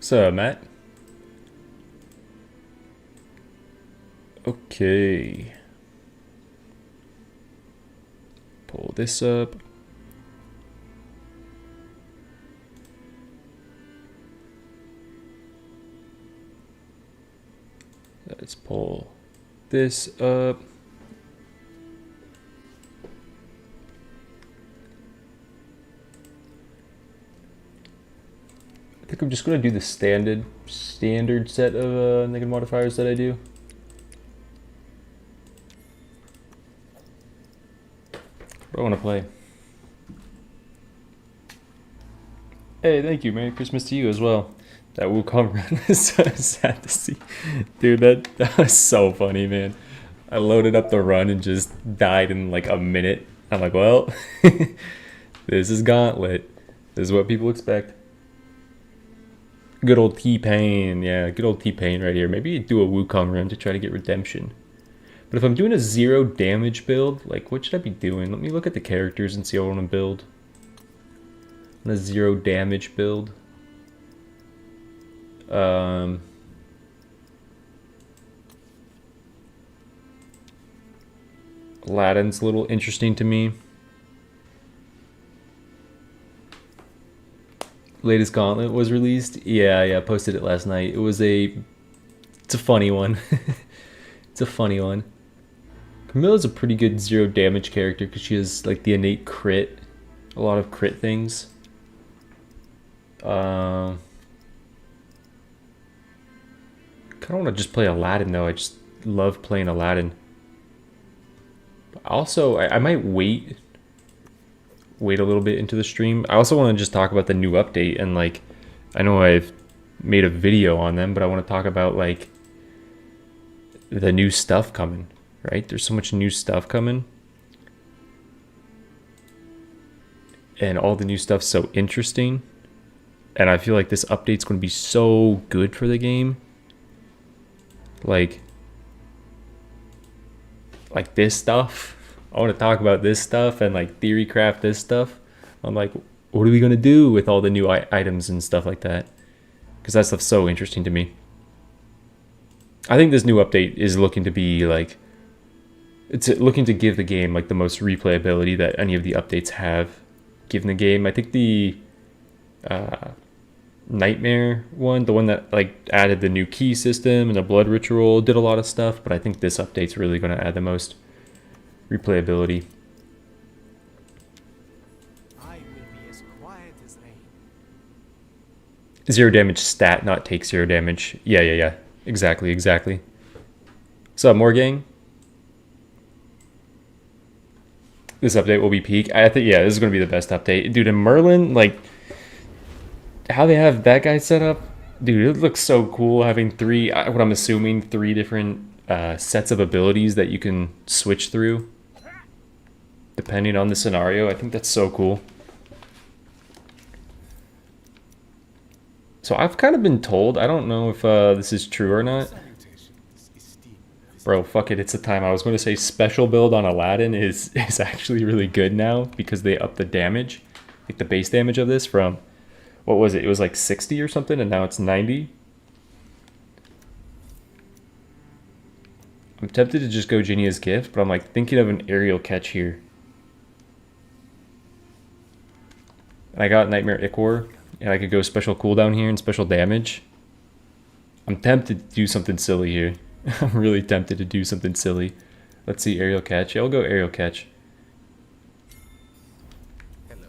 What's up, Matt? Okay. Pull this up. Let's pull this up. I think I'm just gonna do the standard set of negative modifiers that I do. What do I want to play? Hey, thank you. Merry Christmas to you as well. That Wukong run is so sad to see. Dude, that was so funny, man. I loaded up the run and just died in like a minute. I'm like, well, this is Gauntlet. This is what people expect. Good old T-Pain. Yeah, good old T-Pain right here. Maybe do a Wukong run to try to get redemption. But if I'm doing a 0 damage build, like what should I be doing? Let me look at the characters and see what I want to build. On a 0 damage build. Aladdin's a little interesting to me. Latest Gauntlet was released. Yeah, I posted it last night. It's a funny one. It's a funny one. Camilla's a pretty good 0 damage character because she has like the innate crit, a lot of crit things. Kind of want to just play Aladdin though. I just love playing Aladdin. But also, I might wait a little bit into the stream. I also want to just talk about the new update and like, I know I've made a video on them, but I want to talk about like the new stuff coming, right? There's so much new stuff coming. And all the new stuff's so interesting. And I feel like this update's going to be so good for the game. Like this stuff. I want to talk about this stuff and like Theorycraft this stuff. I'm like, what are we going to do with all the new items and stuff like that? Because that stuff's so interesting to me. I think this new update is looking to be like, it's looking to give the game like the most replayability that any of the updates have given the game. I think the Nightmare one, the one that like added the new key system and the blood ritual, did a lot of stuff, but I think this update's really going to add the most replayability. I will be as quiet as rain. 0 damage stat, not take 0 damage. Yeah. Exactly. What's up, more gang? This update will be peak. I think, yeah, this is going to be the best update. Dude, in Merlin, like, how they have that guy set up, dude, it looks so cool having what I'm assuming, 3 different sets of abilities that you can switch through depending on the scenario. I think that's so cool. So I've kind of been told, I don't know if this is true or not. Bro, fuck it, it's the time. I was going to say special build on Aladdin is actually really good now because they upped the damage, like the base damage of this from, what was it? It was like 60 or something, and now it's 90. I'm tempted to just go Genia's Gift, but I'm like thinking of an aerial catch here. And I got Nightmare Ichor, and I could go special cooldown here and special damage. I'm tempted to do something silly here. I'm really tempted to do something silly. Let's see, aerial catch. Yeah, I'll go aerial catch. Hello.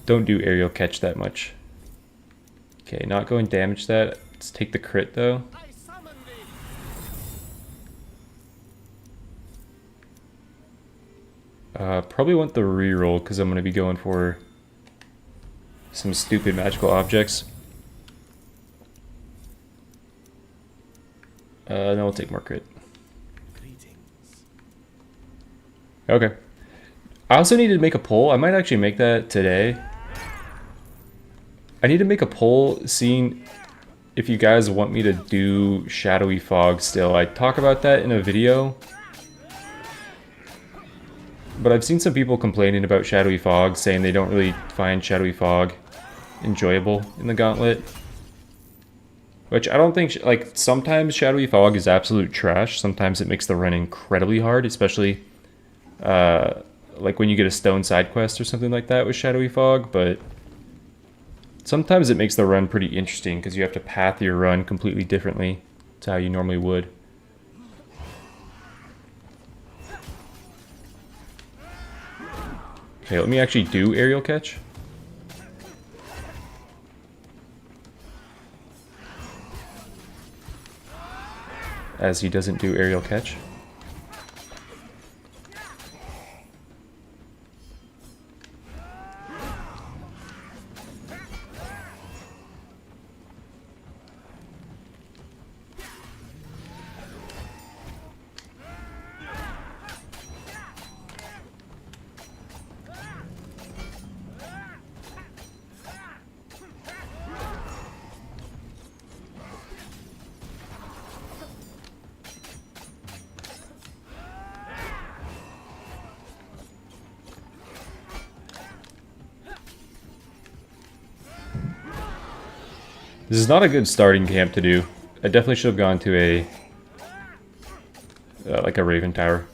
Don't do aerial catch that much. Okay, not going damage that. Let's take the crit though. I summon thee. Probably want the reroll because I'm going to be going for some stupid magical objects. Then we'll take more crit. Greetings. Okay. I also need to make a poll. I might actually make that today. I need to make a poll seeing if you guys want me to do Shadowy Fog still. I talk about that in a video. But I've seen some people complaining about Shadowy Fog, saying they don't really find Shadowy Fog enjoyable in the Gauntlet. Which I don't think, like, sometimes Shadowy Fog is absolute trash. Sometimes it makes the run incredibly hard, especially like when you get a stone side quest or something like that with Shadowy Fog, but sometimes it makes the run pretty interesting because you have to path your run completely differently to how you normally would. Okay, let me actually do aerial catch. As he doesn't do aerial catch. This is not a good starting camp to do. I definitely should have gone to a like a Raven Tower.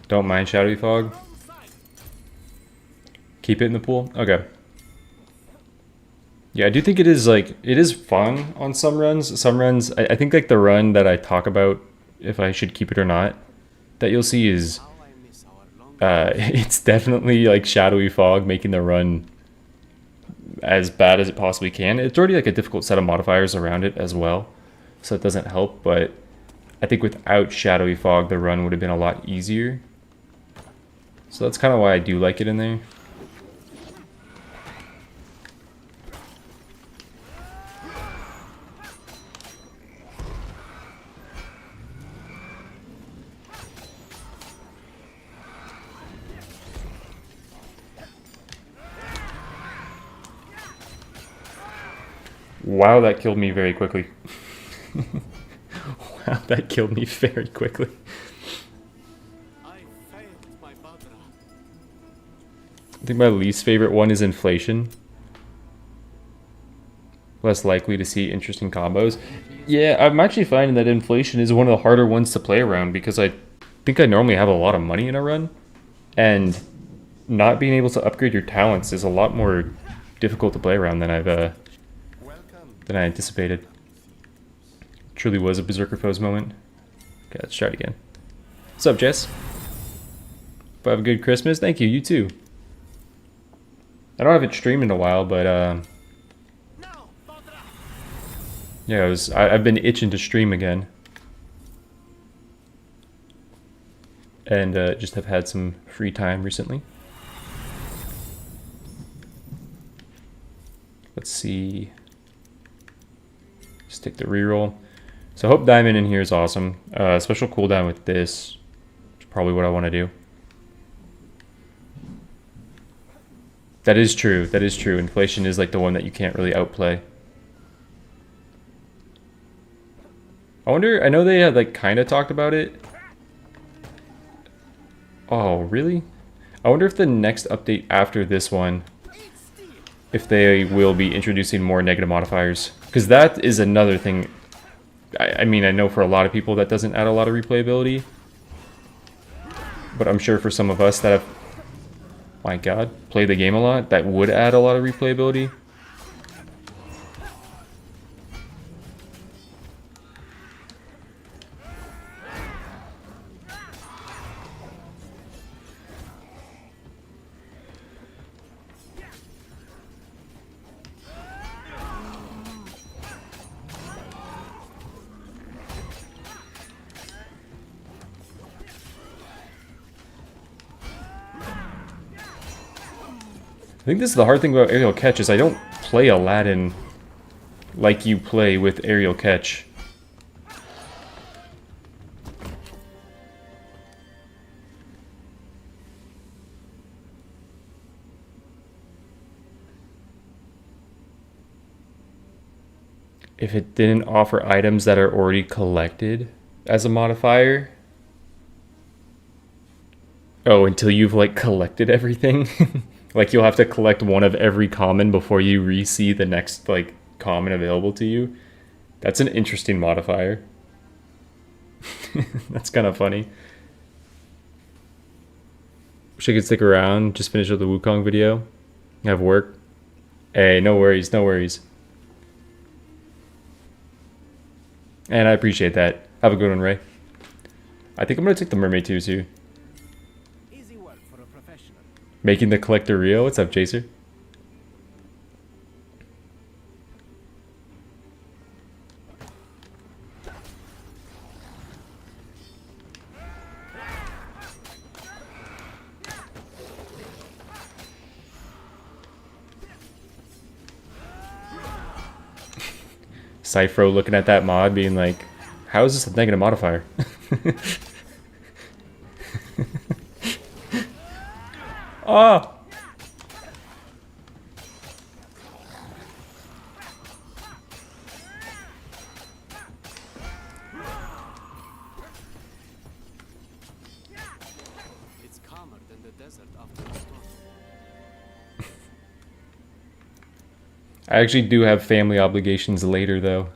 Don't mind Shadowy Fog. Keep it in the pool? Okay. Yeah, I do think it is, like, it is fun on some runs. Some runs, I think like the run that I talk about, if I should keep it or not, that you'll see is it's definitely like Shadowy Fog making the run as bad as it possibly can. It's already like a difficult set of modifiers around it as well, so it doesn't help, but I think without Shadowy Fog the run would have been a lot easier. So that's kind of why I do like it in there. Wow, that killed me very quickly. Wow, that killed me very quickly. I failed my Badra. I think my least favorite one is Inflation. Less likely to see interesting combos. Yeah, I'm actually finding that Inflation is one of the harder ones to play around because I think I normally have a lot of money in a run, and not being able to upgrade your talents is a lot more difficult to play around than I anticipated. Truly was a Berserker Foes moment. Okay, let's try it again. What's up, Jess? Hope you have a good Christmas. Thank you, you too. I don't have it streamed in a while, but yeah, I've been itching to stream again. And just have had some free time recently. Let's see. Just take the reroll. So Hope Diamond in here is awesome. Special cooldown with this is probably what I want to do. That is true. That is true. Inflation is like the one that you can't really outplay. I wonder, I know they had like kind of talked about it. Oh, really? I wonder if the next update after this one, if they will be introducing more negative modifiers. Because that is another thing. I mean, I know for a lot of people that doesn't add a lot of replayability. But I'm sure for some of us that have, my god, played the game a lot, that would add a lot of replayability. I think this is the hard thing about aerial catch is I don't play Aladdin like you play with aerial catch. If it didn't offer items that are already collected as a modifier, Oh, until you've like collected everything. Like you'll have to collect one of every common before you re-see the next like common available to you. That's an interesting modifier. That's kind of funny. Wish I could stick around, just finish up the Wukong video. Have work. Hey, no worries, no worries. And I appreciate that. Have a good one, Ray. I think I'm gonna take the mermaid too. Easy work for a professional. Making the collector real. What's up, Chaser? Cyphro looking at that mod being like, how is this a negative modifier? Oh! It's calmer than the desert after a storm. I actually do have family obligations later, though.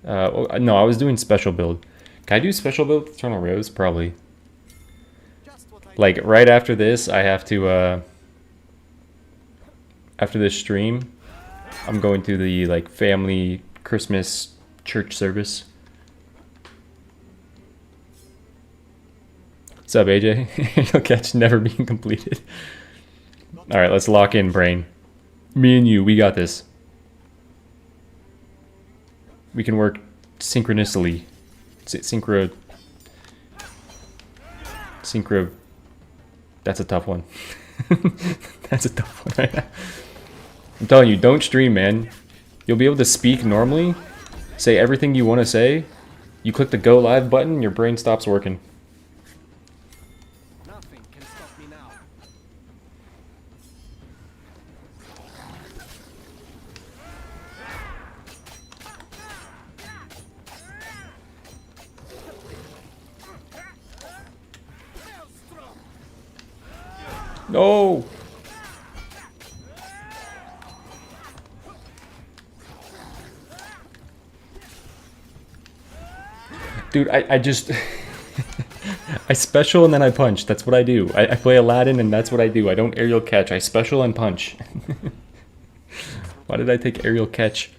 No, I was doing special build. Can I do special build with Eternal Rose? Probably. Just what I Like, right after this, I have to, after this stream, I'm going to the, like, family Christmas church service. What's up, AJ? You'll catch never being completed. Alright, let's lock in, brain. Me and you, we got this. We can work synchronously. Synchro. That's a tough one. That's a tough one right now. I'm telling you, don't stream, man. You'll be able to speak normally, say everything you want to say. You click the go live button, your brain stops working. nothing can stop me now. Maelstrom! No! Dude, I just... I special and then I punch. That's what I do. I play Aladdin and that's what I do. I don't aerial catch. I special and punch. Why did I take aerial catch?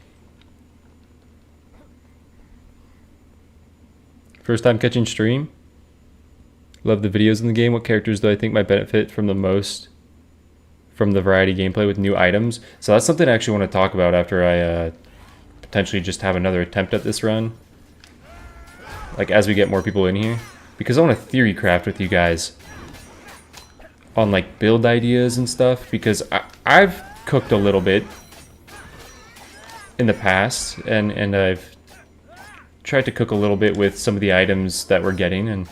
First time catching stream. Love the videos in the game. What characters do I think might benefit from the most from the variety gameplay with new items? So that's something I actually want to talk about after I potentially just have another attempt at this run. Like as we get more people in here. Because I want to theory craft with you guys on like build ideas and stuff. Because I've cooked a little bit in the past. And I've tried to cook a little bit with some of the items that we're getting. And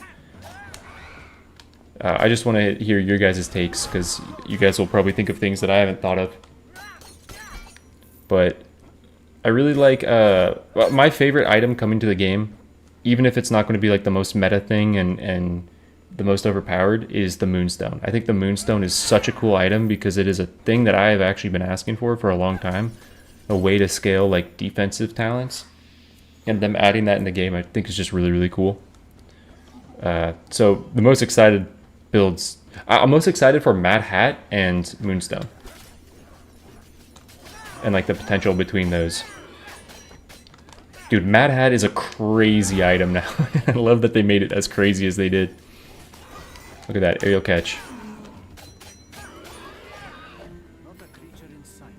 I just want to hear your guys' takes. Because you guys will probably think of things that I haven't thought of. But I really like my favorite item coming to the game, even if it's not going to be like the most meta thing and the most overpowered, is the Moonstone. I think the Moonstone is such a cool item because it is a thing that I have actually been asking for a long time. A way to scale like defensive talents. And them adding that in the game I think is just really, really cool. So the most excited builds... I'm most excited for Mad Hat and Moonstone. And like the potential between those. Dude, Mad Hat is a crazy item now. I love that they made it as crazy as they did. Look at that, aerial catch. Not a creature in sight.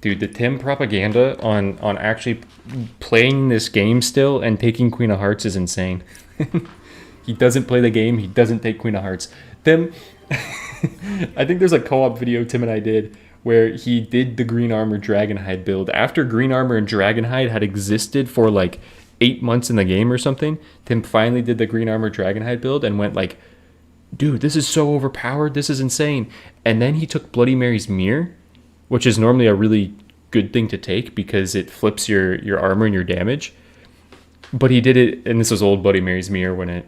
Dude, the Tim propaganda on actually playing this game still and taking Queen of Hearts is insane. He doesn't play the game, he doesn't take Queen of Hearts. Tim... I think there's a co-op video Tim and I did where he did the Green Armor Dragonhide build. After Green Armor and Dragonhide had existed for like 8 months in the game or something, Tim finally did the Green Armor Dragonhide build and went like, dude, this is so overpowered, this is insane. And then he took Bloody Mary's Mirror, which is normally a really good thing to take because it flips your armor and your damage. But he did it, and this was old Bloody Mary's mirror when it,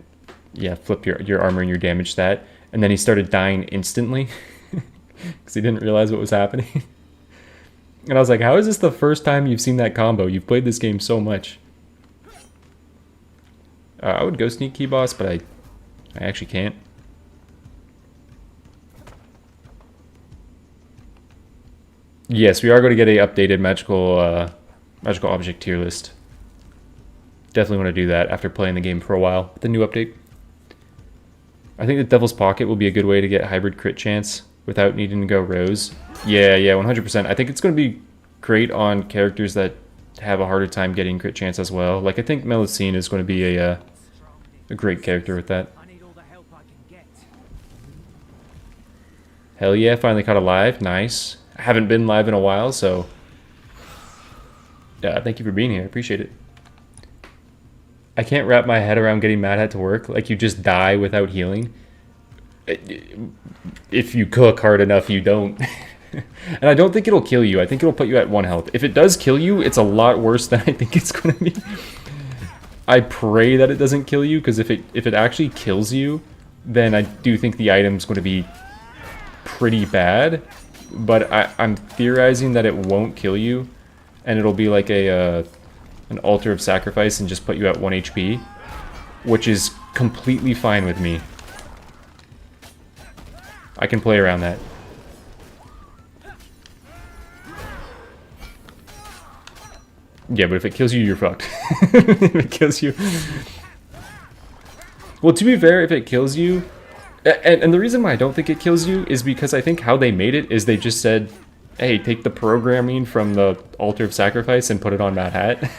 yeah, flipped your armor and your damage stat. And then he started dying instantly because he didn't realize what was happening. And I was like, how is this the first time you've seen that combo? You've played this game so much. I would go sneak key boss, but I actually can't. Yes, we are going to get a updated magical object tier list. Definitely want to do that after playing the game for a while with the new update. I think the Devil's Pocket will be a good way to get hybrid crit chance without needing to go Rose. Yeah, 100%. I think it's going to be great on characters that have a harder time getting crit chance as well. Like, I think Melusine is going to be a great character with that. I need all the help I can get. Hell yeah, finally caught a live. Nice. I haven't been live in a while, so yeah, thank you for being here. I appreciate it. I can't wrap my head around getting Mad Hat to work. Like, you just die without healing. If you cook hard enough, you don't. And I don't think it'll kill you. I think it'll put you at 1 health. If it does kill you, it's a lot worse than I think it's going to be. I pray that it doesn't kill you, because if it actually kills you, then I do think the item's going to be pretty bad. But I'm theorizing that it won't kill you, and it'll be like an altar of sacrifice and just put you at 1 HP, which is completely fine with me. I can play around that. Yeah, but if it kills you, you're fucked. If it kills you... Well, to be fair, if it kills you... And the reason why I don't think it kills you is because I think how they made it is they just said, hey, take the programming from the Altar of Sacrifice and put it on Mad Hat.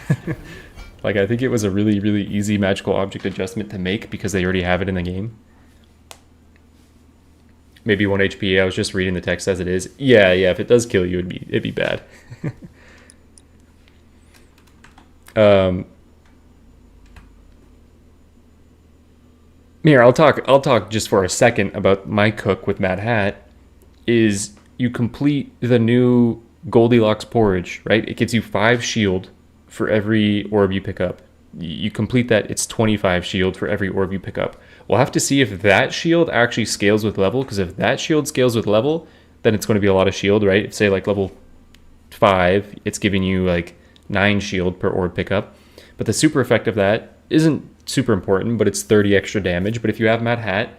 Like, I think it was a really, really easy magical object adjustment to make because they already have it in the game. Maybe 1 HP, I was just reading the text as it is. Yeah, if it does kill you, it'd be bad. Here, I'll talk just for a second about my cook with Mad Hat. Is you complete the new Goldilocks porridge, right? It gives you 5 shield for every orb you pick up. You complete that, it's 25 shield for every orb you pick up. We'll have to see if that shield actually scales with level, because if that shield scales with level, then it's going to be a lot of shield, right? If, say, like level 5, it's giving you like 9 shield per orb pickup. But the super effect of that isn't super important, but it's 30 extra damage. But if you have Mad Hat,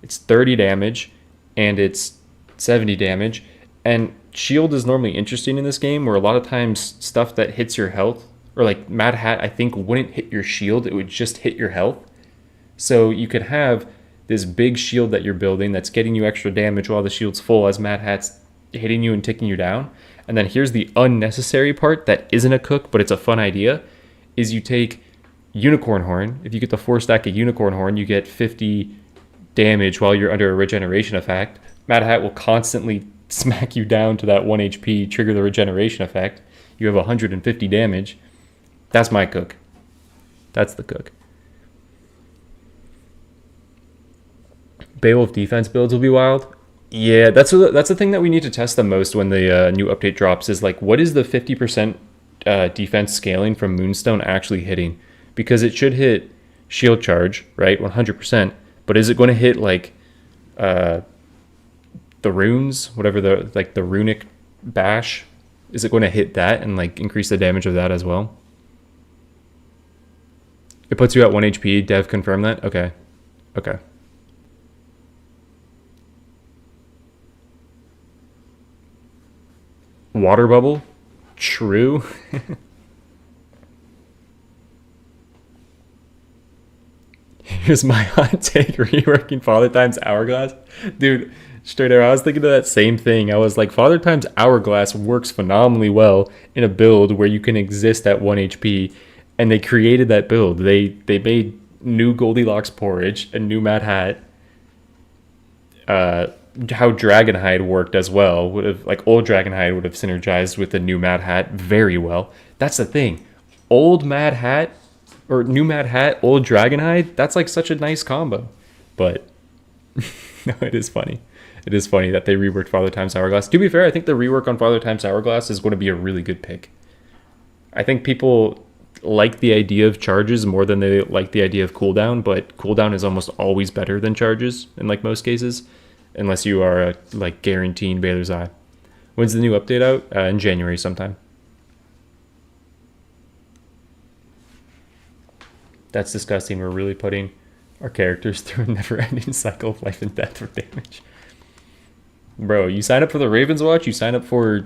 it's 30 damage and it's 70 damage. And shield is normally interesting in this game, where a lot of times stuff that hits your health, or like Mad Hat, I think wouldn't hit your shield, it would just hit your health. So you could have this big shield that you're building that's getting you extra damage while the shield's full as Mad Hat's hitting you and ticking you down. And then here's the unnecessary part that isn't a cook, but it's a fun idea, is you take Unicorn Horn. If you get the 4 stack of Unicorn Horn, you get 50 damage while you're under a regeneration effect. Mad Hat will constantly smack you down to that 1 HP, trigger the regeneration effect. You have 150 damage. That's my cook. That's the cook. Beowulf defense builds will be wild. Yeah, that's the thing that we need to test the most when the new update drops, is like, what is the 50% defense scaling from Moonstone actually hitting? Because it should hit shield charge, right, 100%, but is it going to hit like the runes, whatever the runic bash, is it going to hit that and like increase the damage of that as well? It puts you at 1 HP. Dev, confirm that? Okay. Water bubble? True. Here's my hot take, reworking Father Time's Hourglass. Dude, straight up, I was thinking of that same thing. I was like, Father Time's Hourglass works phenomenally well in a build where you can exist at 1 HP, and they created that build. They made new Goldilocks porridge and new Mad Hat. How Dragonhide worked as well, would have, like, old Dragonhide would have synergized with the new Mad Hat very well. That's the thing. Old Mad Hat or new Mad Hat, old Dragonhide, that's like such a nice combo. But no, it is funny. It is funny that they reworked Father Time's Hourglass. To be fair, I think the rework on Father Time's Hourglass is going to be a really good pick. I think people like the idea of charges more than they like the idea of cooldown, but cooldown is almost always better than charges in like most cases, unless you are like guaranteeing Baylor's Eye. When's the new update out? In January sometime. That's disgusting. We're really putting our characters through a never-ending cycle of life and death for damage. Bro, you sign up for the Ravenswatch, you sign up for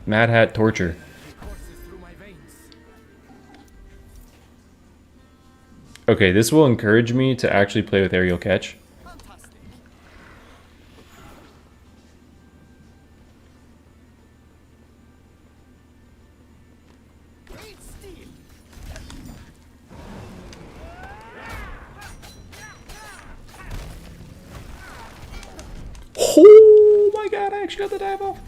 Mad Hat torture. Okay, this will encourage me to actually play with aerial catch. Oh my god, I actually got the dive off.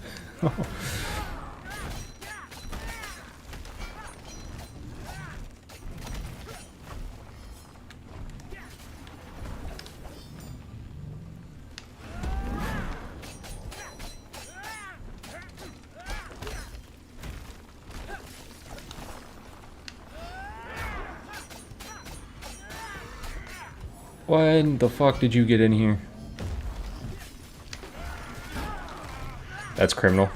When the fuck did you get in here? That's criminal.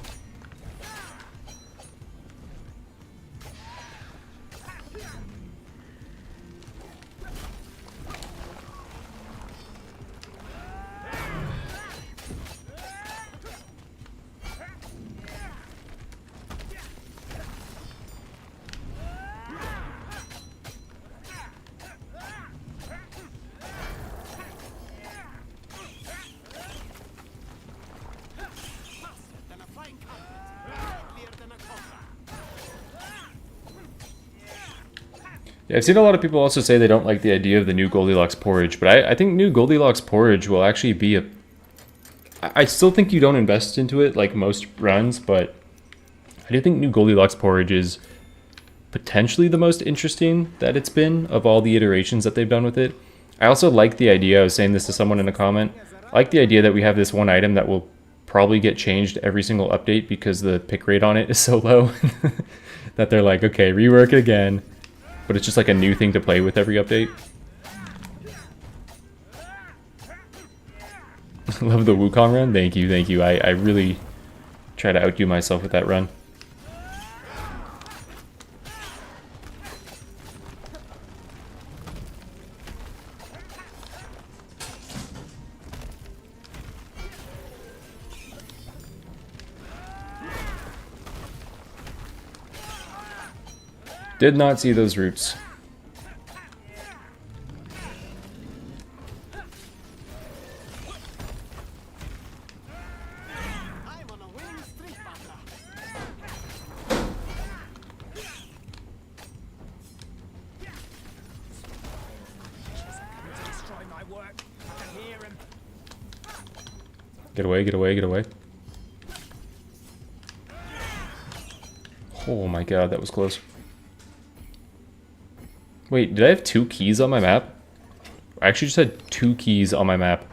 Yeah, I've seen a lot of people also say they don't like the idea of the new Goldilocks porridge, but I think new Goldilocks porridge will actually be a... I still think you don't invest into it like most runs, but I do think new Goldilocks porridge is potentially the most interesting that it's been of all the iterations that they've done with it. I also like the idea, I was saying this to someone in a comment, I like the idea that we have this one item that will probably get changed every single update because the pick rate on it is so low that they're like, okay, rework it again. But it's just like a new thing to play with every update. Love the Wukong run. Thank you, thank you. I really try to outdo myself with that run. Did not see those roots. I'm on a winning streak, Barbara. To destroy my work. I can hear him. Get away, get away, get away. Oh my god, that was close. Wait, did I have 2 keys on my map? I actually just had 2 keys on my map.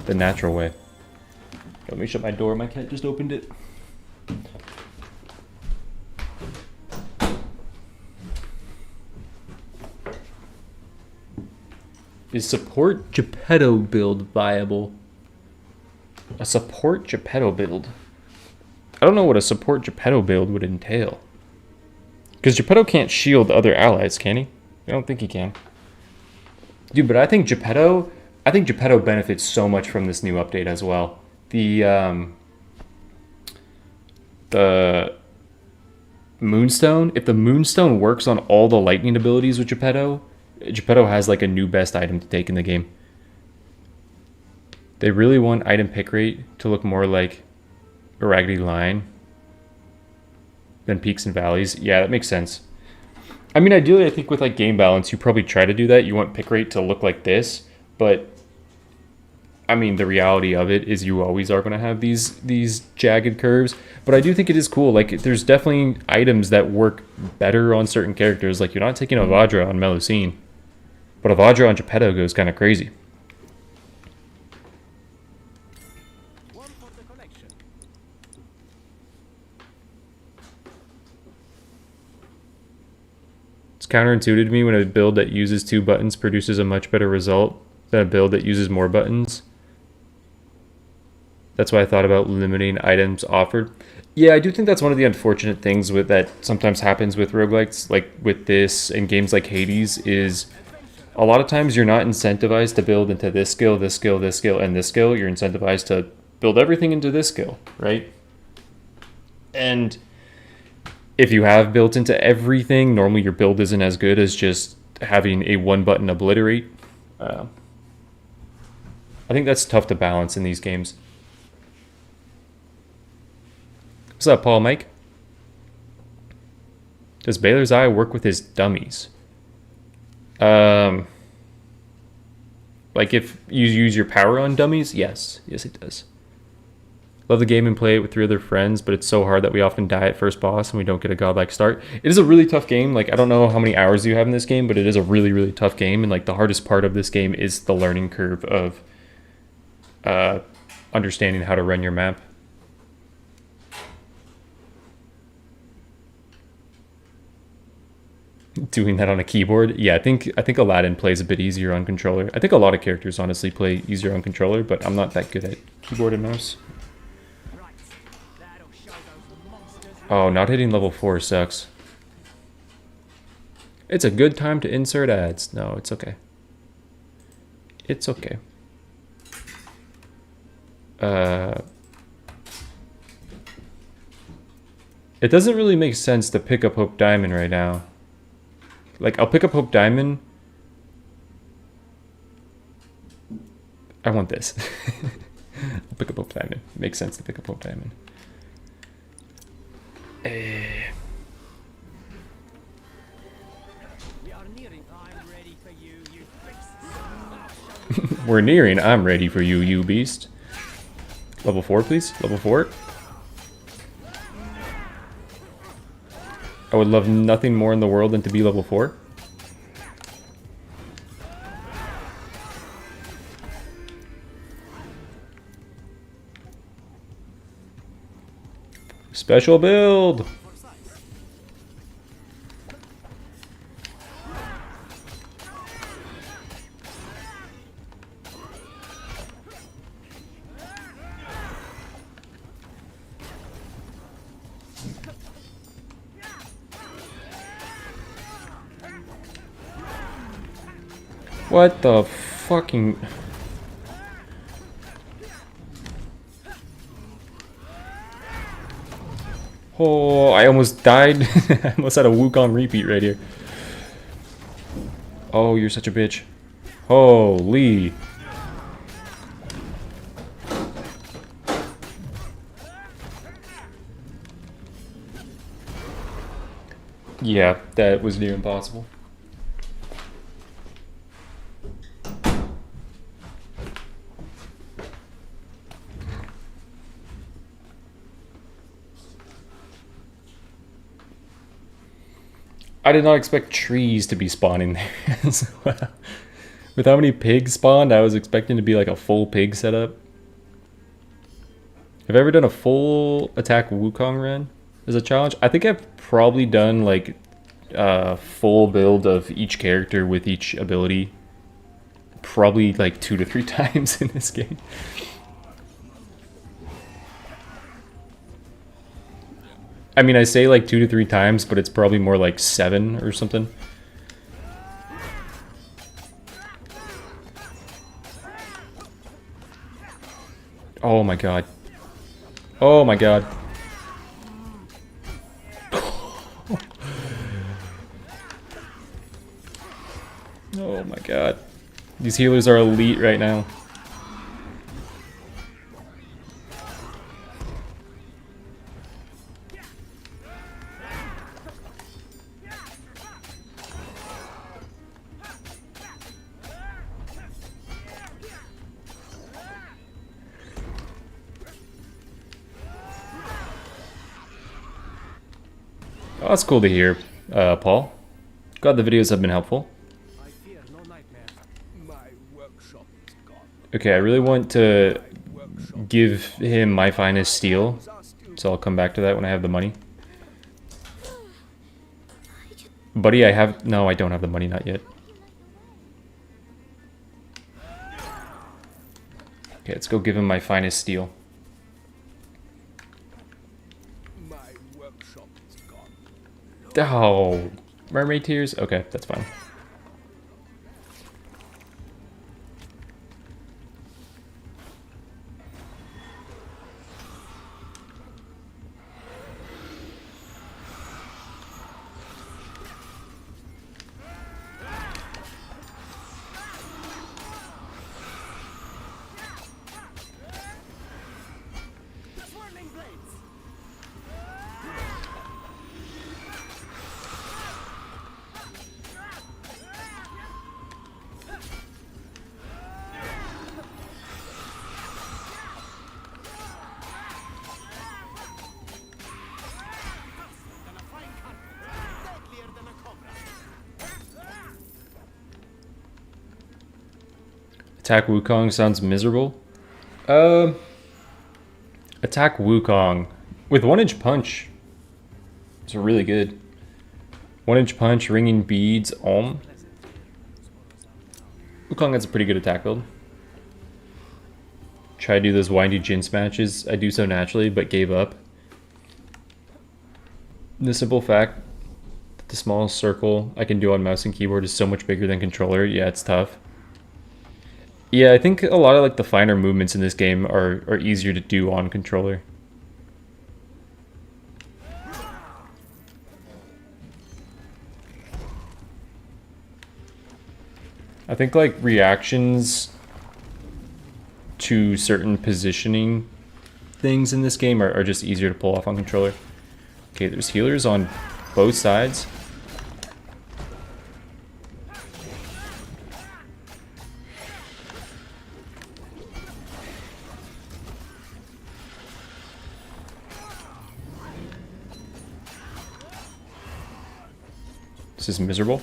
The natural way. Let me shut my door, my cat just opened it. Is support Geppetto build viable? A support Geppetto build? I don't know what a support Geppetto build would entail. Because Geppetto can't shield other allies, can he? I don't think he can. Dude, but I think Geppetto benefits so much from this new update as well. The Moonstone, if the Moonstone works on all the lightning abilities with Geppetto, Geppetto has like a new best item to take in the game. They really want item pick rate to look more like a raggedy line than peaks and valleys. Yeah, that makes sense. I mean, ideally, I think with like game balance, you probably try to do that. You want pick rate to look like this, but I mean, the reality of it is you always are going to have these jagged curves. But I do think it is cool. Like, there's definitely items that work better on certain characters. Like, you're not taking a Vajra on Melusine, but a Vajra on Geppetto goes kind of crazy. One for the collection. It's counterintuitive to me when a build that uses 2 buttons produces a much better result than a build that uses more buttons. That's why I thought about limiting items offered. Yeah, I do think that's one of the unfortunate things with that sometimes happens with roguelikes, like with this and games like Hades, is a lot of times you're not incentivized to build into this skill, this skill, this skill, and this skill. You're incentivized to build everything into this skill, right? And if you have built into everything, normally your build isn't as good as just having a 1-button obliterate. I think that's tough to balance in these games. What's up, Paul Mike? Does Baylor's Eye work with his dummies? Like if you use your power on dummies? Yes. Yes, it does. Love the game and play it with 3 other friends, but it's so hard that we often die at first boss and we don't get a godlike start. It is a really tough game. Like, I don't know how many hours you have in this game, but it is a really, really tough game. And like the hardest part of this game is the learning curve of understanding how to run your map. Doing that on a keyboard, yeah, I think Aladdin plays a bit easier on controller. I think a lot of characters honestly play easier on controller, but I'm not that good at keyboard and mouse. Oh, not hitting level 4 sucks. It's a good time to insert ads. No, it's okay. It's okay. It doesn't really make sense to pick up Hope Diamond right now. Like, I'll pick up Hope Diamond. I want this. I'll pick up Hope Diamond. Makes sense to pick up Hope Diamond. We are nearing. I'm ready for you, you beast. We're nearing. I'm ready for you, you beast. Level 4, please. Level 4. I would love nothing more in the world than to be level 4. Special build! What the fucking... Oh, I almost died. I almost had a Wukong repeat right here. Oh, you're such a bitch. Holy. Yeah, that was near impossible. I did not expect trees to be spawning there as well. With how many pigs spawned, I was expecting to be like a full pig setup. Have I ever done a full attack Wukong run as a challenge? I think I've probably done like a full build of each character with each ability. Probably like 2 to 3 times in this game. I mean, I say like 2 to 3 times, but it's probably more like 7 or something. Oh my god. Oh my god. Oh my god. These healers are elite right now. Oh, that's cool to hear, Paul. Glad the videos have been helpful. I fear no nightmares. My workshop is gone. Okay, I really want to give him my finest steel, so I'll come back to that when I have the money. Buddy, I have... No, I don't have the money, not yet. Okay, let's go give him my finest steel. My workshop is gone. Oh, mermaid tears? Okay, that's fine. Attack Wukong sounds miserable. Attack Wukong with 1-inch punch. It's really good. 1-inch punch, ringing beads, Wukong has a pretty good attack build. Try to do those windy Jinx matches. I do so naturally, but gave up. The simple fact that the smallest circle I can do on mouse and keyboard is so much bigger than controller. Yeah, it's tough. Yeah, I think a lot of like the finer movements in this game are easier to do on controller. I think like reactions to certain positioning things in this game are just easier to pull off on controller. Okay, there's healers on both sides. This is miserable.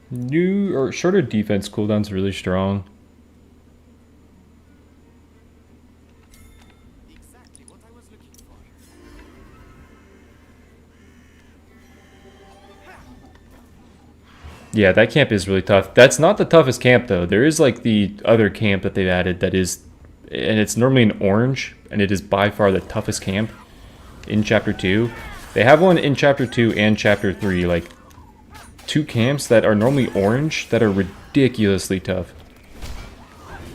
New or shorter defense cooldown's really strong. Exactly what I was looking for. Yeah, that camp is really tough. That's not the toughest camp though. There is like the other camp that they've added that is, and it's normally an orange, and it is by far the toughest camp in Chapter 2. They have one in Chapter 2 and Chapter 3, like 2 camps that are normally orange that are ridiculously tough.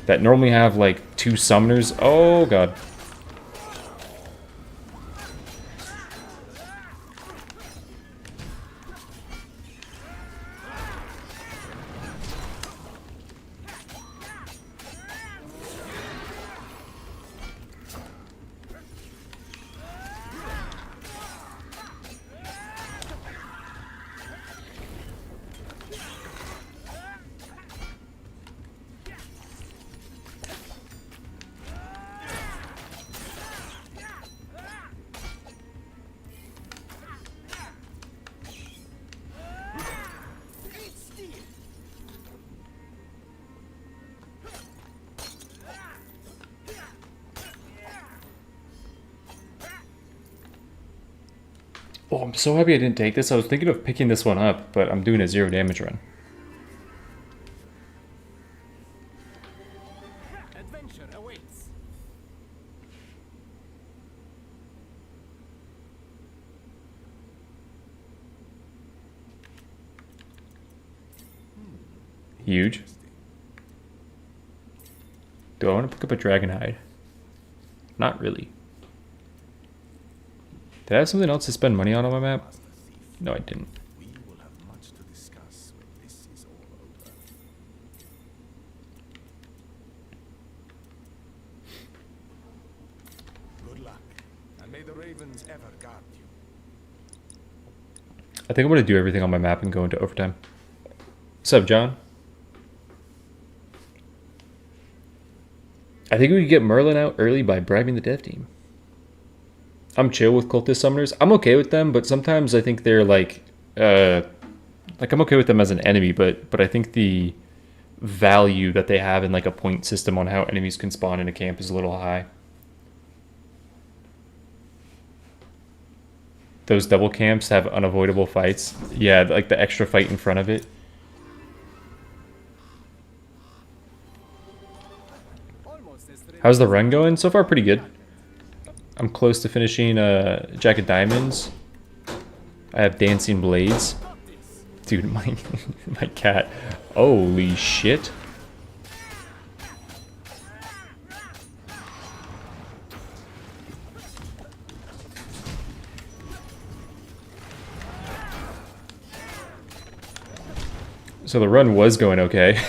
That normally have like 2 summoners. Oh god. Oh, I'm so happy I didn't take this. I was thinking of picking this one up, but I'm doing a 0 damage run. Adventure awaits. Huge. Do I want to pick up a dragon hide? Not really. Did I have something else to spend money on my map? No, I didn't. We will have much to discuss when this is all over. I think I'm gonna do everything on my map and go into overtime. What's up, John? I think we could get Merlin out early by bribing the dev team. I'm chill with cultist summoners. I'm okay with them, but sometimes I think they're like I'm okay with them as an enemy, but I think the value that they have in like a point system on how enemies can spawn in a camp is a little high. Those double camps have unavoidable fights. Yeah, like the extra fight in front of it. How's the run going? So far, pretty good. I'm close to finishing Jack of Diamonds. I have Dancing Blades. Dude, my cat. Holy shit. So the run was going okay.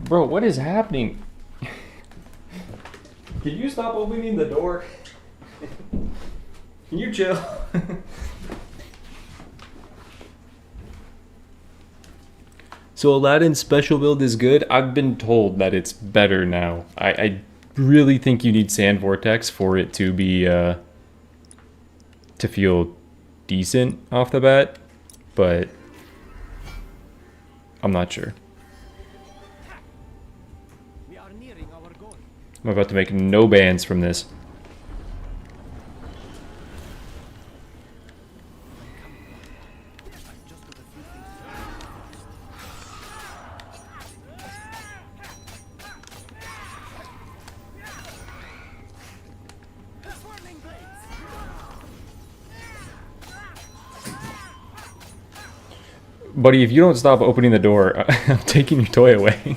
Bro, what is happening? Can you stop opening the door? Can you chill? So Aladdin's special build is good. I've been told that it's better now. I really think you need Sand Vortex for it to be to feel decent off the bat, but I'm not sure. I'm about to make no bans from this. Buddy, if you don't stop opening the door, I'm taking your toy away.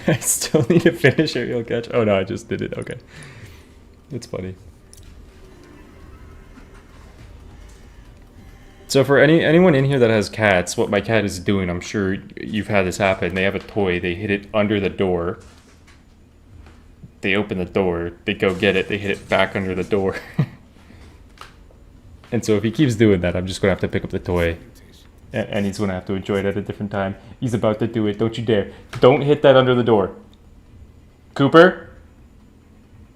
I still need to finish aerial catch. Oh no, I just did it. Okay. It's funny. So for anyone in here that has cats, what my cat is doing, I'm sure you've had this happen. They have a toy, they hit it under the door. They open the door, they go get it, they hit it back under the door. And so if he keeps doing that, I'm just going to have to pick up the toy. And he's going to have to enjoy it at a different time. He's about to do it. Don't you dare. Don't hit that under the door. Cooper?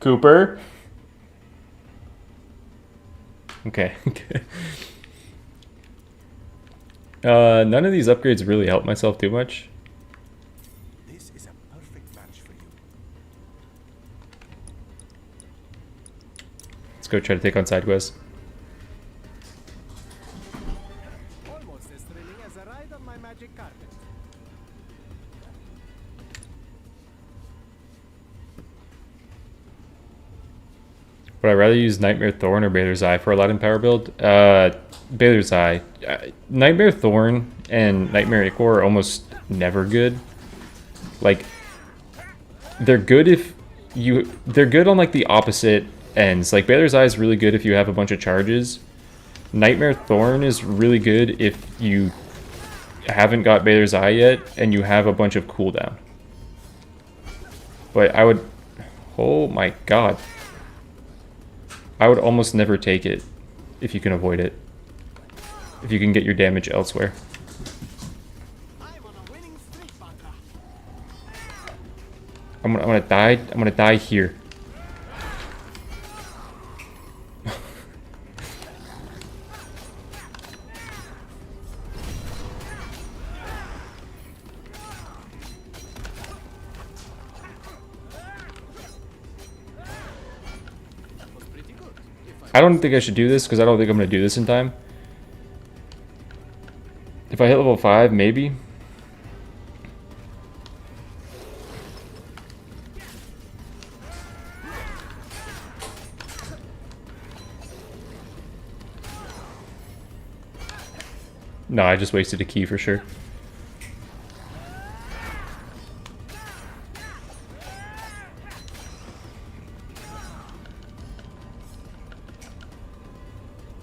Cooper? Okay. None of these upgrades really help myself too much. This is a perfect match for you. Let's go try to take on side quests. Would I rather use Nightmare Thorn or Baylor's Eye for Aladdin power build? Baylor's Eye. Nightmare Thorn and Nightmare Ichor are almost never good. Like, they're good if you... They're good on, like, the opposite ends. Like, Baylor's Eye is really good if you have a bunch of charges. Nightmare Thorn is really good if you haven't got Baylor's Eye yet and you have a bunch of cooldown. But I would... Oh my god. I would almost never take it if you can avoid it. If you can get your damage elsewhere. I'm gonna die. I'm gonna die here. I don't think I should do this because I don't think I'm going to do this in time. If I hit level 5, maybe. No, I just wasted a key for sure.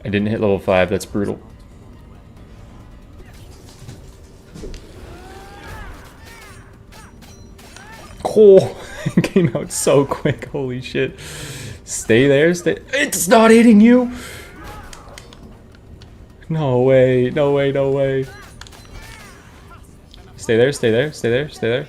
I didn't hit level 5, that's brutal. Oh, it came out so quick, holy shit. Stay there, stay. It's not hitting you! No way, no way, no way. Stay there, stay there, stay there, stay there.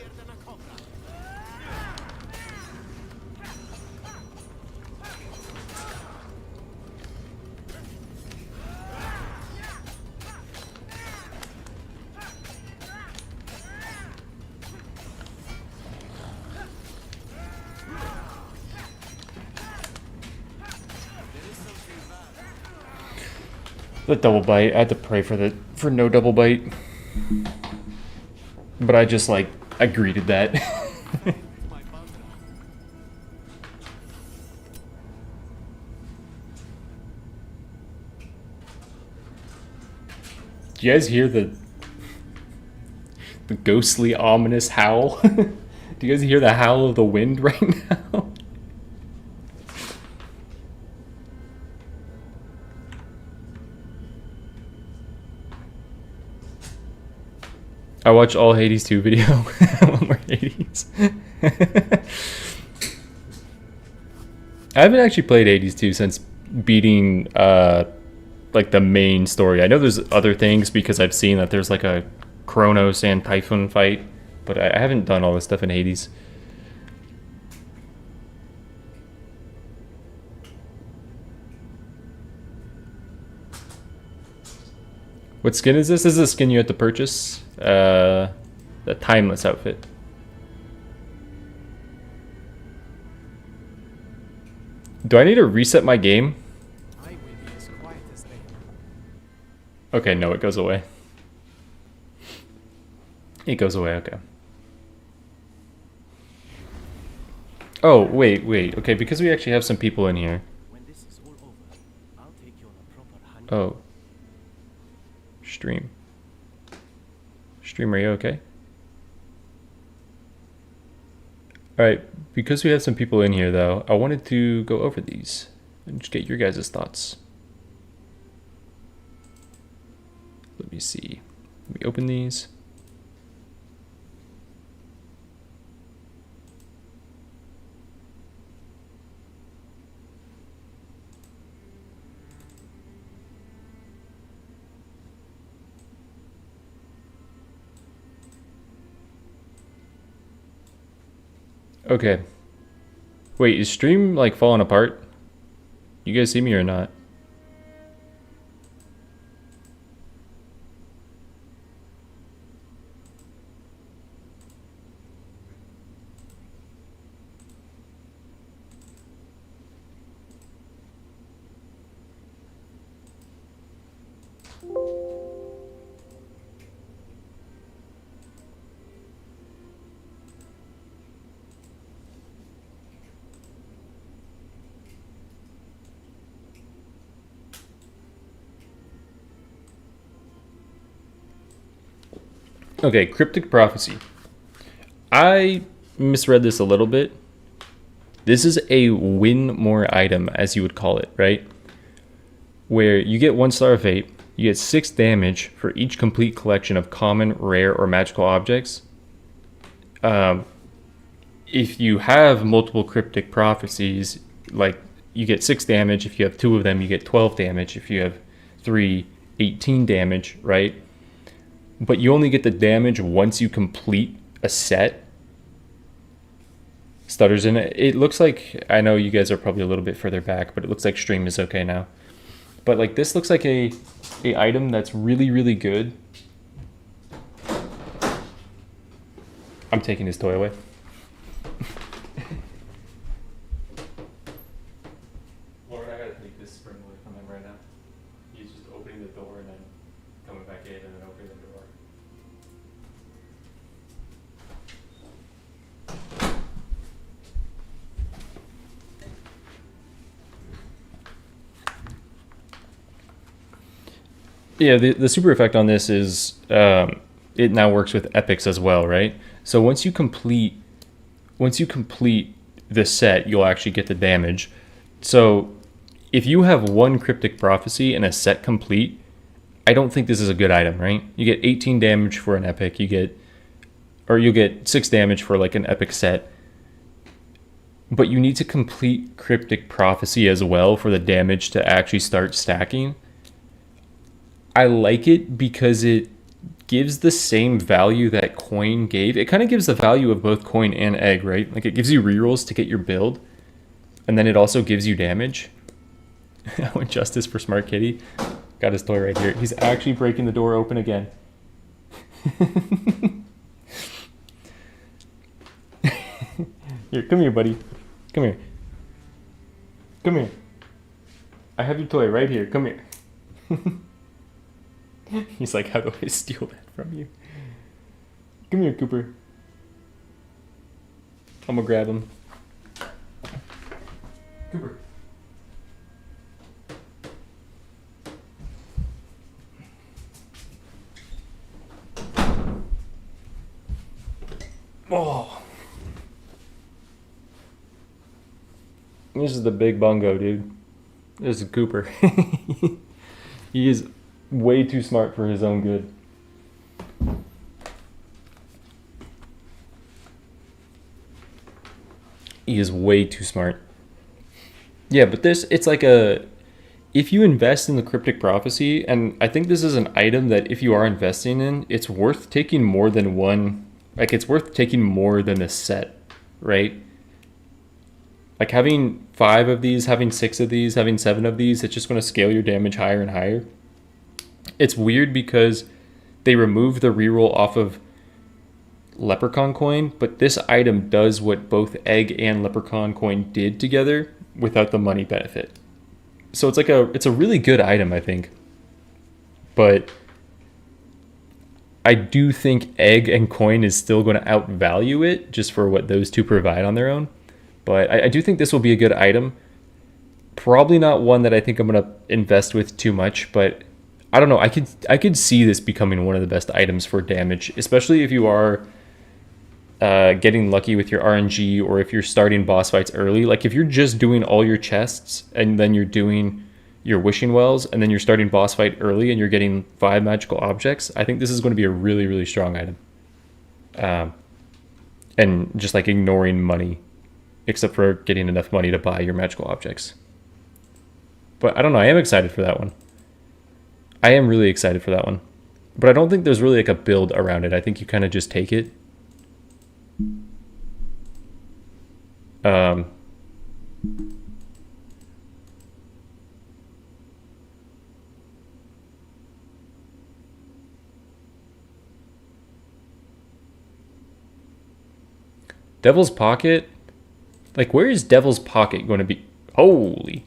The double bite. I had to pray for no double bite. But I just like I greeted that. Do you guys hear the ghostly ominous howl? Do you guys hear the howl of the wind right now? I watched all Hades 2 video. One more Hades. I haven't actually played Hades 2 since beating like the main story. I know there's other things because I've seen that there's like a Kronos and Typhon fight, but I haven't done all this stuff in Hades. What skin is this? This is a skin you have to purchase. The Timeless outfit. Do I need to reset my game? Okay, no, it goes away. It goes away, okay. Oh, wait. Okay, because we actually have some people in here. Oh. Stream. Stream, are you okay? Alright, because we have some people in here though, I wanted to go over these and just get your guys' thoughts. Let me see. Let me open these. Okay. Wait, is stream like falling apart? You guys see me or not? Okay, Cryptic Prophecy. I misread this a little bit. This is a win more item, as you would call it, right? Where you get 1 star of fate, you get 6 damage for each complete collection of common, rare, or magical objects. If you have multiple Cryptic Prophecies, like you get 6 damage. If you have 2 of them, you get 12 damage. If you have 3, 18 damage, right? But you only get the damage once you complete a set. Stutters in it. It looks like, I know you guys are probably a little bit further back, but it looks like stream is okay now. But like this looks like a item that's really, really good. I'm taking his toy away. Lauren, I gotta take this from Yeah, the super effect on this is it now works with epics as well, right? So once you complete the set, you'll actually get the damage. So if you have one cryptic prophecy and a set complete, I don't think this is a good item, right? You get 18 damage for an epic, you'll get 6 damage for like an epic set. But you need to complete cryptic prophecy as well for the damage to actually start stacking. I like it because it gives the same value that coin gave. It kind of gives the value of both coin and egg, right? Like it gives you rerolls to get your build, and then it also gives you damage. I want justice for Smart Kitty. Got his toy right here. He's actually breaking the door open again. Here, come here, buddy. Come here. Come here. I have your toy right here. Come here. He's like, how do I steal that from you? Come here, Cooper. I'm gonna grab him. Cooper. Oh. This is the big bungo, dude. This is Cooper. He is way too smart for his own good. He is way too smart. Yeah, but it's like if you invest in the cryptic prophecy, and I think this is an item that if you are investing in, it's worth taking more than one, like it's worth taking more than a set, right? Like having 5 of these, having 6 of these, having 7 of these, it's just going to scale your damage higher and higher. It's weird because they remove the reroll off of Leprechaun coin, but this item does what both egg and Leprechaun coin did together without the money benefit. So it's a really good item, I think. But I do think egg and coin is still going to outvalue it just for what those two provide on their own. But I do think this will be a good item. Probably not one that I think I'm going to invest with too much, but I don't know. I could see this becoming one of the best items for damage, especially if you are getting lucky with your RNG, or if you're starting boss fights early. Like if you're just doing all your chests and then you're doing your wishing wells and then you're starting boss fight early and you're getting 5 magical objects, I think this is going to be a really, really strong item. And just like ignoring money, except for getting enough money to buy your magical objects. But I don't know. I am excited for that one. I am really excited for that one. But I don't think there's really like a build around it. I think you kind of just take it. Devil's Pocket? Like, where is Devil's Pocket going to be? Holy.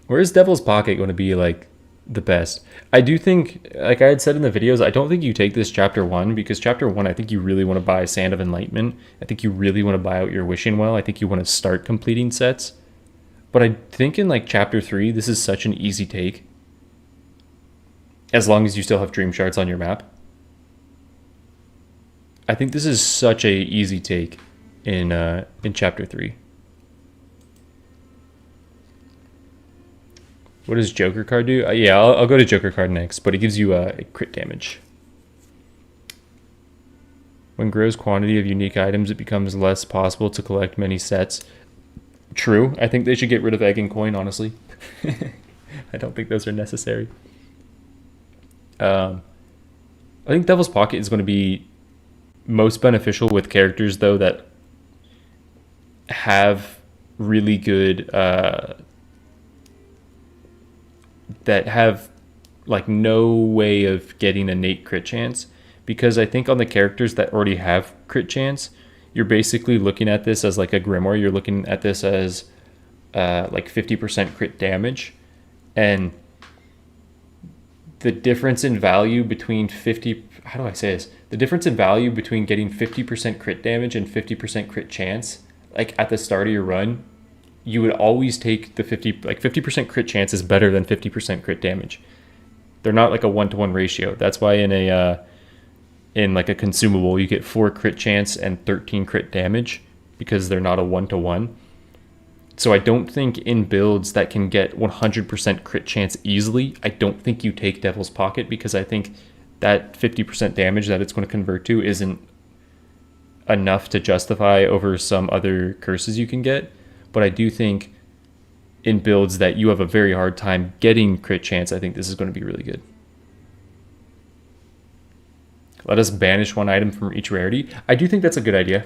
Where is Devil's Pocket going to be, like, the best? I do think, like I had said in the videos, I don't think you take this chapter 1, because chapter 1, I think you really want to buy Sand of Enlightenment. I think you really want to buy out your Wishing Well. I think you want to start completing sets. But I think in, like, chapter 3, this is such an easy take. As long as you still have Dream Shards on your map. I think this is such a easy take in chapter 3. What does Joker card do? Yeah, I'll go to Joker card next, but it gives you a crit damage. When grows quantity of unique items, it becomes less possible to collect many sets. True. I think they should get rid of egg and coin, honestly. I don't think those are necessary. I think Devil's Pocket is going to be most beneficial with characters, though, that have really good that have like no way of getting a innate crit chance, because I think on the characters that already have crit chance, you're basically looking at this as like a Grimoire. You're looking at this as like 50% crit damage, and the difference in value between the difference in value between getting 50% crit damage and 50% crit chance, like at the start of your run, you would always take the 50% crit chance is better than 50% crit damage. They're not like a 1-to-1 ratio. That's why in like a consumable you get 4 crit chance and 13 crit damage, because they're not a 1-to-1. So I don't think in builds that can get 100% crit chance easily, I don't think you take Devil's Pocket, because I think that 50% damage that it's going to convert to isn't enough to justify over some other curses you can get. But I do think in builds that you have a very hard time getting crit chance, I think this is going to be really good. Let us banish 1 item from each rarity. I do think that's a good idea.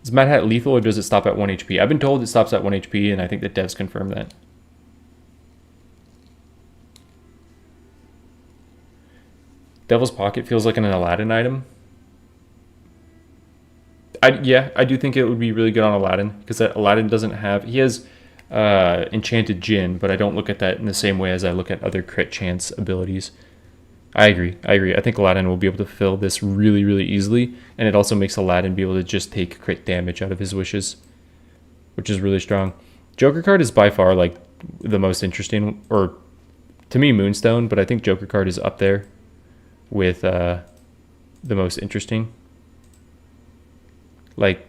Is Mad Hat lethal, or does it stop at 1 HP? I've been told it stops at 1 HP, and I think the devs confirm that. Devil's Pocket feels like an Aladdin item. I do think it would be really good on Aladdin, because Aladdin doesn't have... He has Enchanted Djinn, but I don't look at that in the same way as I look at other crit chance abilities. I agree. I think Aladdin will be able to fill this really, really easily, and it also makes Aladdin be able to just take crit damage out of his wishes, which is really strong. Joker card is by far like the most interesting, or to me Moonstone, but I think Joker card is up there with the most interesting. Like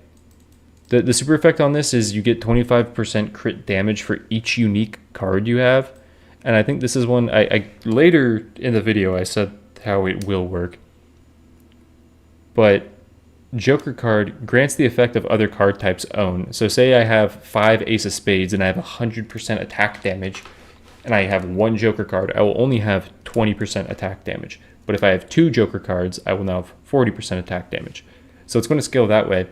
the super effect on this is you get 25% crit damage for each unique card you have. And I think this is one, I later in the video I said how it will work. But Joker card grants the effect of other card types own. So say I have 5 Ace of Spades and I have 100% attack damage, and I have 1 Joker card, I will only have 20% attack damage. But if I have 2 Joker cards, I will now have 40% attack damage. So it's going to scale that way.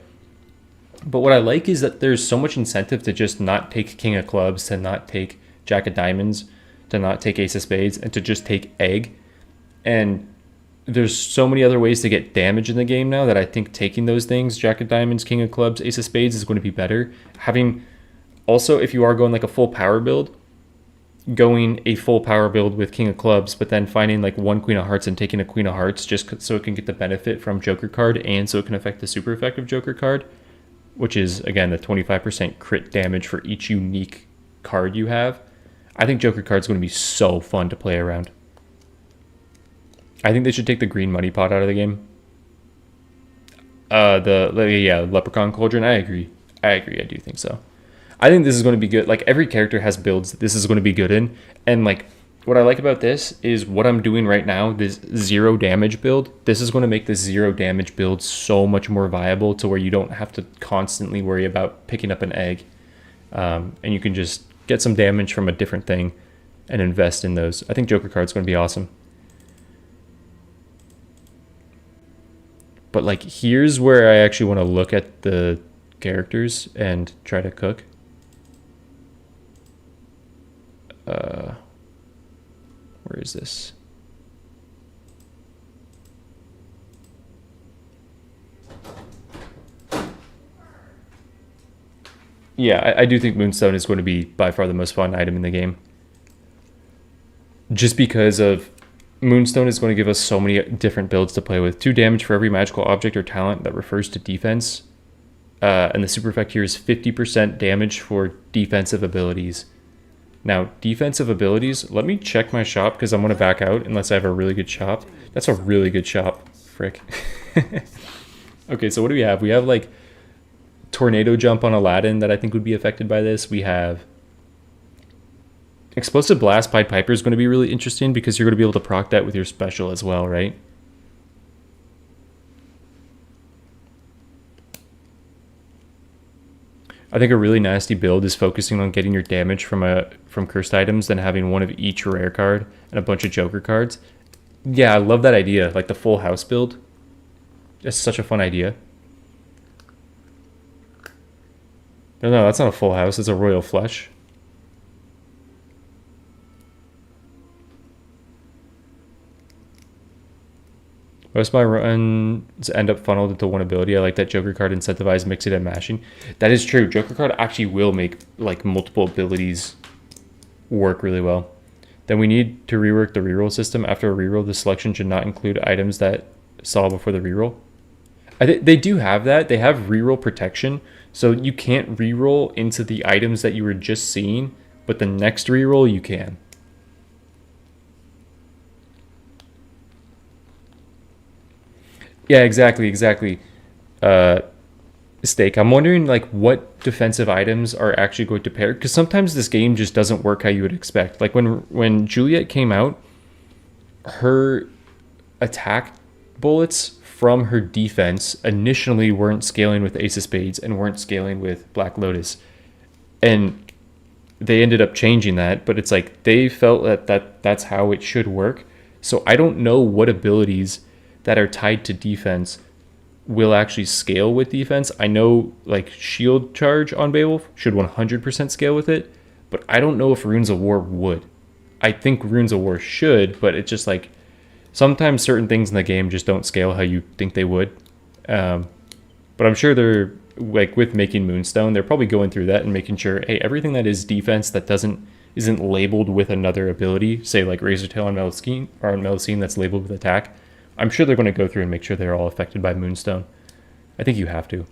But what I like is that there's so much incentive to just not take King of Clubs, to not take Jack of Diamonds, to not take Ace of Spades, and to just take Egg. And there's so many other ways to get damage in the game now that I think taking those things, Jack of Diamonds, King of Clubs, Ace of Spades, is going to be better. Having also, if you are going like a full power build, going a full power build with King of Clubs, but then finding like 1 Queen of Hearts and taking a Queen of Hearts just so it can get the benefit from Joker card and so it can affect the super effective Joker card, which is, again, the 25% crit damage for each unique card you have. I think Joker card's going to be so fun to play around. I think they should take the green money pot out of the game. Leprechaun Cauldron, I agree. I do think so. I think this is going to be good. Like, every character has builds that this is going to be good in. And, like, what I like about this is what I'm doing right now, this 0 damage build. This is going to make this 0 damage build so much more viable to where you don't have to constantly worry about picking up an egg. And you can just get some damage from a different thing and invest in those. I think Joker card's going to be awesome. But, like, here's where I actually want to look at the characters and try to cook. Where is this? Yeah, I do think Moonstone is going to be by far the most fun item in the game. Just because of Moonstone is going to give us so many different builds to play with. 2 damage for every magical object or talent that refers to defense. And the super effect here is 50% damage for defensive abilities. Now, defensive abilities, let me check my shop because I'm going to back out unless I have a really good shop. That's a really good shop. Frick. Okay, so what do we have? We have, like, Tornado Jump on Aladdin that I think would be affected by this. We have Explosive Blast Pied Piper is going to be really interesting because you're going to be able to proc that with your special as well, right? I think a really nasty build is focusing on getting your damage from cursed items, then having 1 of each rare card and a bunch of Joker cards. Yeah, I love that idea, like the full house build. It's such a fun idea. No, that's not a full house, it's a royal flush. Most of my runs end up funneled into 1 ability. I like that Joker card incentivized mixing and mashing. That is true. Joker card actually will make like multiple abilities work really well. Then we need to rework the reroll system. After a reroll, the selection should not include items that saw before the reroll. They do have that. They have reroll protection, so you can't reroll into the items that you were just seeing, but the next reroll you can. Yeah, exactly. Steak. I'm wondering like what defensive items are actually going to pair, because sometimes this game just doesn't work how you would expect. Like when Juliet came out, her attack bullets from her defense initially weren't scaling with Ace of Spades and weren't scaling with Black Lotus, and they ended up changing that. But it's like they felt that's how it should work. So I don't know what abilities that are tied to defense will actually scale with defense. I know like Shield Charge on Beowulf should 100% scale with it, but I don't know if Runes of War would. I think Runes of War should, but it's just like sometimes certain things in the game just don't scale how you think they would. But I'm sure they're like with making Moonstone, they're probably going through that and making sure, hey, everything that is defense that isn't labeled with another ability, say like Razortail on Melusine that's labeled with attack, I'm sure they're going to go through and make sure they're all affected by Moonstone. I think you have to.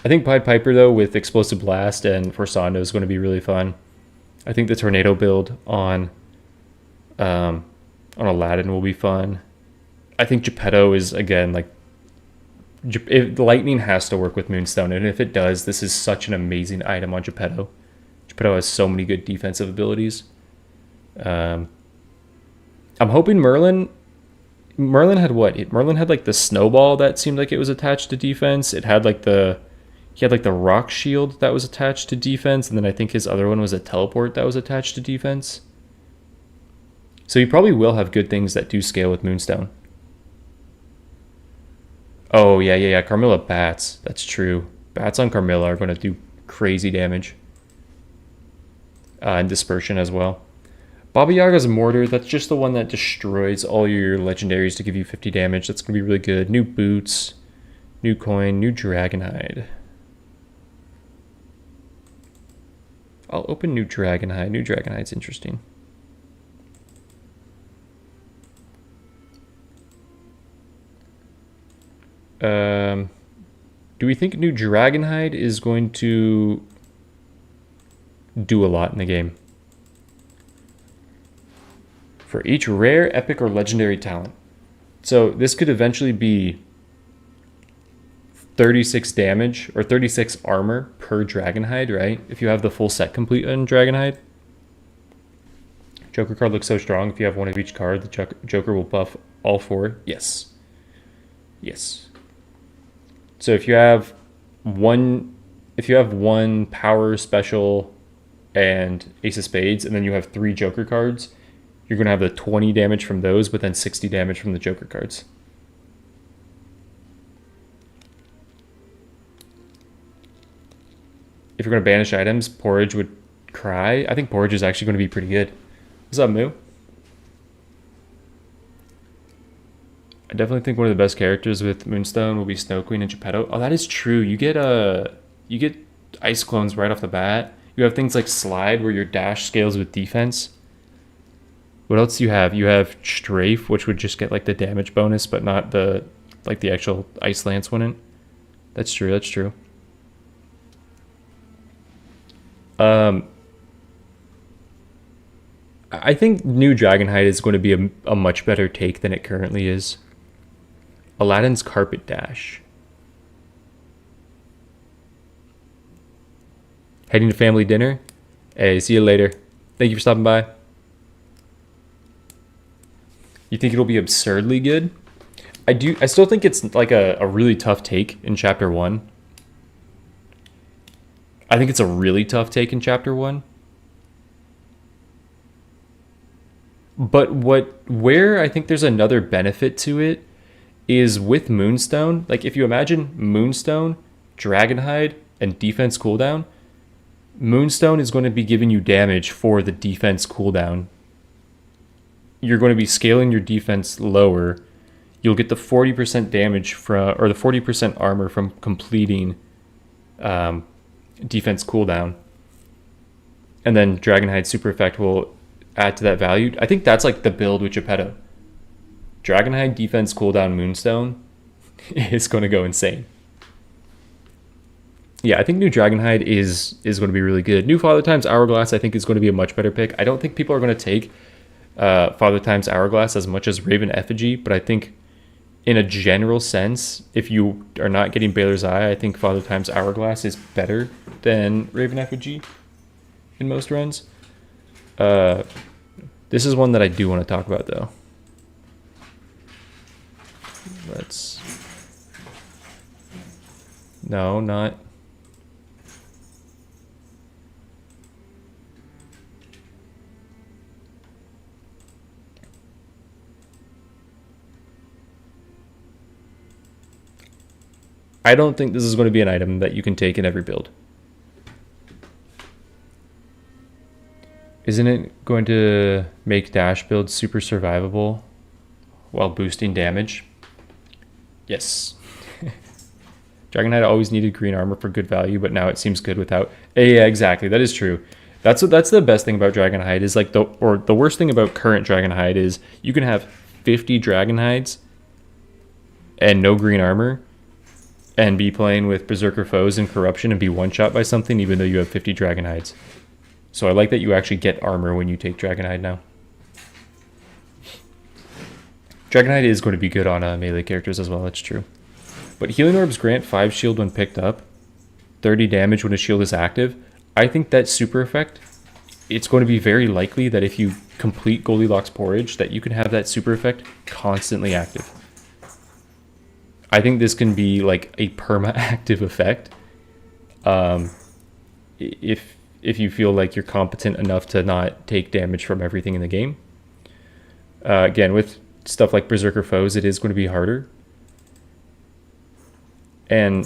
I think Pied Piper, though, with Explosive Blast and Forsando is going to be really fun. I think the Tornado build on Aladdin will be fun. I think Geppetto is, again, like, if Lightning has to work with Moonstone, and if it does, this is such an amazing item on Geppetto. Geppetto has so many good defensive abilities. I'm hoping Merlin had what? Merlin had like the snowball that seemed like it was attached to defense. He had like the rock shield that was attached to defense, and then I think his other one was a teleport that was attached to defense. So he probably will have good things that do scale with Moonstone. Oh, yeah. Carmilla bats. That's true. Bats on Carmilla are going to do crazy damage. And dispersion as well. Baba Yaga's Mortar, that's just the one that destroys all your legendaries to give you 50 damage. That's going to be really good. New boots, new coin, new Dragonhide. I'll open new Dragonhide. New Dragonhide's interesting. Do we think new Dragonhide is going to do a lot in the game? For each rare, epic, or legendary talent. So this could eventually be 36 damage or 36 armor per Dragonhide, right? If you have the full set complete on Dragonhide. Joker card looks so strong. If you have one of each card, the Joker will buff all four. Yes. So if you have one power special and Ace of Spades, and then you have 3 Joker cards, you're going to have the 20 damage from those, but then 60 damage from the Joker cards. If you're going to banish items, Porridge would cry. I think Porridge is actually going to be pretty good. What's up, Moo? I definitely think one of the best characters with Moonstone will be Snow Queen and Geppetto. Oh, that is true. You get ice clones right off the bat. You have things like Slide, where your dash scales with defense. What else do you have? You have Strafe, which would just get like the damage bonus, but not the actual Ice Lance wouldn't. That's true. I think new Dragonhide is going to be a much better take than it currently is. Aladdin's Carpet Dash. Heading to family dinner? Hey, see you later. Thank you for stopping by. You think it'll be absurdly good? I still think it's like a really tough take in Chapter 1. I think it's a really tough take in Chapter 1. But where I think there's another benefit to it is with Moonstone. Like if you imagine Moonstone, Dragonhide, and defense cooldown, Moonstone is going to be giving you damage for the defense cooldown. You're going to be scaling your defense lower. You'll get the 40% damage or the 40% armor from completing defense cooldown. and then Dragonhide super effect will add to that value. I think that's like the build with Geppetto. Dragonhide defense cooldown Moonstone is going to go insane. Yeah, I think new Dragonhide is going to be really good. New Father Time's Hourglass I think is going to be a much better pick. I don't think people are going to take Father Time's Hourglass as much as Raven Effigy, but I think in a general sense, if you are not getting Baylor's Eye, I think Father Time's Hourglass is better than Raven Effigy in most runs. This is one that I do want to talk about though. No, not. I don't think this is going to be an item that you can take in every build. Isn't it going to make dash builds super survivable while boosting damage? Yes. Dragonhide always needed green armor for good value, but now it seems good without. Yeah, exactly. That is true. That's the best thing about Dragonhide is like the worst thing about current Dragonhide is you can have 50 Dragonhides and no green armor and be playing with Berserker Foes and Corruption and be one-shot by something even though you have 50 Dragonhides. So I like that you actually get armor when you take Dragonhide now. Dragonhide is going to be good on melee characters as well, that's true. But Healing Orbs grant 5 shield when picked up, 30 damage when a shield is active. I think that super effect, it's going to be very likely that if you complete Goldilocks Porridge, that you can have that super effect constantly active. I think this can be like a perma-active effect. If you feel like you're competent enough to not take damage from everything in the game. Again, with stuff like Berserker Foes, it is going to be harder. And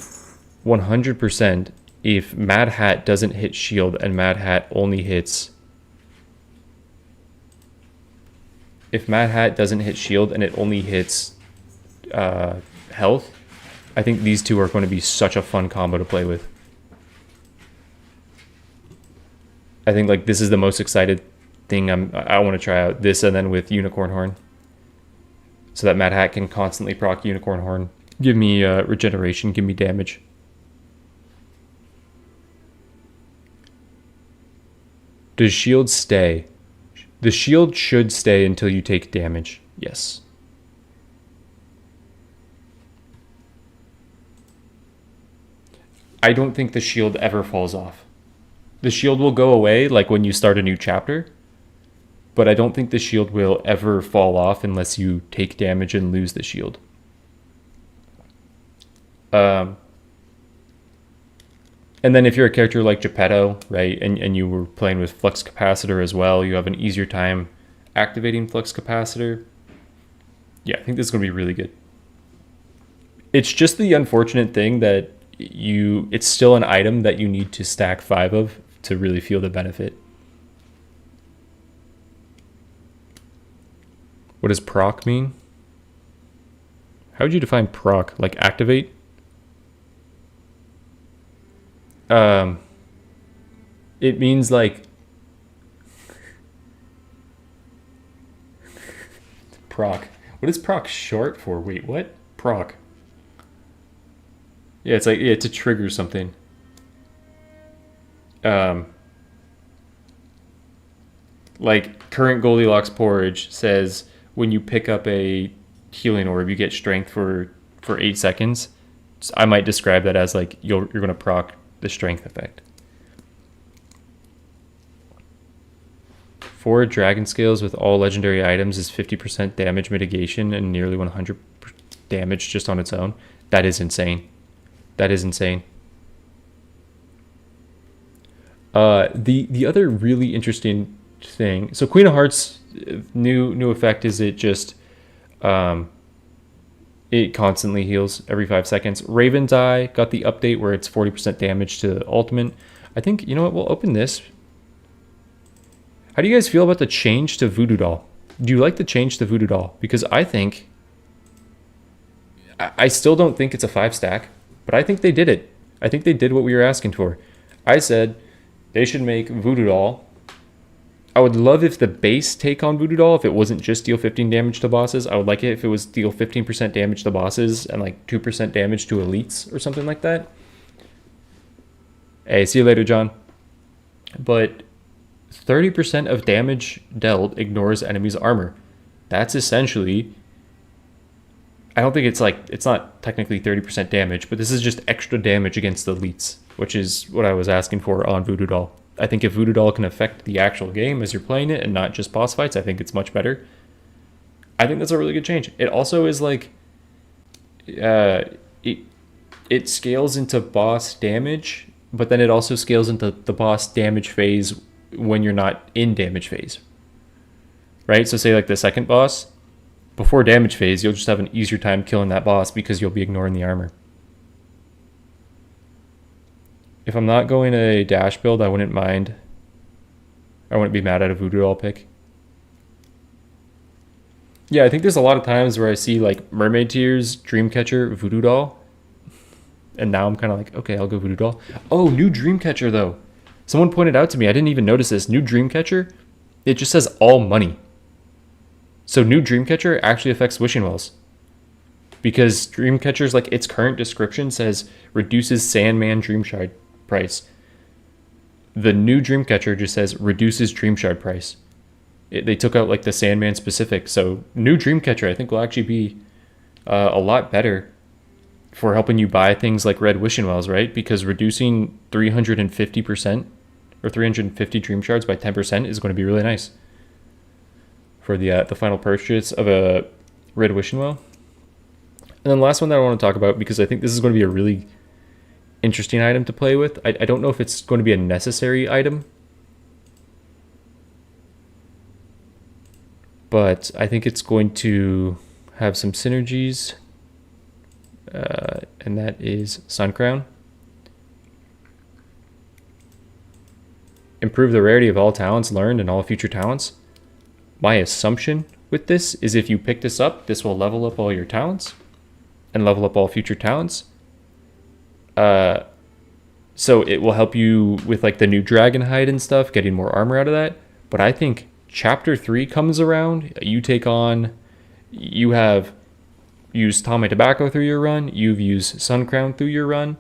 100%, if Mad Hat doesn't hit shield and Mad Hat only hits... If Mad Hat doesn't hit shield and it only hits health, I think these two are going to be such a fun combo to play with. I think like this is the most excited thing I want to try out. This and then with Unicorn Horn. So that Mad Hat can constantly proc Unicorn Horn. Give me regeneration, give me damage. Does shield stay? The shield should stay until you take damage. Yes. I don't think the shield ever falls off. The shield will go away like when you start a new chapter, but I don't think the shield will ever fall off unless you take damage and lose the shield. And then if you're a character like Geppetto, right, and you were playing with Flux Capacitor as well, you have an easier time activating Flux Capacitor. Yeah, I think this is going to be really good. It's just the unfortunate thing that it's still an item that you need to stack 5 of to really feel the benefit. What does proc mean? How would you define proc? Like activate? It means like proc. What is proc short for? Wait, what? Proc. Yeah, it's like to trigger something. Like current Goldilocks Porridge says when you pick up a healing orb, you get strength for 8 seconds. So I might describe that as like you're gonna proc the strength effect. 4 dragon scales with all legendary items is 50% damage mitigation and nearly 100 damage just on its own. That is insane. That is insane. The other really interesting thing. So Queen of Hearts new effect is it just it constantly heals every 5 seconds. Raven's Eye got the update where it's 40% damage to ultimate. I think, you know what, we'll open this. How do you guys feel about the change to Voodoo Doll? Do you like the change to Voodoo Doll? Because I think, I still don't think it's a 5-stack, but I think they did it. I think they did what we were asking for. I said they should make Voodoo Doll I would love if the base take on Voodoo Doll, if it wasn't just deal 15 damage to bosses. I would like it if it was deal 15% damage to bosses and like 2% damage to elites or something like that. Hey, see you later, John. But 30% of damage dealt ignores enemies' armor. That's essentially... I don't think it's not technically 30% damage, but this is just extra damage against the elites, which is what I was asking for on Voodoo Doll. I think if Voodoo Doll can affect the actual game as you're playing it and not just boss fights, I think it's much better. I think that's a really good change. It also is like... it scales into boss damage, but then it also scales into the boss damage phase when you're not in damage phase. Right? So say like the second boss... Before damage phase, you'll just have an easier time killing that boss because you'll be ignoring the armor. If I'm not going a dash build, I wouldn't mind. I wouldn't be mad at a Voodoo Doll pick. Yeah, I think there's a lot of times where I see like Mermaid Tears, Dreamcatcher, Voodoo Doll. And now I'm kind of like, okay, I'll go Voodoo Doll. Oh, new Dreamcatcher though. Someone pointed out to me, I didn't even notice this. New Dreamcatcher, it just says all money. So new Dreamcatcher actually affects wishing wells. Because Dreamcatcher's like its current description says reduces Sandman Dream Shard price. The new Dreamcatcher just says reduces Dream Shard price. They took out like the Sandman specific. So new Dreamcatcher I think will actually be a lot better for helping you buy things like red wishing wells, right? Because reducing 350% or 350 Dream Shards by 10% is going to be really nice for the final purchase of a red wishing well. And then the last one that I want to talk about, because I think this is going to be a really interesting item to play with. I don't know if it's going to be a necessary item, but I think it's going to have some synergies, and that is Sun Crown. Improve the rarity of all talents learned and all future talents. My assumption with this is if you pick this up, this will level up all your talents and level up all future talents. So it will help you with like the new dragon hide and stuff, getting more armor out of that. But I think chapter 3 comes around, you have used Tommy Tobacco through your run, you've used Sun Crown through your run,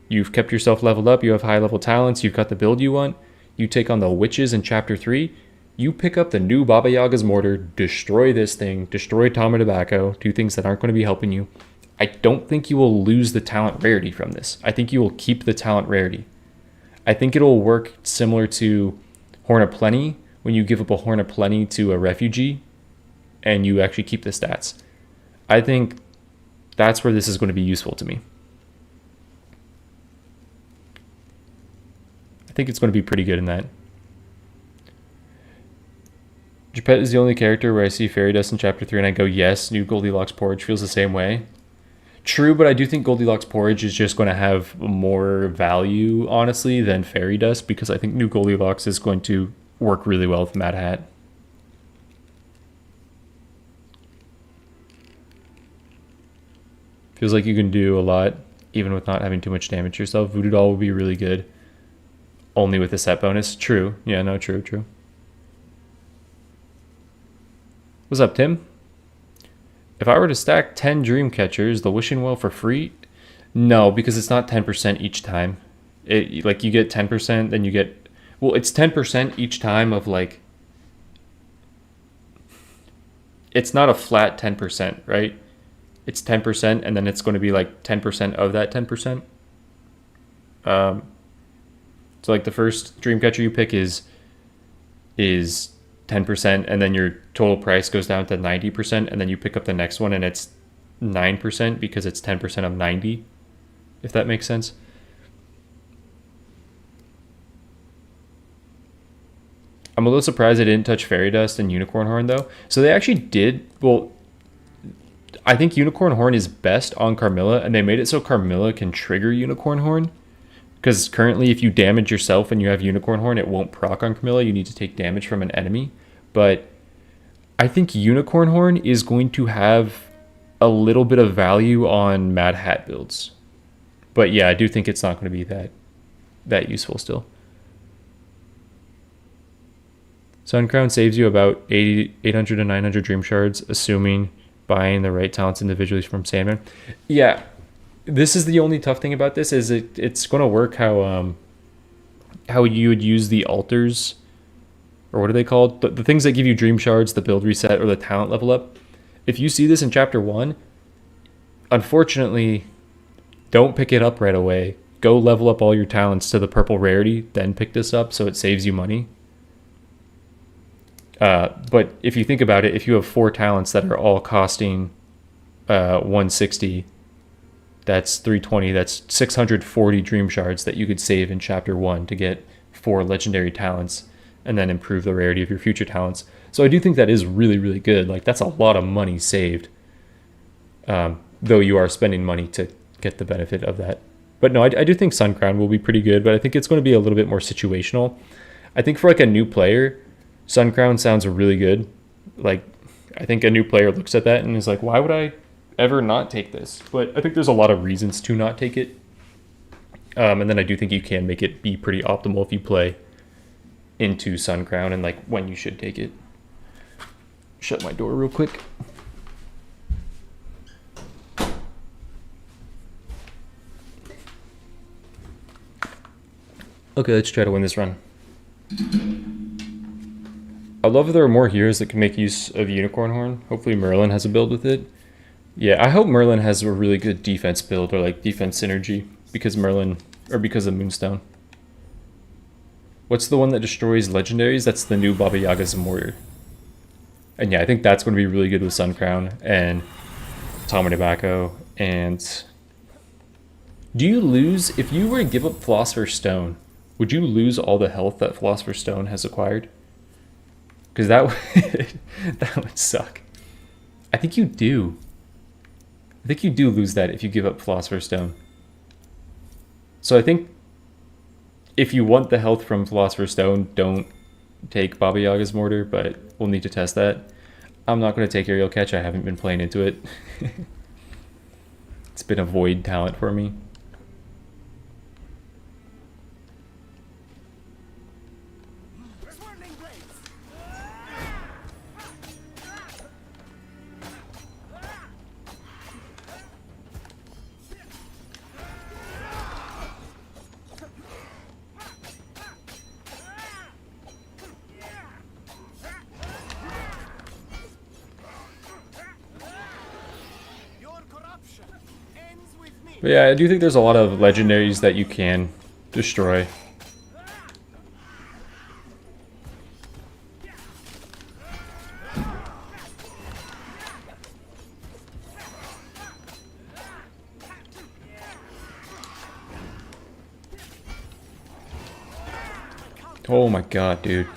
you've kept yourself leveled up, you have high level talents, you've got the build you want, you take on the witches in chapter 3, you pick up the new Baba Yaga's Mortar, destroy this thing, destroy Tommy Tobacco, two things that aren't going to be helping you. I don't think you will lose the talent rarity from this. I think you will keep the talent rarity. I think it'll work similar to Horn of Plenty, when you give up a Horn of Plenty to a refugee and you actually keep the stats. I think that's where this is going to be useful to me. I think it's going to be pretty good in that. Geppetto is the only character where I see fairy dust in chapter 3 and I go, yes, new Goldilocks porridge feels the same way. True, but I do think Goldilocks porridge is just going to have more value, honestly, than fairy dust, because I think new Goldilocks is going to work really well with Mad Hat. Feels like you can do a lot, even with not having too much damage to yourself. Voodoo Doll would be really good, only with the set bonus. True. Yeah, no, true. What's up, Tim? If I were to stack 10 dream catchers, the wishing well for free? No, because it's not 10% each time. Like you get 10%, then you get... Well, it's 10% each time of like... It's not a flat 10%, right? It's 10% and then it's going to be like 10% of that 10%. So like the first dream catcher you pick is 10%, and then your total price goes down to 90%, and then you pick up the next one and it's 9% because it's 10% of 90, if that makes sense. I'm a little surprised they didn't touch Fairy Dust and Unicorn Horn though. So they actually did, well, I think Unicorn Horn is best on Carmilla, and they made it so Carmilla can trigger Unicorn Horn. Because currently, if you damage yourself and you have Unicorn Horn, it won't proc on Camilla. You need to take damage from an enemy. But I think Unicorn Horn is going to have a little bit of value on Mad Hat builds. But yeah, I do think it's not going to be that useful still. Sun Crown saves you about 800 to 900 Dream Shards, assuming buying the right talents individually from Sandman. Yeah, this is the only tough thing about this is it's going to work how you would use the altars, or what are they called? The things that give you Dream Shards, the build reset, or the talent level up. If you see this in Chapter 1, unfortunately, don't pick it up right away. Go level up all your talents to the purple rarity, then pick this up so it saves you money. But if you think about it, if you have 4 talents that are all costing 160, that's 320, that's 640 Dream Shards that you could save in Chapter 1 to get 4 legendary talents and then improve the rarity of your future talents. So I do think that is really, really good. Like, that's a lot of money saved, though you are spending money to get the benefit of that. But no, I do think Sun Crown will be pretty good, but I think it's going to be a little bit more situational. I think for like a new player, Sun Crown sounds really good. Like, I think a new player looks at that and is like, why would I ever not take this? But I think there's a lot of reasons to not take it. And then I do think you can make it be pretty optimal if you play into Sun Crown and like when you should take it. Shut my door real quick. Okay, let's try to win this run. I love that there are more heroes that can make use of Unicorn Horn. Hopefully Merlin has a build with it. Yeah, I hope Merlin has a really good defense build or like defense synergy because Merlin, or because of Moonstone. What's the one that destroys legendaries? That's the new Baba Yaga's Mortar. And yeah, I think that's going to be really good with Sun Crown and Tama Tobacco. And do you lose, if you were to give up Philosopher's Stone, would you lose all the health that Philosopher's Stone has acquired? Because that that would suck. I think you do. I think you do lose that if you give up Philosopher's Stone. So I think if you want the health from Philosopher's Stone, don't take Baba Yaga's Mortar, but we'll need to test that. I'm not going to take Aerial Catch. I haven't been playing into it. It's been a void talent for me. But yeah, I do think there's a lot of legendaries that you can destroy. Oh my god, dude.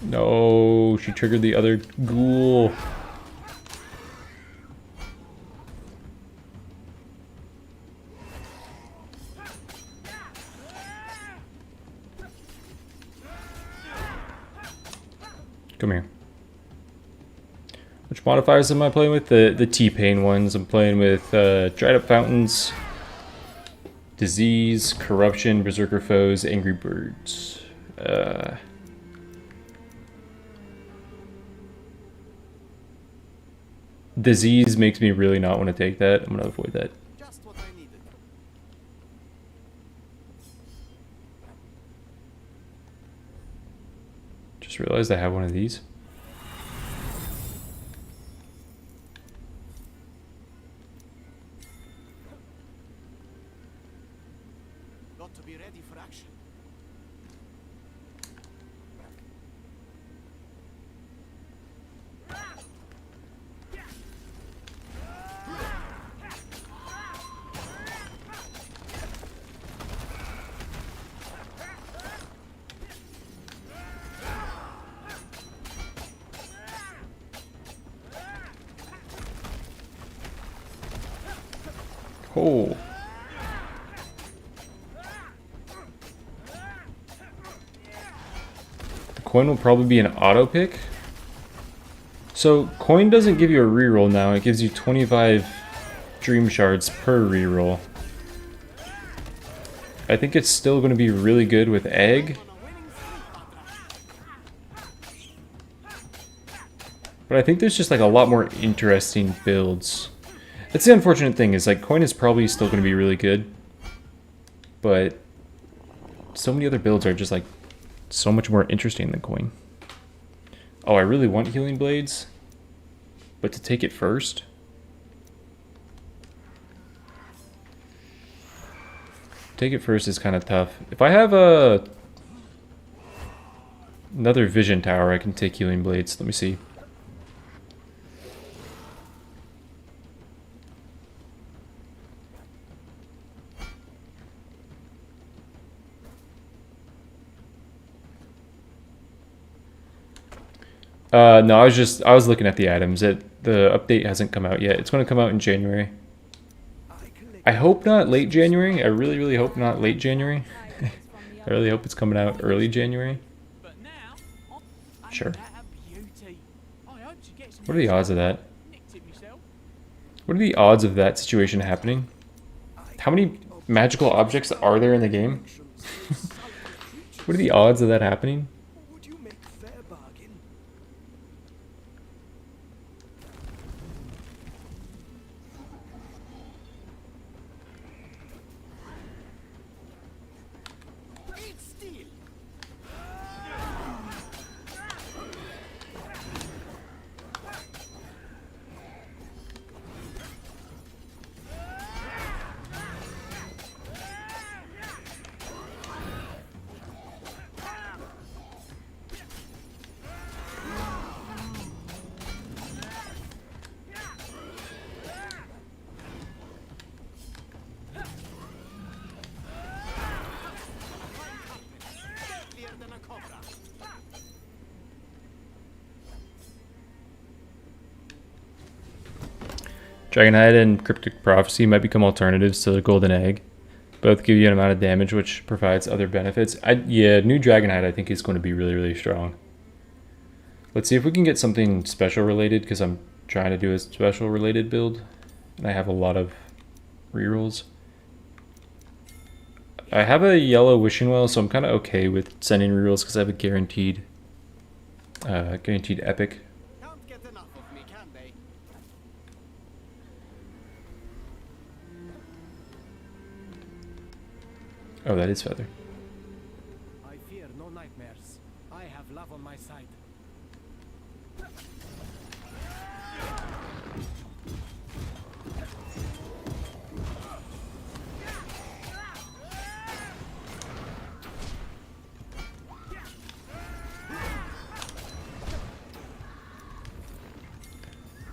No, she triggered the other ghoul. Come here. Which modifiers am I playing with? The T-Pain ones. I'm playing with Dried Up Fountains, Disease, Corruption, Berserker Foes, Angry Birds. Disease makes me really not want to take that. I'm going to avoid that. Just what I needed. Just realized I have one of these. Got to be ready for action. Oh. The coin will probably be an auto pick. So coin doesn't give you a reroll now. It gives you 25 dream shards per reroll. I think it's still going to be really good with egg. But I think there's just like a lot more interesting builds. That's the unfortunate thing, is like coin is probably still going to be really good. But so many other builds are just like so much more interesting than coin. Oh, I really want healing blades. But to take it first? Take it first is kind of tough. If I have another vision tower, I can take healing blades. Let me see. No, I was looking at the items. The update hasn't come out yet. It's going to come out in January. I hope not late January. I really, really hope not late January. I really hope it's coming out early January. Sure. What are the odds of that? What are the odds of that situation happening? How many magical objects are there in the game? What are the odds of that happening? Dragonhide and Cryptic Prophecy might become alternatives to the Golden Egg. Both give you an amount of damage, which provides other benefits. Yeah, new Dragonhide I think is going to be really, really strong. Let's see if we can get something special related, because I'm trying to do a special related build. And I have a lot of rerolls. I have a yellow Wishing Well, so I'm kind of okay with sending rerolls because I have a guaranteed epic. Oh, that is feather. I fear no nightmares. I have love on my side.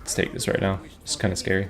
Let's take this right now. It's kind of scary.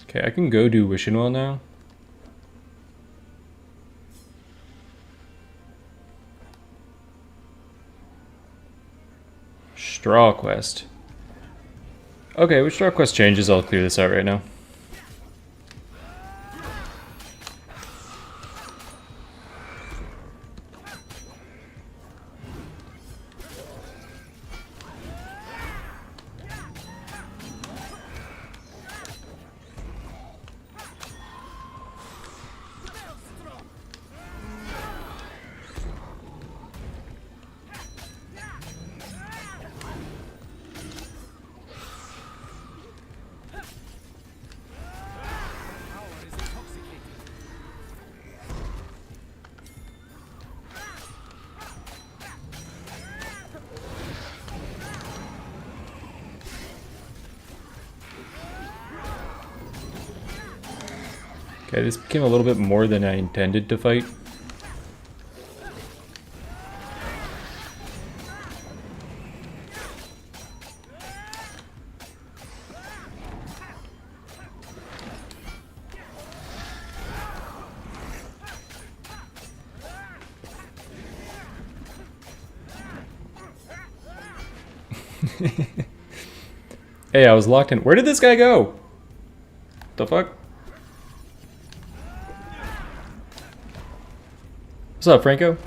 Okay, I can go do Wishing Well now. Straw Quest. Okay, with Straw Quest changes, I'll clear this out right now. Okay, this became a little bit more than I intended to fight. Hey, I was locked in. Where did this guy go? The fuck? What's up, Franco?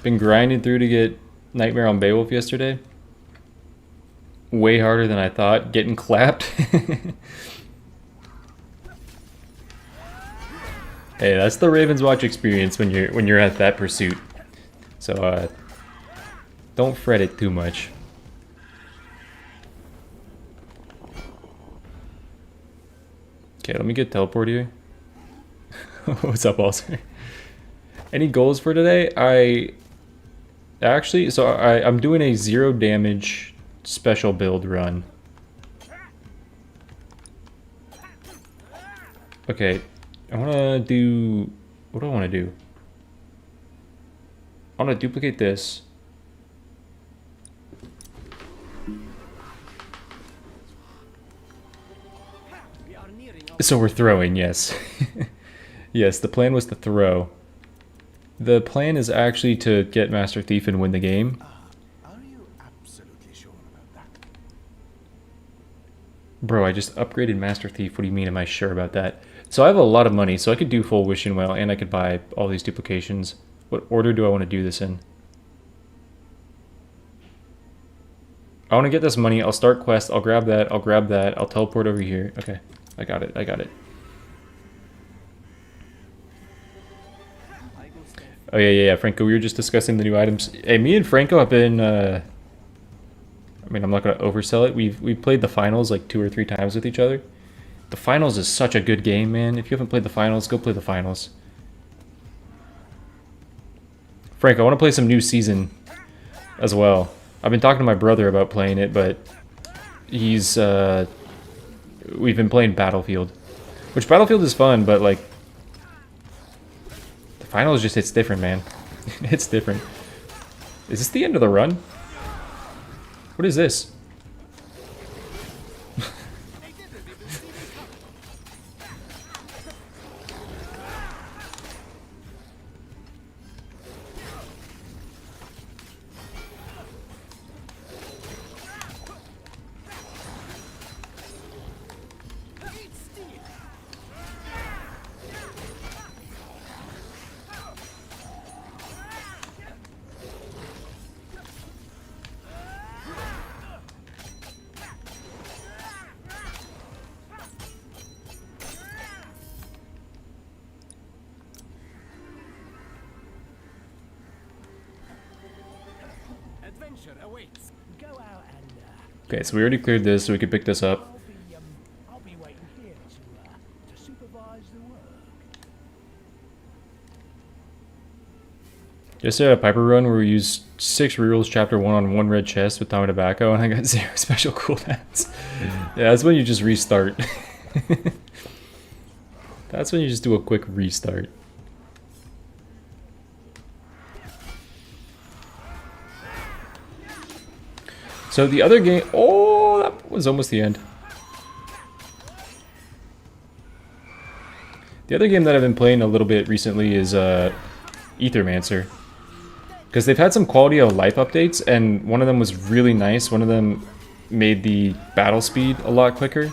Been grinding through to get Nightmare on Beowulf yesterday. Way harder than I thought. Getting clapped. Hey, that's the Ravenswatch experience when you're at that pursuit. So don't fret it too much. Okay, let me get teleport here. What's up, Walter? Any goals for today? I'm doing a 0 damage special build run. Okay, I wanna do... What do I wanna do? I wanna duplicate this. So we're throwing, yes. Yes, the plan was to throw. The plan is actually to get Master Thief and win the game. Are you absolutely sure about that? Bro, I just upgraded Master Thief. What do you mean, am I sure about that? So I have a lot of money, so I could do full Wishing Well, and I could buy all these duplications. What order do I want to do this in? I want to get this money. I'll start quest. I'll grab that. I'll grab that. I'll teleport over here. Okay, I got it. I got it. Oh yeah, Franco, we were just discussing the new items. Hey, me and Franco have been, I mean, I'm not going to oversell it. We've played the finals like 2 or 3 times with each other. The finals is such a good game, man. If you haven't played the finals, go play the finals. Franco, I want to play some new season as well. I've been talking to my brother about playing it, but he's, we've been playing Battlefield. Which Battlefield is fun, but like, finals just hits different, man. It's different. Is this the end of the run? What is this? Awaits. Go out and, Okay, so we already cleared this, so we can pick this up. I'll be waiting here to supervise the work. Just had a Piper run where we used 6 rerolls chapter 1 on 1 red chest with Tommy Tobacco, and I got 0 special cooldowns. Yeah, that's when you just restart. That's when you just do a quick restart. So the other game, oh, that was almost the end. The other game that I've been playing a little bit recently is Ethermancer. Because they've had some quality of life updates, and one of them was really nice. One of them made the battle speed a lot quicker.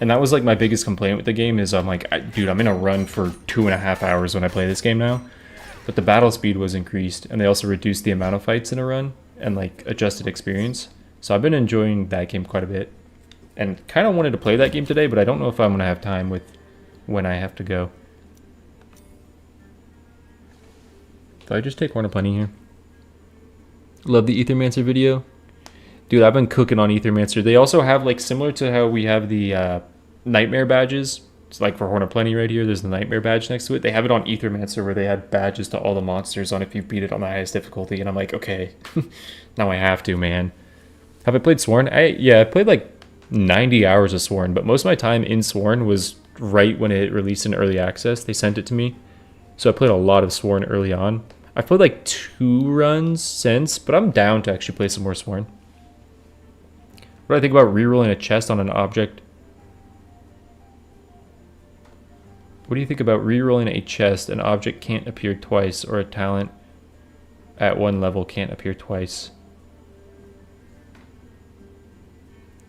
And that was like my biggest complaint with the game is I'm like, dude, I'm in a run for 2.5 hours when I play this game now. But the battle speed was increased, and they also reduced the amount of fights in a run. And like adjusted experience. So I've been enjoying that game quite a bit. And kind of wanted to play that game today, but I don't know if I'm going to have time with when I have to go. Did I just take one of plenty here? Love the Ethermancer video. Dude, I've been cooking on Ethermancer. They also have like similar to how we have the Nightmare badges. It's like for Horn of Plenty right here, there's the Nightmare badge next to it. They have it on Ethermancer where they had badges to all the monsters on if you beat it on the highest difficulty. And I'm like, okay, now I have to, man. Have I played Sworn? Yeah, I played like 90 hours of Sworn, but most of my time in Sworn was right when it released in early access. They sent it to me. So I played a lot of Sworn early on. I've played like 2 runs since, but I'm down to actually play some more Sworn. What do I think about rerolling a chest on an object? What do you think about rerolling a chest? An object can't appear twice, or a talent at one level can't appear twice.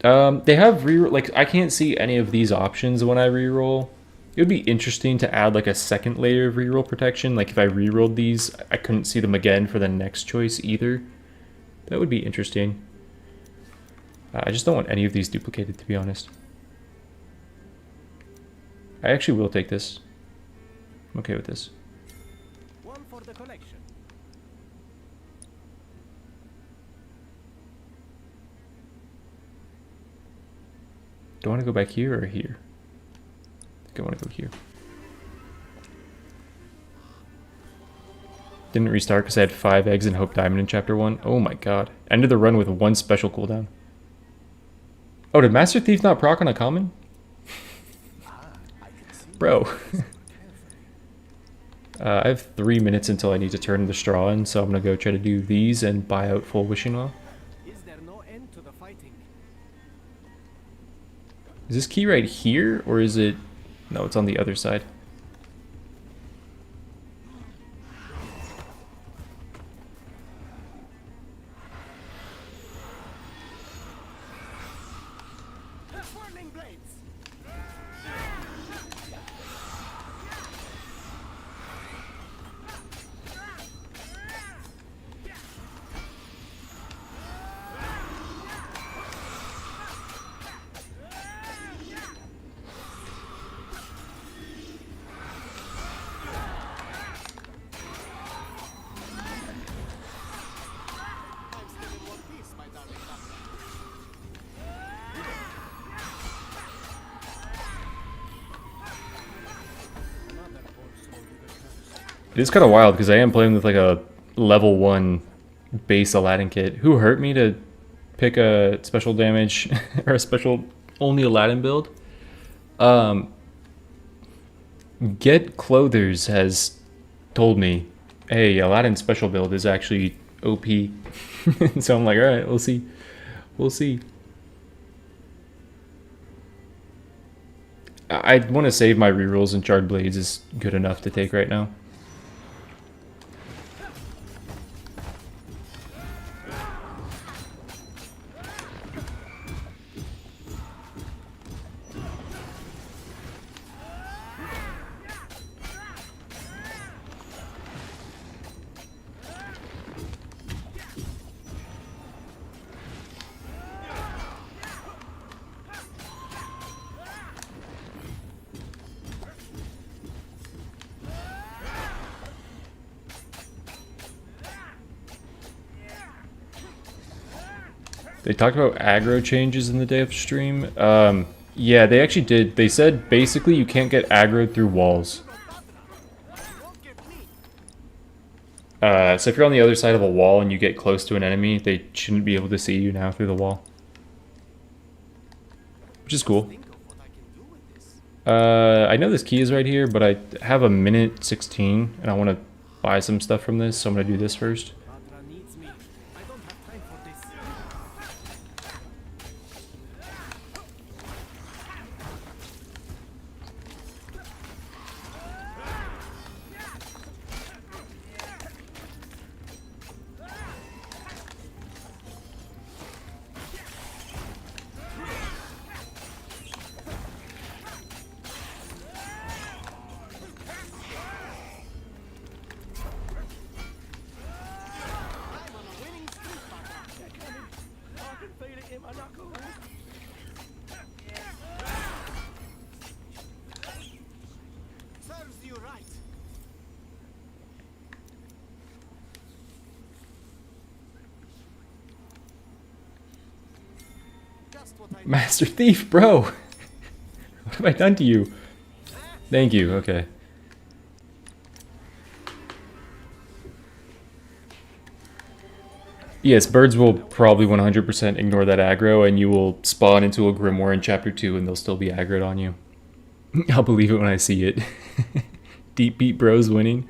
They have reroll, like I can't see any of these options when I reroll. It would be interesting to add like a second layer of reroll protection. Like if I rerolled these, I couldn't see them again for the next choice either. That would be interesting. I just don't want any of these duplicated, to be honest. I actually will take this. I'm okay with this. One for the collection. Do I want to go back here or here? I think I want to go here. Didn't restart because I had 5 eggs and Hope Diamond in Chapter 1. Oh my god. Ended the run with 1 special cooldown. Oh, did Master Thief not proc on a common? Bro. I have 3 minutes until I need to turn the straw in, so I'm going to go try to do these and buy out full Wishing Well. Is there no end to the fighting? Is this key right here, or is it... No, it's on the other side. Whirling blades. I'm still in one piece, my darling doctor. Another horse will be the curse. It is kind of wild because I am playing with like a level 1 base Aladdin kit. Who hurt me to pick a special damage or a special only Aladdin build? Get Clothers has told me, hey, Aladdin's special build is actually OP. So I'm like, alright, we'll see. We'll see. I want to save my rerolls, and Charred Blades is good enough to take right now. They talked about aggro changes in the day of stream. Yeah, they actually did. They said basically you can't get aggroed through walls. So if you're on the other side of a wall and you get close to an enemy, they shouldn't be able to see you now through the wall. Which is cool. I know this key is right here, but I have a minute 16 and I want to buy some stuff from this, so I'm going to do this first. Badra needs me. I don't have time for this. I'm on a winning streak, Badra. I can feel it in my knuckles. Serves you right. Just what I Master Thief, bro! What have I done to you? Thank you, okay. Yes, birds will probably 100% ignore that aggro, and you will spawn into a grimoire in chapter 2 and they'll still be aggroed on you. I'll believe it when I see it. Deep beat bros winning.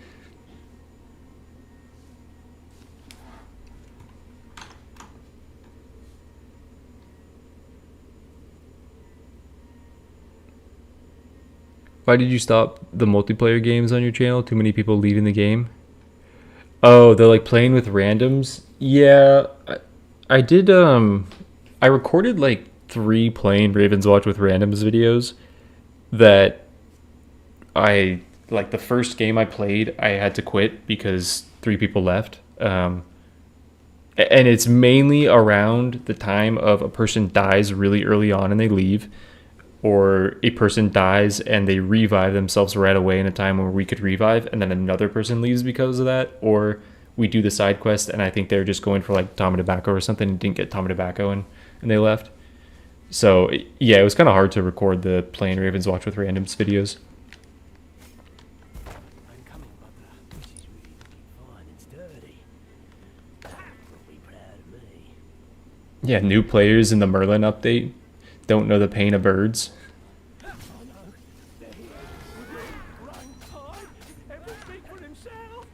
Why did you stop the multiplayer games on your channel? Too many people leaving the game? Oh, they're like playing with randoms? Yeah, I did, I recorded like 3 playing Ravenswatch with randoms videos that like the first game I played, I had to quit because 3 people left. And it's mainly around the time of a person dies really early on and they leave, or a person dies and they revive themselves right away in a time where we could revive, and then another person leaves because of that, or we do the side quest and I think they're just going for like Tom Tobacco or something and didn't get Tom Tobacco and they left. So yeah, it was kind of hard to record the playing Ravenswatch with randoms videos. I'm coming, Butler. This is really fine and sturdy. You'll be proud of me. Yeah, new players in the Merlin update don't know the pain of birds. Oh no, they're here. Run, hide. Every speak for himself.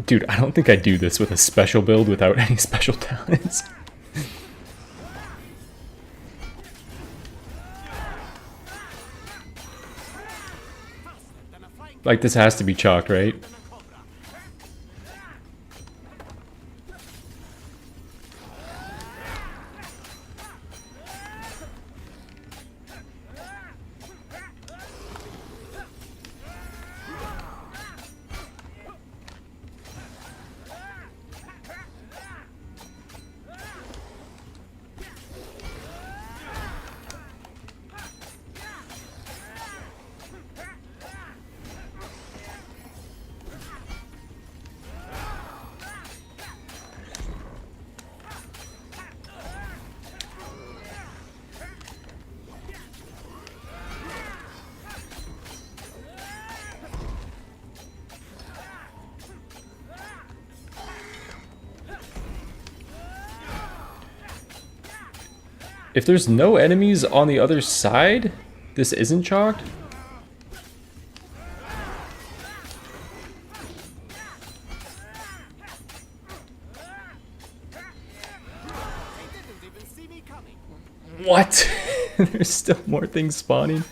Dude, I don't think I do this with a special build without any special talents. Like, this has to be chalked, right? If there's no enemies on the other side, this isn't chalked? They didn't even see me coming. What? There's still more things spawning?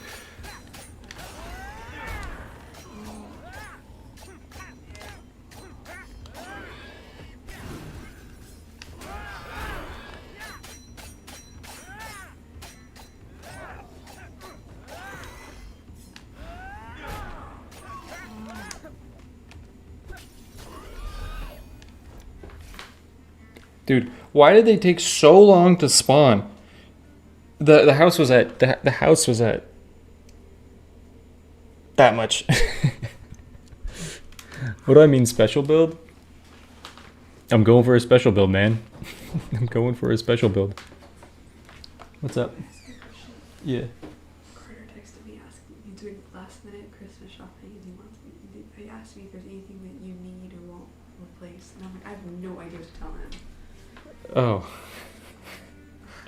Dude, why did they take so long to spawn? The house was at the house was at that much. What do I mean special build? I'm going for a special build, man. I'm going for a special build. What's up? Yeah. Carter texted me asking me doing last minute Christmas shopping and he asked me if there's anything that you need or want replaced, and I'm like, I have no idea what to tell him. Oh.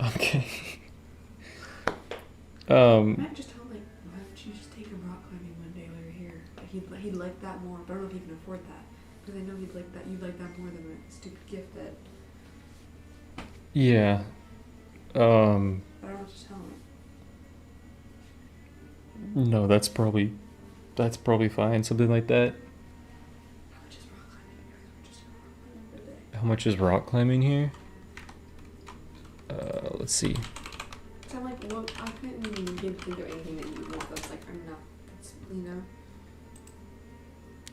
Okay. I might just tell him, like, why don't you just take him rock climbing one day while you're here? Like, he'd like that more, but I don't know if he can afford that. Because I know you'd like that more than a stupid gift that, Yeah. but I don't know what to tell him. No, that's probably fine. Something like that. How much is rock climbing here? How much is rock climbing here? Let's see. So I'm like, well, I couldn't even begin to think of anything that you want that's like, I'm not, that's, you know?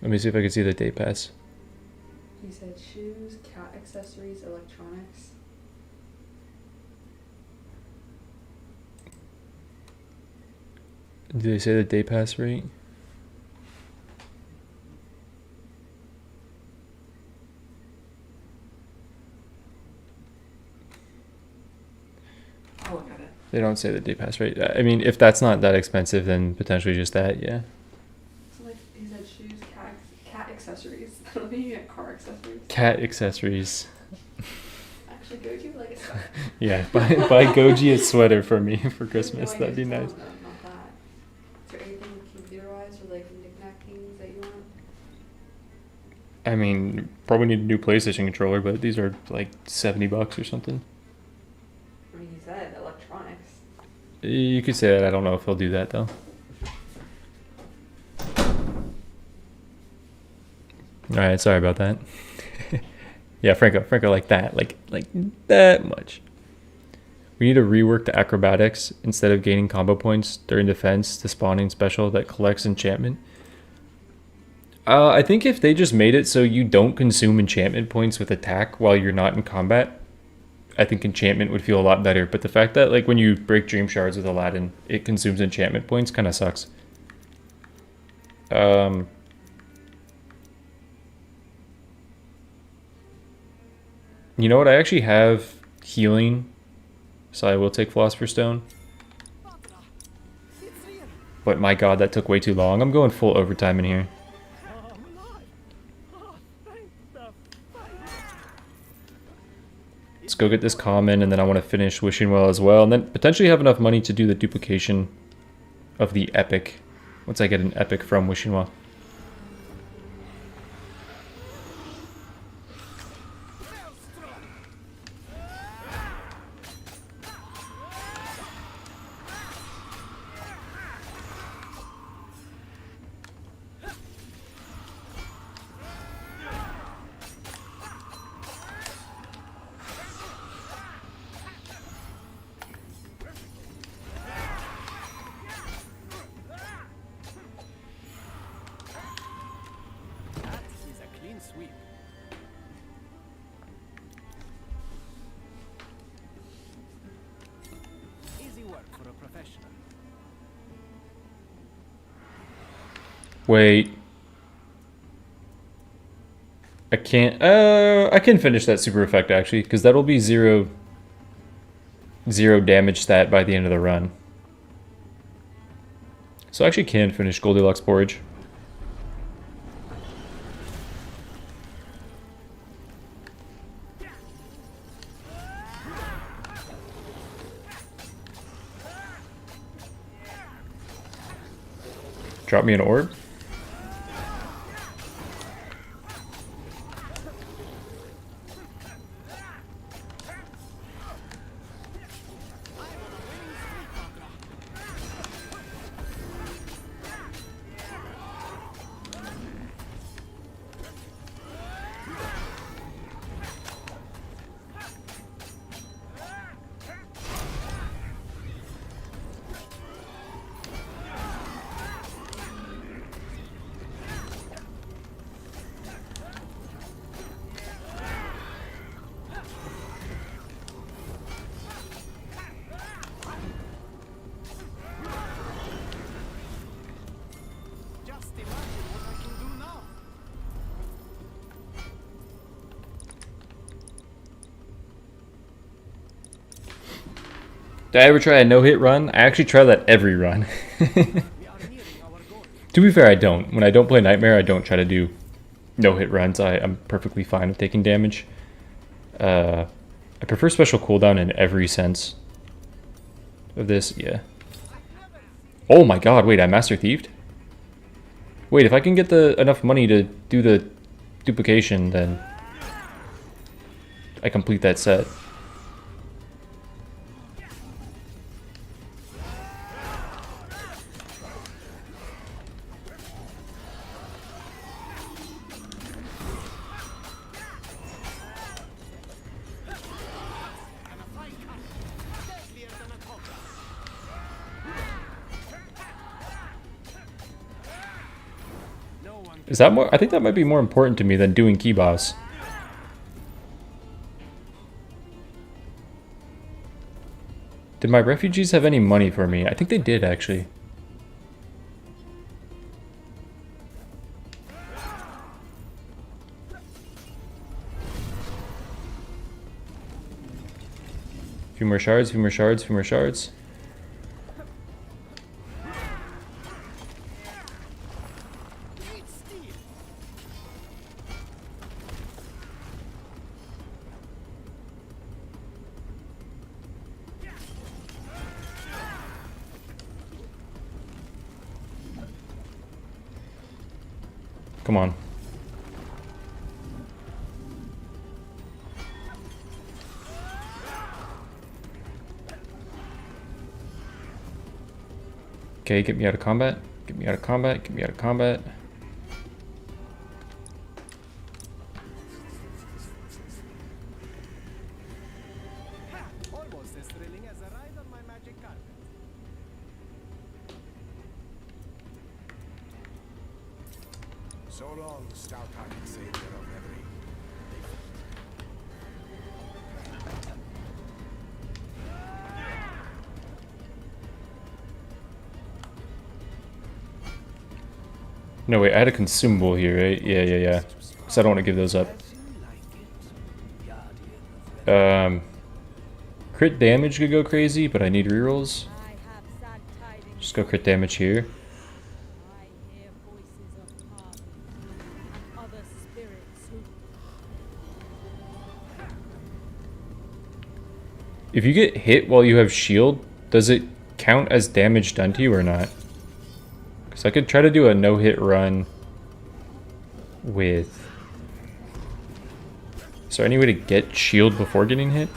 Let me see if I can see the day pass. He said shoes, cat accessories, electronics. Did they say the day pass rate? Oh, I got it. They don't say the day pass rate. I mean, if that's not that expensive, then potentially just that, yeah. So like he said, shoes, cat accessories. I don't think you get car accessories. Cat accessories. Actually, Goji would like a sweater. Yeah, buy Goji a sweater for me for Christmas. No, I That'd be just nice. don't know, not that. Is there anything computer-wise or like knick-knack things that you want? I mean, probably need a new PlayStation controller, but these are like $70 or something. I mean, you said electronics. You could say that. I don't know if he'll do that though. All right, sorry about that. Yeah, Franco like that, like that much. We need to rework the acrobatics instead of gaining combo points during defense to spawning special that collects enchantment. I think if they just made it so you don't consume enchantment points with attack while you're not in combat, I think enchantment would feel a lot better. But the fact that like when you break dream shards with Aladdin, it consumes enchantment points kind of sucks. You know what? I actually have healing, so I will take Philosopher's Stone. But my god, that took way too long. I'm going full overtime in here. Let's go get this common, and then I want to finish Wishing Well as well, and then potentially have enough money to do the duplication of the epic once I get an epic from Wishing Well. Sweep. Easy work for a professional. Wait. I can't, I can finish that super effect actually, because that'll be zero damage stat by the end of the run. So I actually can finish Goldilocks Porridge. Drop me an orb. Did I ever try a no-hit run? I actually try that every run. To be fair, I don't. When I don't play Nightmare, I don't try to do no-hit runs. I'm perfectly fine with taking damage. I prefer special cooldown in every sense of this, yeah. Oh my god, wait, I Master Thieved? Wait, if I can get enough money to do the duplication, then I complete that set. Is that more? I think that might be more important to me than doing key boss. Did my refugees have any money for me? I think they did, actually. Few more shards, few more shards, few more shards. Come on. Okay, get me out of combat. Get me out of combat. Get me out of combat. Almost as thrilling as a ride on my magic carpet. So long, stout-hearted savior of every. No, wait, I had a consumable here, right? Yeah. So I don't want to give those up. Crit damage could go crazy, but I need rerolls. Just go crit damage here. If you get hit while you have shield, does it count as damage done to you or not? Because I could try to do a no-hit run with... Is there any way to get shield before getting hit?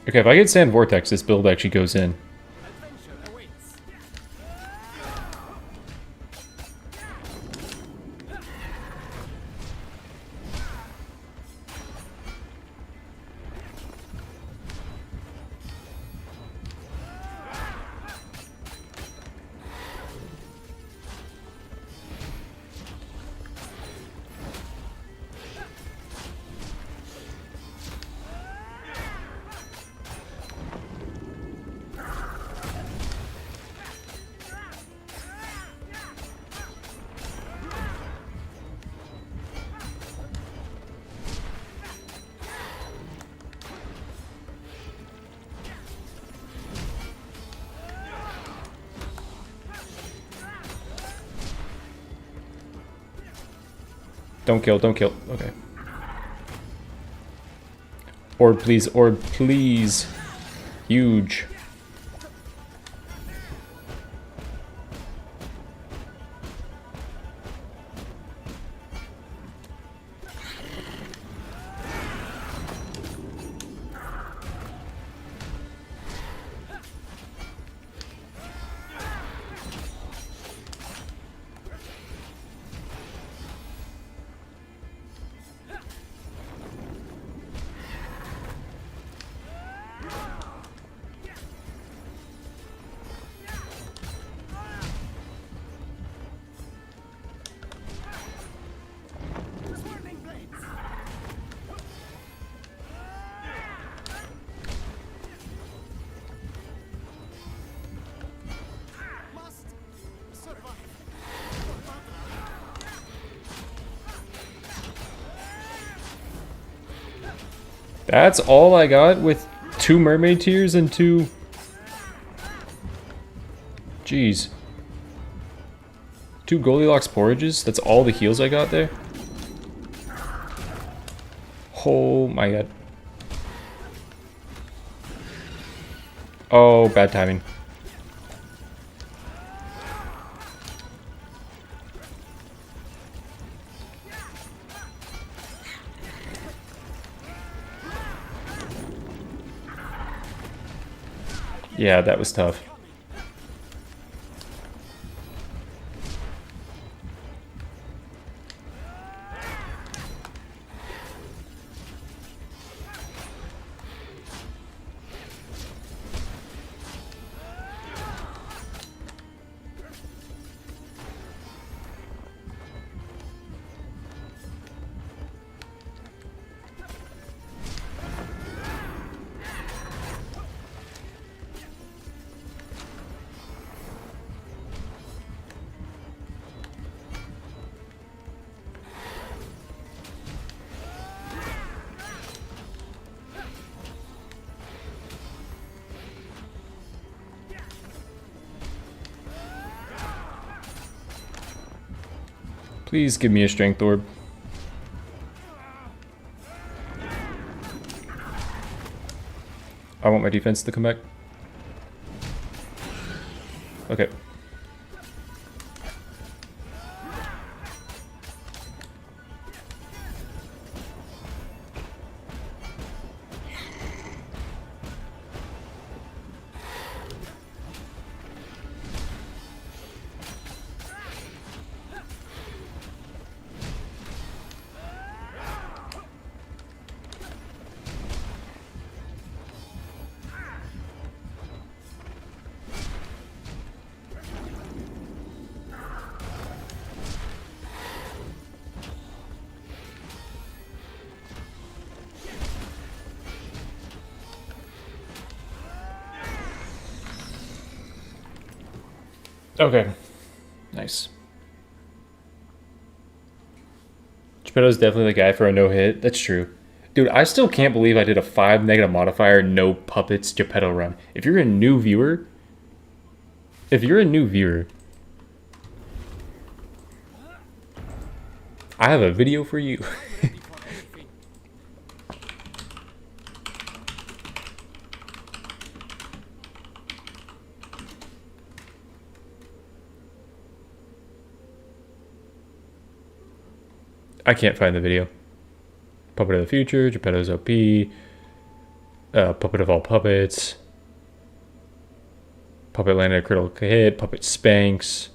Okay, if I get Sand Vortex, this build actually goes in. Adventure awaits. Don't kill, don't kill. Okay. Orb, please, orb, please. Huge. Swirling blades. Must survive. That's all I got with 2 mermaid tears and 2... Jeez. 2 Goldilocks porridges? That's all the heals I got there? Oh my god. Oh, bad timing. Yeah, that was tough. Please give me a strength orb. I want my defense to come back. Okay. Okay. Nice. Geppetto's definitely the guy for a no-hit. That's true. Dude, I still can't believe I did a 5 negative modifier, no puppets Geppetto run. If you're a new viewer, I have a video for you. I can't find the video. Puppet of the future, Geppetto's OP, puppet of all puppets, puppet landed a critical hit, puppet spanks.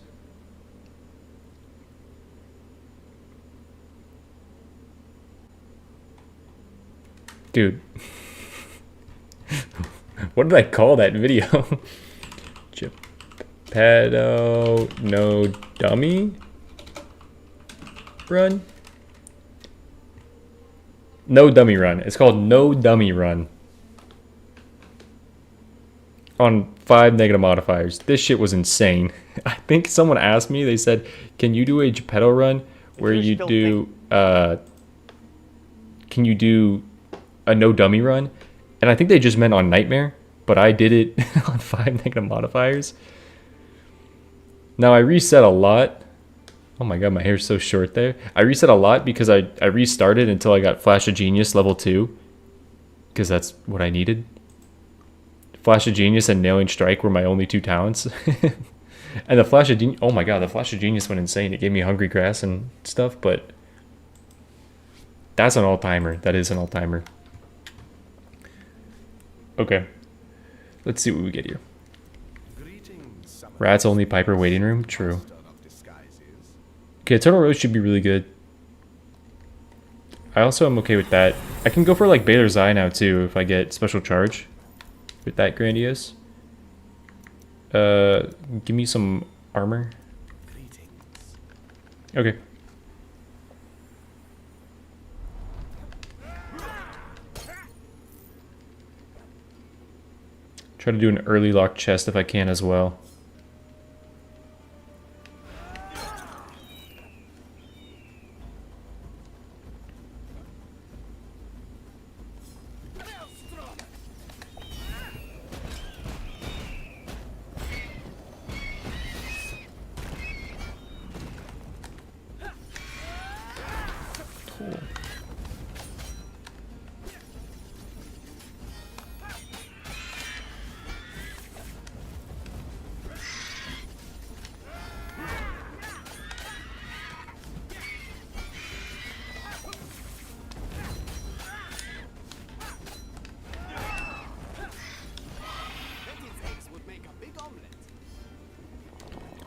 Dude. What did I call that video? Geppetto no dummy run? No dummy run. It's called No Dummy Run. On 5 negative modifiers. This shit was insane. I think someone asked me, they said, can you do a Geppetto run where you do, can you do a no dummy run? And I think they just meant on Nightmare, but I did it on 5 negative modifiers. Now I reset a lot. Oh my god, my hair's so short there. I reset a lot because I restarted until I got Flash of Genius level 2. Because that's what I needed. Flash of Genius and Nailing Strike were my only 2 talents. And the Flash of Genius... Oh my god, the Flash of Genius went insane. It gave me Hungry Grass and stuff, but... That's an all-timer. That is an all-timer. Okay. Let's see what we get here. Rats only Piper waiting room? True. Okay, Turtle Roast should be really good. I also am okay with that. I can go for like Baylor's Eye now too if I get special charge with that Grandiose. Give me some armor. Okay. Try to do an early lock chest if I can as well.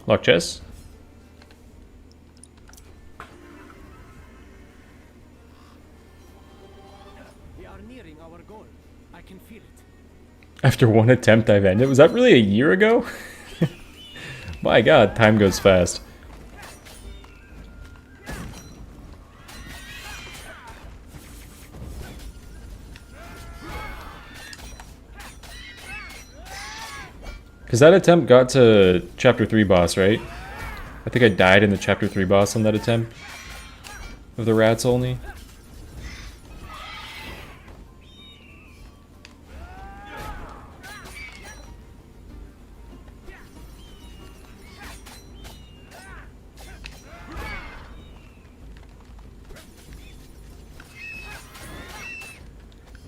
Lock chest. We are nearing our goal. I can feel it. After 1 attempt, I've ended. Was that really a year ago? My god, time goes fast. Because that attempt got to Chapter 3 boss, right? I think I died in the Chapter 3 boss on that attempt. Of the rats only.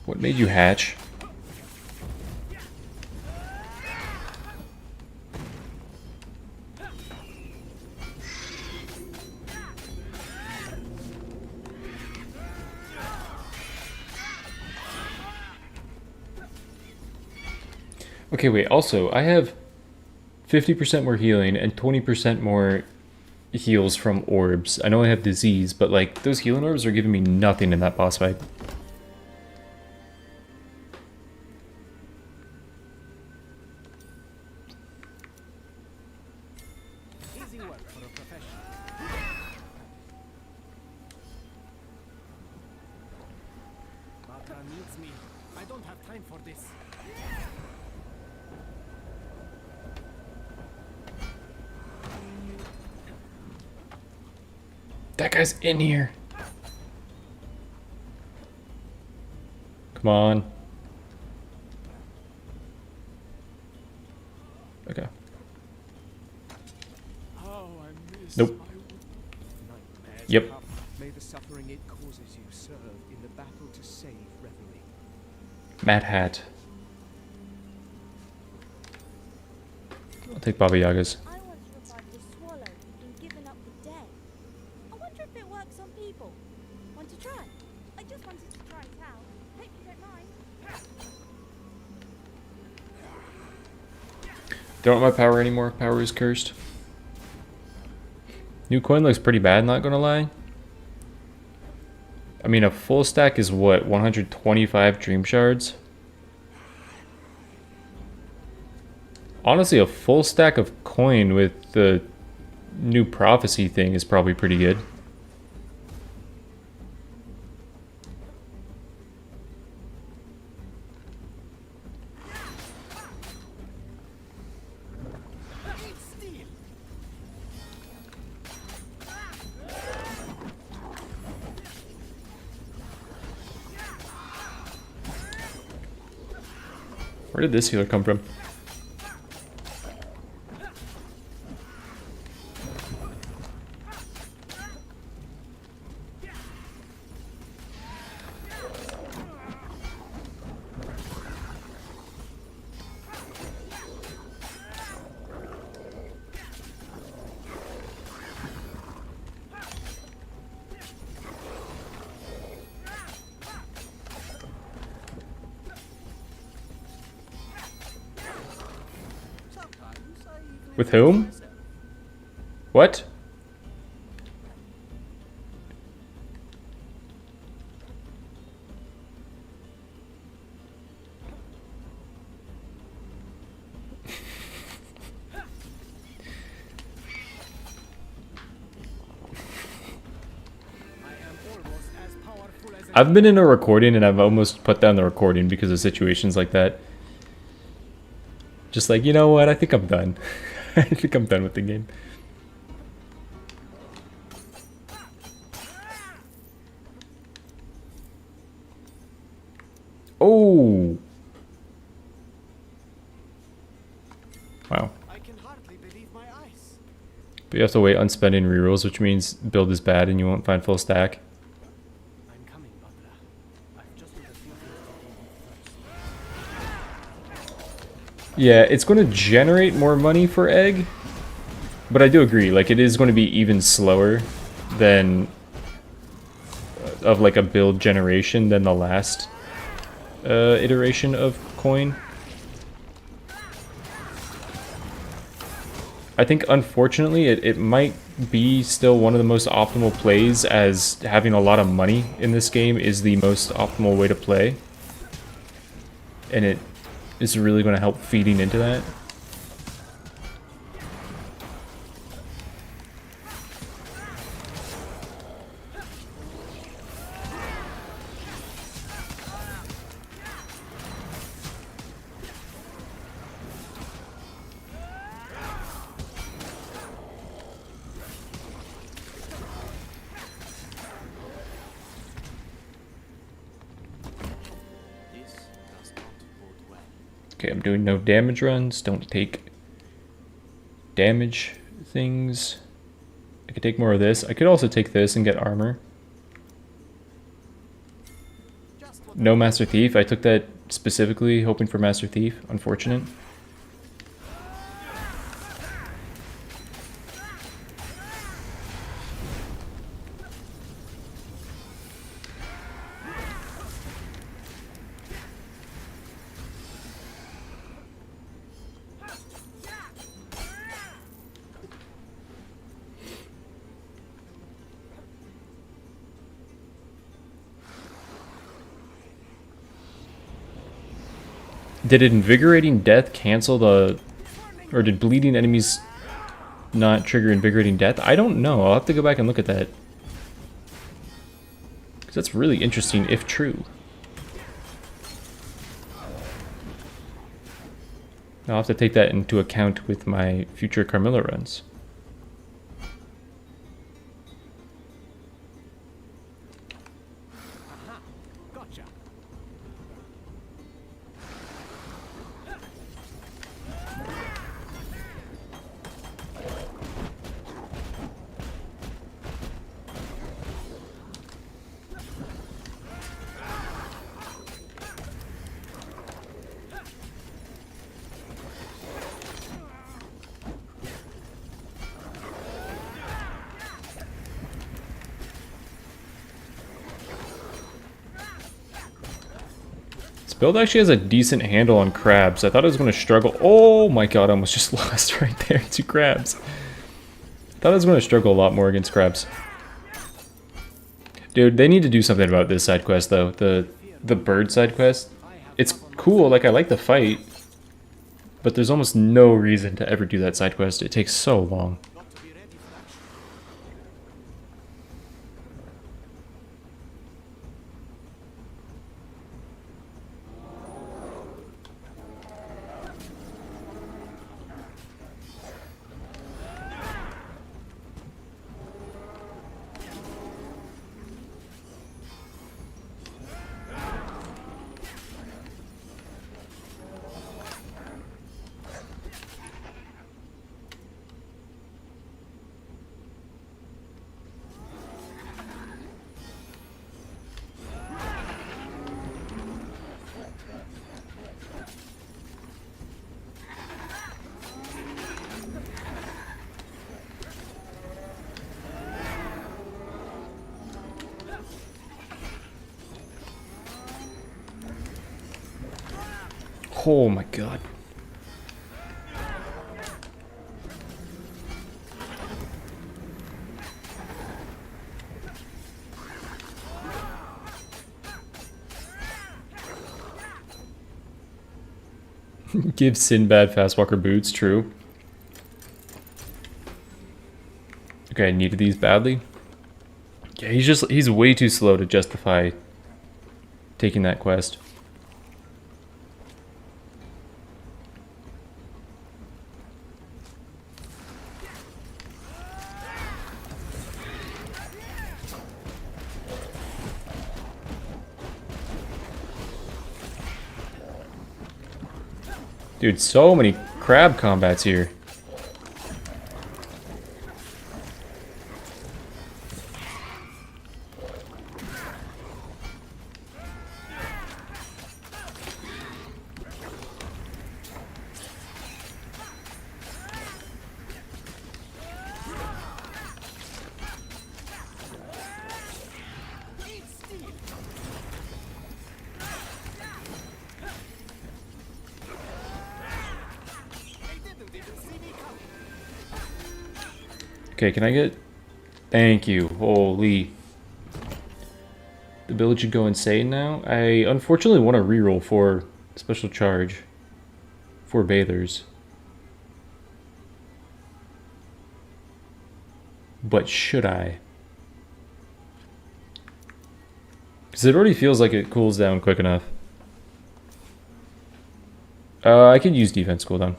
What made you hatch? Okay, wait. Also, I have 50% more healing and 20% more heals from orbs. I know I have disease, but like those healing orbs are giving me nothing in that boss fight. Easy work for a professional. Barbara needs me. I don't have time for this. That guy's in here. Come on. Okay. Oh, I miss Nope. nightmares. Yep. May the suffering it causes you serve in the battle to save Reverie. Mad Hat. I'll take Baba Yaga's. I once revived a swallow who'd been given up for dead. I wonder if it works on people. Want to try? I just wanted to try it out. Hope you don't mind. Don't want my power anymore. Power is cursed. New coin looks pretty bad, not gonna lie. I mean, a full stack is what? 125 dream shards? Honestly, a full stack of coin with the new prophecy thing is probably pretty good. Where did this healer come from? With whom? What? I've been in a recording and I've almost put down the recording because of situations like that. Just like, you know what, I think I'm done. I think I'm done with the game. Oh! Wow. I can hardly believe my eyes. But you have to wait on spending rerolls, which means build is bad and you won't find full stack. I'm coming, Barbara. I've just got a few things to do first. Yeah, it's going to generate more money for egg, but I do agree, like it is going to be even slower than of like a build generation than the last iteration of coin. I think unfortunately it might be still one of the most optimal plays, as having a lot of money in this game is the most optimal way to play, and it is really going to help feeding into that. This does not bode well. Okay, I'm doing no damage runs. Don't take damage things. I could take more of this. I could also take this and get armor. No Master Thief. I took that specifically hoping for Master Thief. Unfortunate. Did Invigorating Death cancel the... Or did bleeding enemies not trigger Invigorating Death? I don't know. I'll have to go back and look at that. Because that's really interesting, if true. I'll have to take that into account with my future Carmilla runs. Gotcha. This build actually has a decent handle on crabs. I thought I was going to struggle. Oh my god, I almost just lost right there to crabs. I thought I was going to struggle a lot more against crabs. Dude, they need to do something about this side quest though. The bird side quest. It's cool, like I like the fight. But there's almost no reason to ever do that side quest. It takes so long. Oh my god. Give Sinbad Fastwalker boots, true. Okay, I needed these badly. Yeah, he's way too slow to justify taking that quest. Dude, so many crab combats here. Okay, can I get... Thank you. Holy. The build should go insane now. I unfortunately want to reroll for special charge for bathers. But should I? Because it already feels like it cools down quick enough. I could use defense cooldown.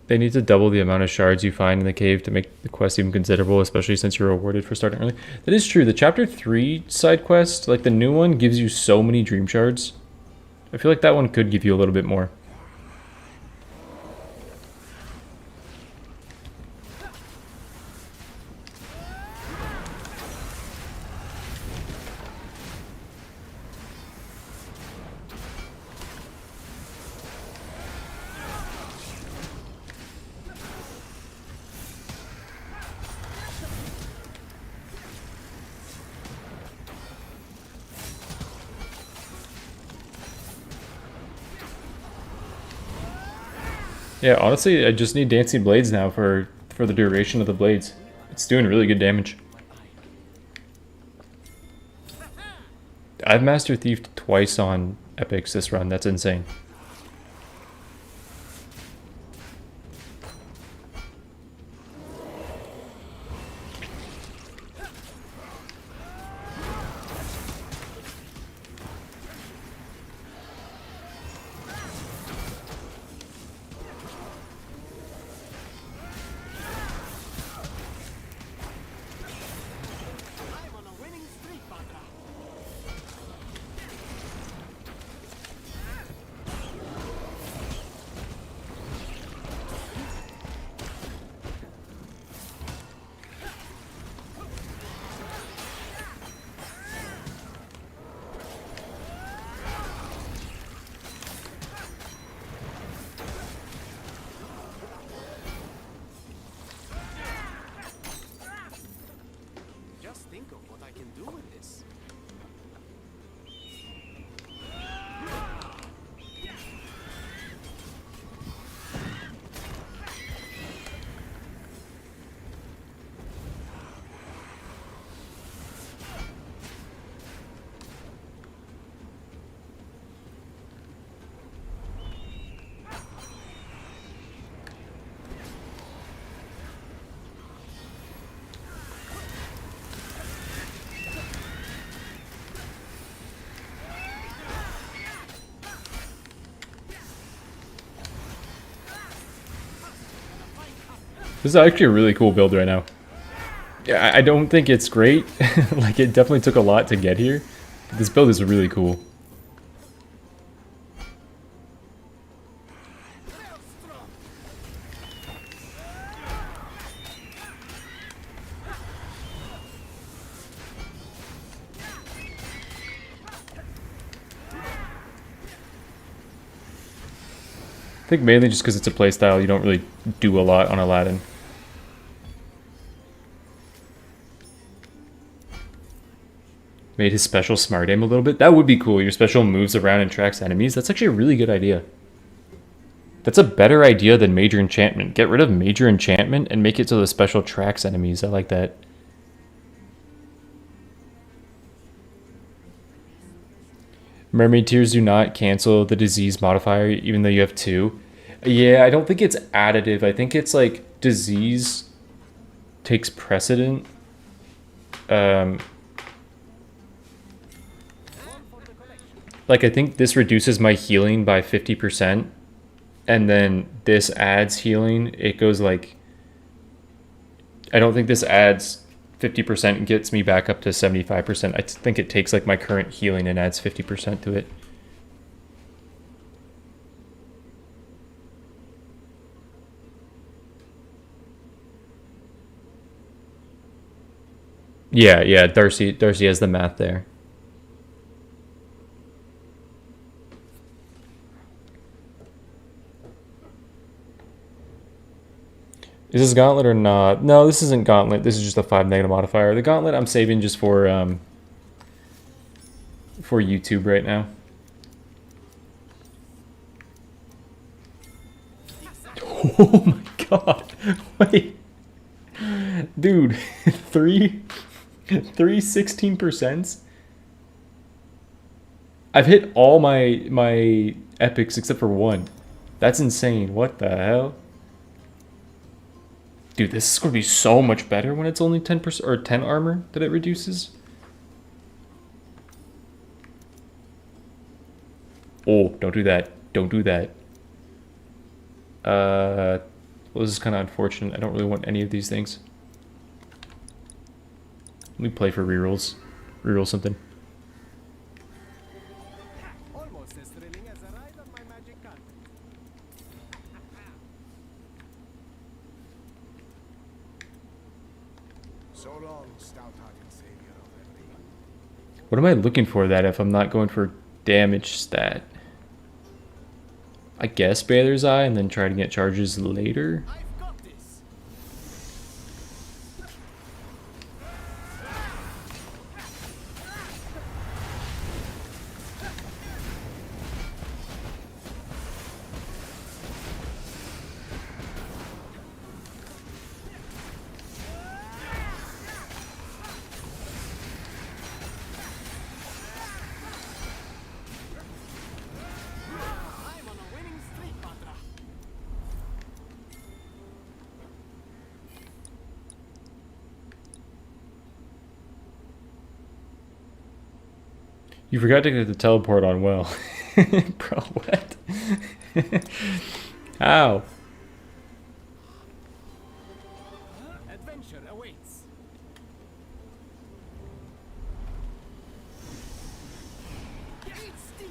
They need to double the amount of shards you find in the cave to make the quest even considerable, especially since you're rewarded for starting early. That is true. The chapter 3 side quest, like the new one, gives you so many dream shards. I feel like that one could give you a little bit more. Yeah, honestly, I just need Dancing Blades now for the duration of the blades. It's doing really good damage. I've Master Thief twice on epics this run. That's insane. Just think of what I can do with this. This is actually a really cool build right now. Yeah, I don't think it's great. Like, it definitely took a lot to get here. But this build is really cool. I think mainly just because it's a playstyle, you don't really do a lot on Aladdin. Made his special smart aim a little bit. That would be cool. Your special moves around and tracks enemies. That's actually a really good idea. That's a better idea than major enchantment. Get rid of major enchantment and make it so the special tracks enemies. I like that. Mermaid tears do not cancel the disease modifier even though you have 2. Yeah, I don't think it's additive. I think it's like disease takes precedent. Like, I think this reduces my healing by 50%, and then this adds healing. It goes like, I don't think this adds 50% and gets me back up to 75%. I think it takes like my current healing and adds 50% to it. Yeah, Darcy has the math there. Is this Gauntlet or not? No, this isn't Gauntlet. This is just a 5 negative modifier. The Gauntlet I'm saving just for YouTube right now. Oh my god. Wait. Dude, 3 16%? I've hit all my epics except for 1. That's insane. What the hell? Dude, this is going to be so much better when it's only 10% or 10 armor that it reduces. Oh, don't do that. Don't do that. Well, this is kind of unfortunate. I don't really want any of these things. Let me play for rerolls. Reroll something. Almost as thrilling as a ride on my magic carpet. So long, stout-hearted savior of everyone. What am I looking for that if I'm not going for damage stat? I guess Baylor's Eye and then try to get charges later. I've got this. You forgot to get the teleport on well. Bro, what? How? Adventure awaits. Great steel.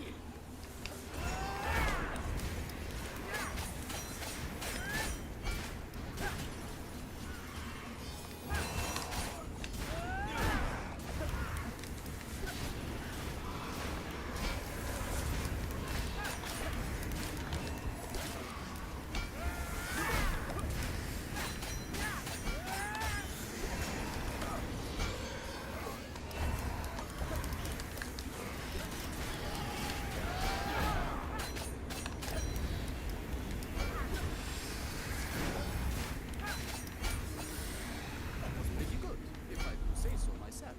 Pretty good, if I do say so myself.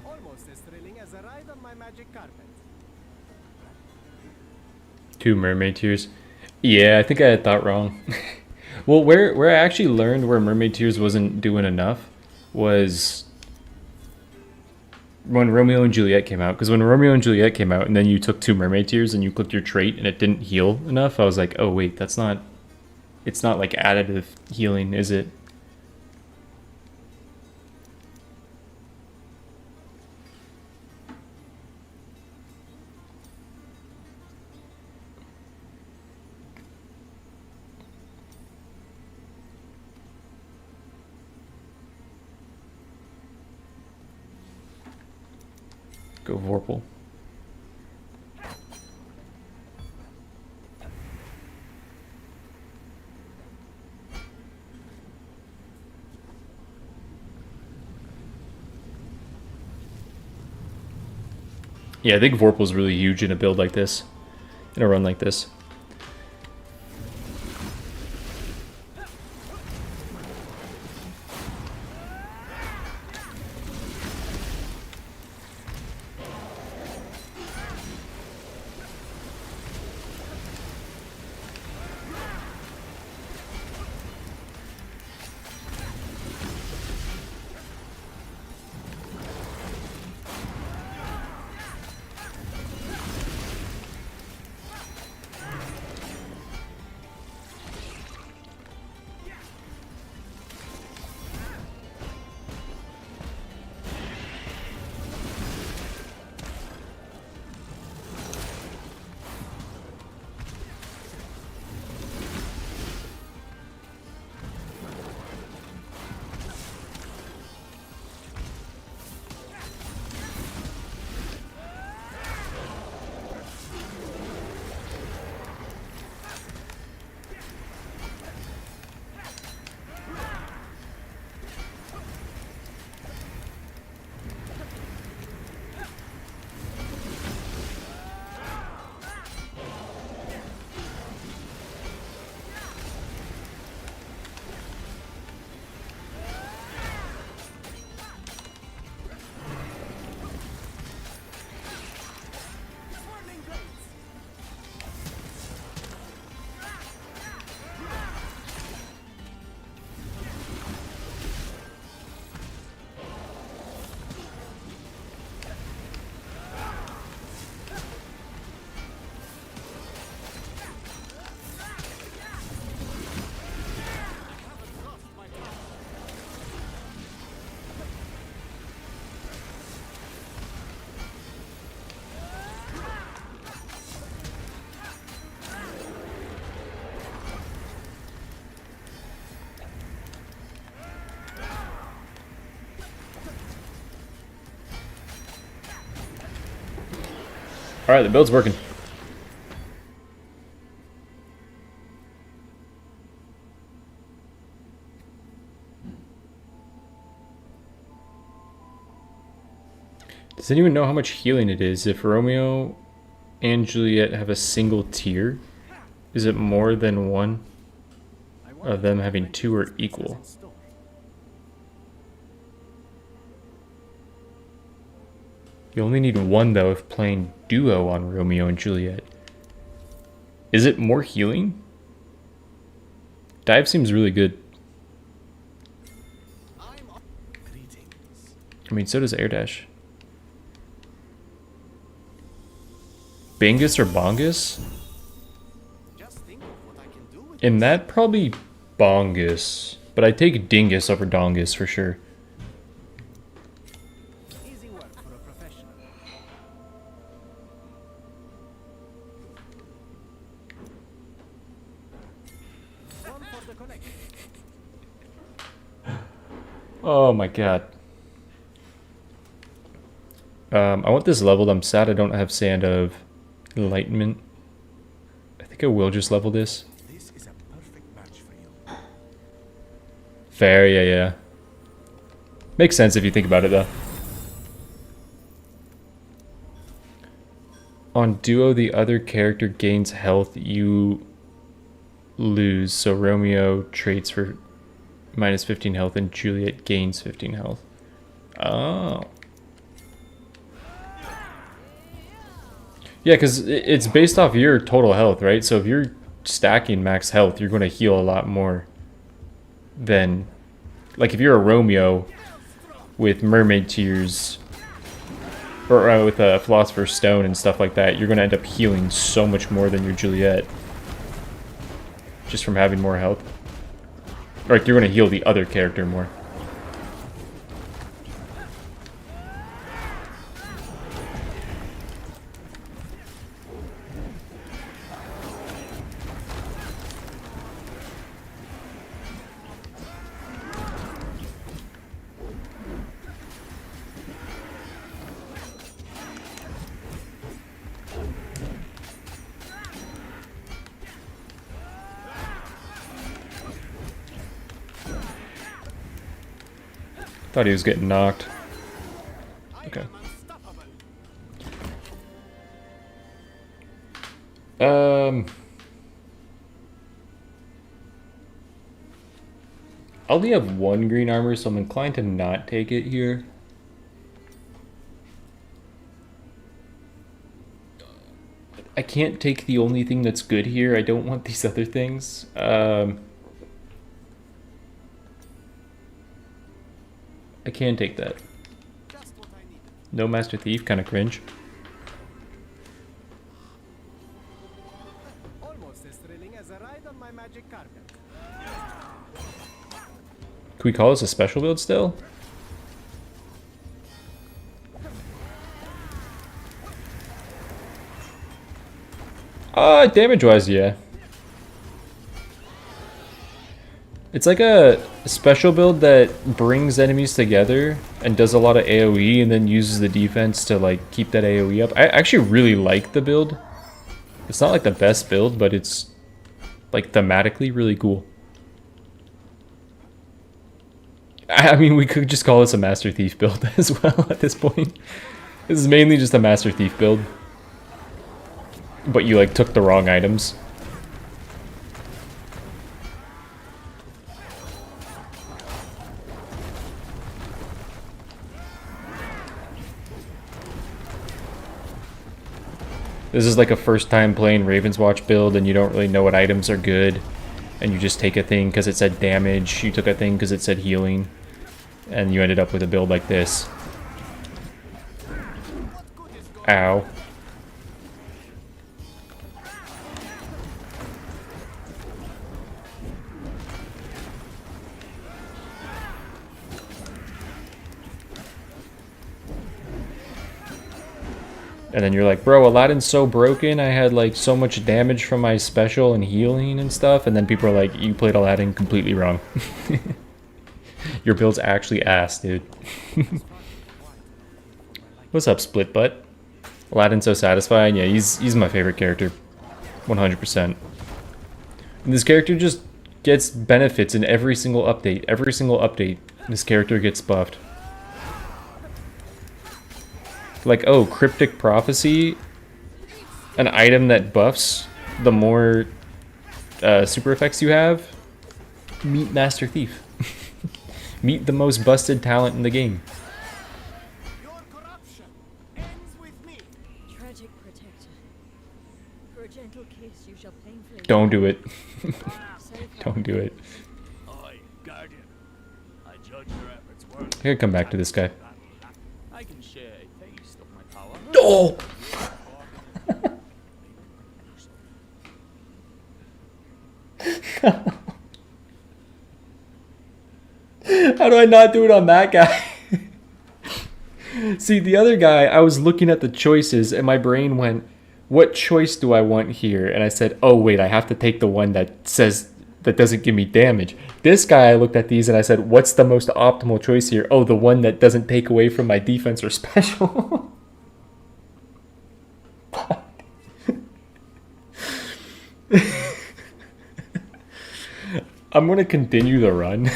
Almost as thrilling as a ride on my magic carpet. 2 mermaid tears. Yeah, I think I had thought wrong. Well, where I actually learned where mermaid tears wasn't doing enough was when Romeo and Juliet came out. Because when Romeo and Juliet came out, and then you took 2 mermaid tears and you clicked your trait and it didn't heal enough, I was like, oh wait, that's not. It's not like additive healing, is it? Go Vorpal. Yeah, I think Vorpal's really huge in a build like this, in a run like this. Alright, the build's working. Does anyone know how much healing it is if Romeo and Juliet have a single tier? Is it more than one of them having 2 or equal? You only need 1 though if playing duo on Romeo and Juliet. Is it more healing? Dive seems really good. I mean, so does air dash. Bingus or bongus? Just think of what I can do with In that, probably bongus. But I take dingus over dongus for sure. easy work for a professional. One for the collection. Oh my god. I want this leveled. I'm sad I don't have Sand of Enlightenment. I think I will just level this. This is a perfect match for you. Fair, yeah, yeah. Makes sense if you think about it, though. On duo, the other character gains health, you lose. So Romeo trades for minus 15 health and Juliet gains 15 health. Oh. Yeah, because it's based off your total health, right? So if you're stacking max health, you're going to heal a lot more than... Like if you're a Romeo with Mermaid Tears or with a Philosopher's Stone and stuff like that, you're going to end up healing so much more than your Juliet. Just from having more health. Or you're going to heal the other character more. Thought he was getting knocked. Okay. I only have one green armor, so I'm inclined to not take it here. I can't take the only thing that's good here. I don't want these other things. I can take that. No Master Thief, kind of cringe. Almost as thrilling as a ride on my magic carpet. Can we call this a special build still? Damage-wise, yeah. It's like a special build that brings enemies together and does a lot of AoE and then uses the defense to like keep that AoE up. I actually really like the build. It's not like the best build, but it's like thematically really cool. I mean, we could just call this a Master Thief build as well at this point. This is mainly just a Master Thief build. But you like took the wrong items. This is like a first time playing Ravenswatch build and you don't really know what items are good. And you just take a thing because it said damage. You took a thing because it said healing. And you ended up with a build like this. Ow. And then you're like, bro, Aladdin's so broken. I had like so much damage from my special and healing and stuff. And then people are like, you played Aladdin completely wrong. Your build's actually ass, dude. What's up, Split Butt? Aladdin's so satisfying. Yeah, he's my favorite character. 100%. And this character just gets benefits in every single update. Every single update, this character gets buffed. Like, oh, Cryptic Prophecy, an item that buffs the more super effects you have. Meet Master Thief. Meet the most busted talent in the game. Your corruption ends with me. Tragic protector. For a gentle kiss you shall painfully... Don't do it. Safe Don't do it. Oi, Guardian. I judge your efforts worth. I could come back to this guy. Oh! How do I not do it on that guy? See, the other guy, I was looking at the choices and my brain went, what choice do I want here? And I said, oh wait, I have to take the one that says, that doesn't give me damage. This guy, I looked at these and I said, what's the most optimal choice here? Oh, the one that doesn't take away from my defense or special. I'm gonna continue the run.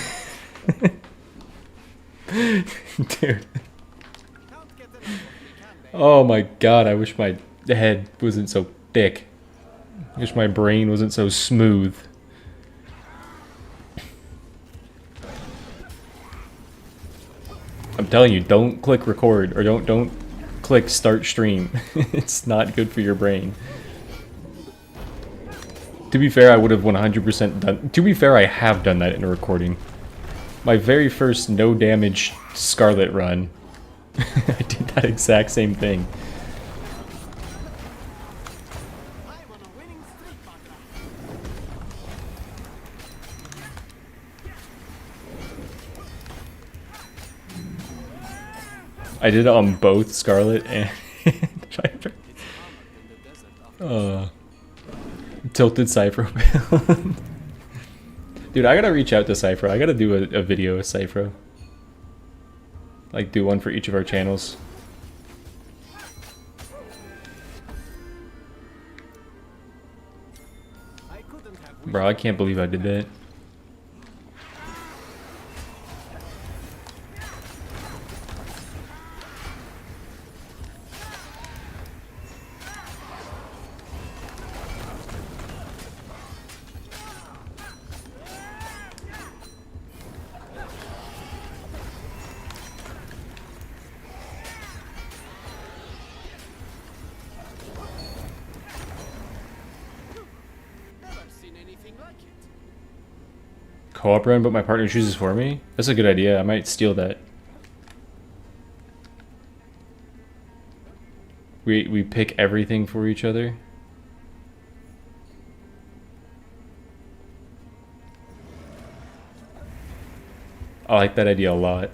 Dude. Oh my god, I wish my head wasn't so thick. I wish my brain wasn't so smooth. I'm telling you, don't click record or don't click start stream. It's not good for your brain. To be fair, I would have 100% done. To be fair, I have done that in a recording. My very first no damage Scarlet run. I did that exact same thing. I did it on both Scarlet and Viper. Tilted Cypher. Dude, I gotta reach out to Cypher. I gotta do a video with Cypher. Like, do one for each of our channels. Bro, I can't believe I did that. Co-op run, but my partner chooses for me? That's a good idea. I might steal that. We pick everything for each other. I like that idea a lot.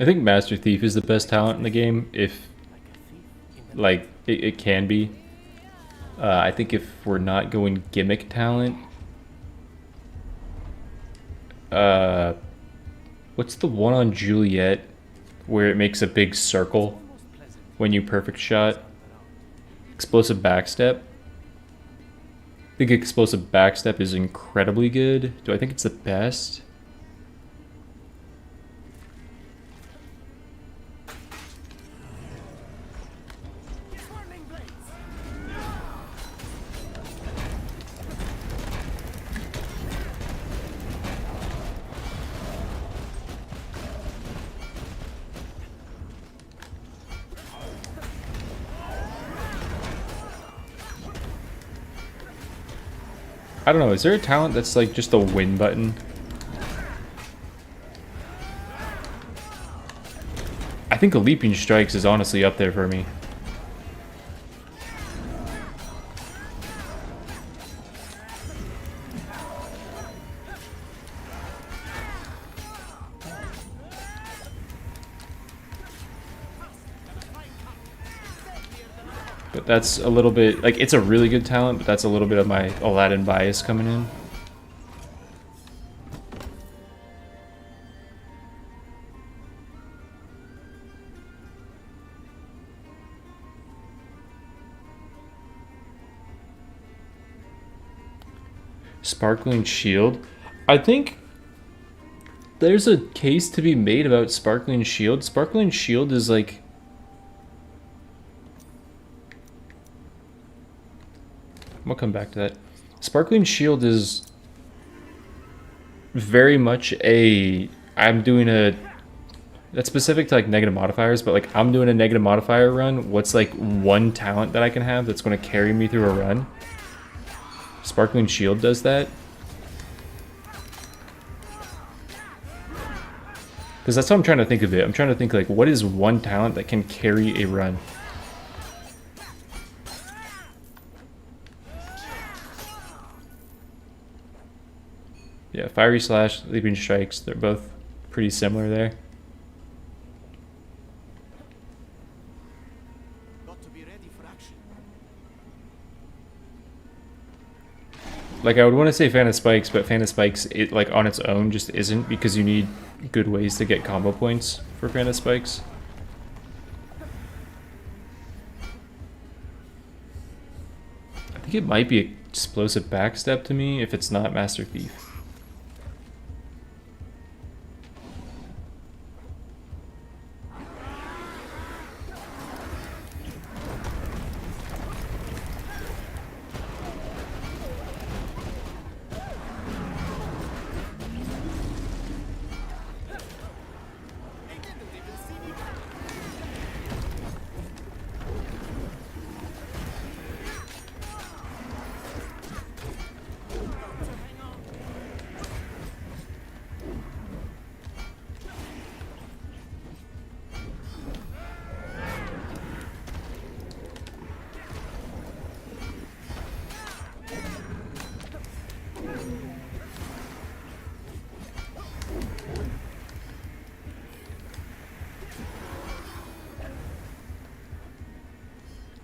I think Master Thief is the best talent in the game, if, like, it can be. I think if we're not going gimmick talent... what's the one on Juliet where it makes a big circle when you perfect shot? Explosive backstep? I think explosive backstep is incredibly good. Do I think it's the best? I don't know, is there a talent that's like just a win button? I think a Leaping Strikes is honestly up there for me. But that's a little bit, like, it's a really good talent, but that's a little bit of my Aladdin bias coming in. Sparkling Shield. I think there's a case to be made about Sparkling Shield. Sparkling Shield is like... I'm gonna come back to that. Sparkling Shield is very much a... I'm doing a... That's specific to like negative modifiers, but like I'm doing a negative modifier run. What's like one talent that I can have that's going to carry me through a run? Sparkling Shield does that. Because that's how I'm trying to think of it. I'm trying to think like, what is one talent that can carry a run? Yeah, Fiery Slash, Leaping Strikes, they're both pretty similar there. Got to be ready for action. Like I would want to say Fan of Spikes, but Fan of Spikes, it like on its own just isn't, because you need good ways to get combo points for Fan of Spikes. I think it might be Explosive Backstep to me if it's not Master Thief.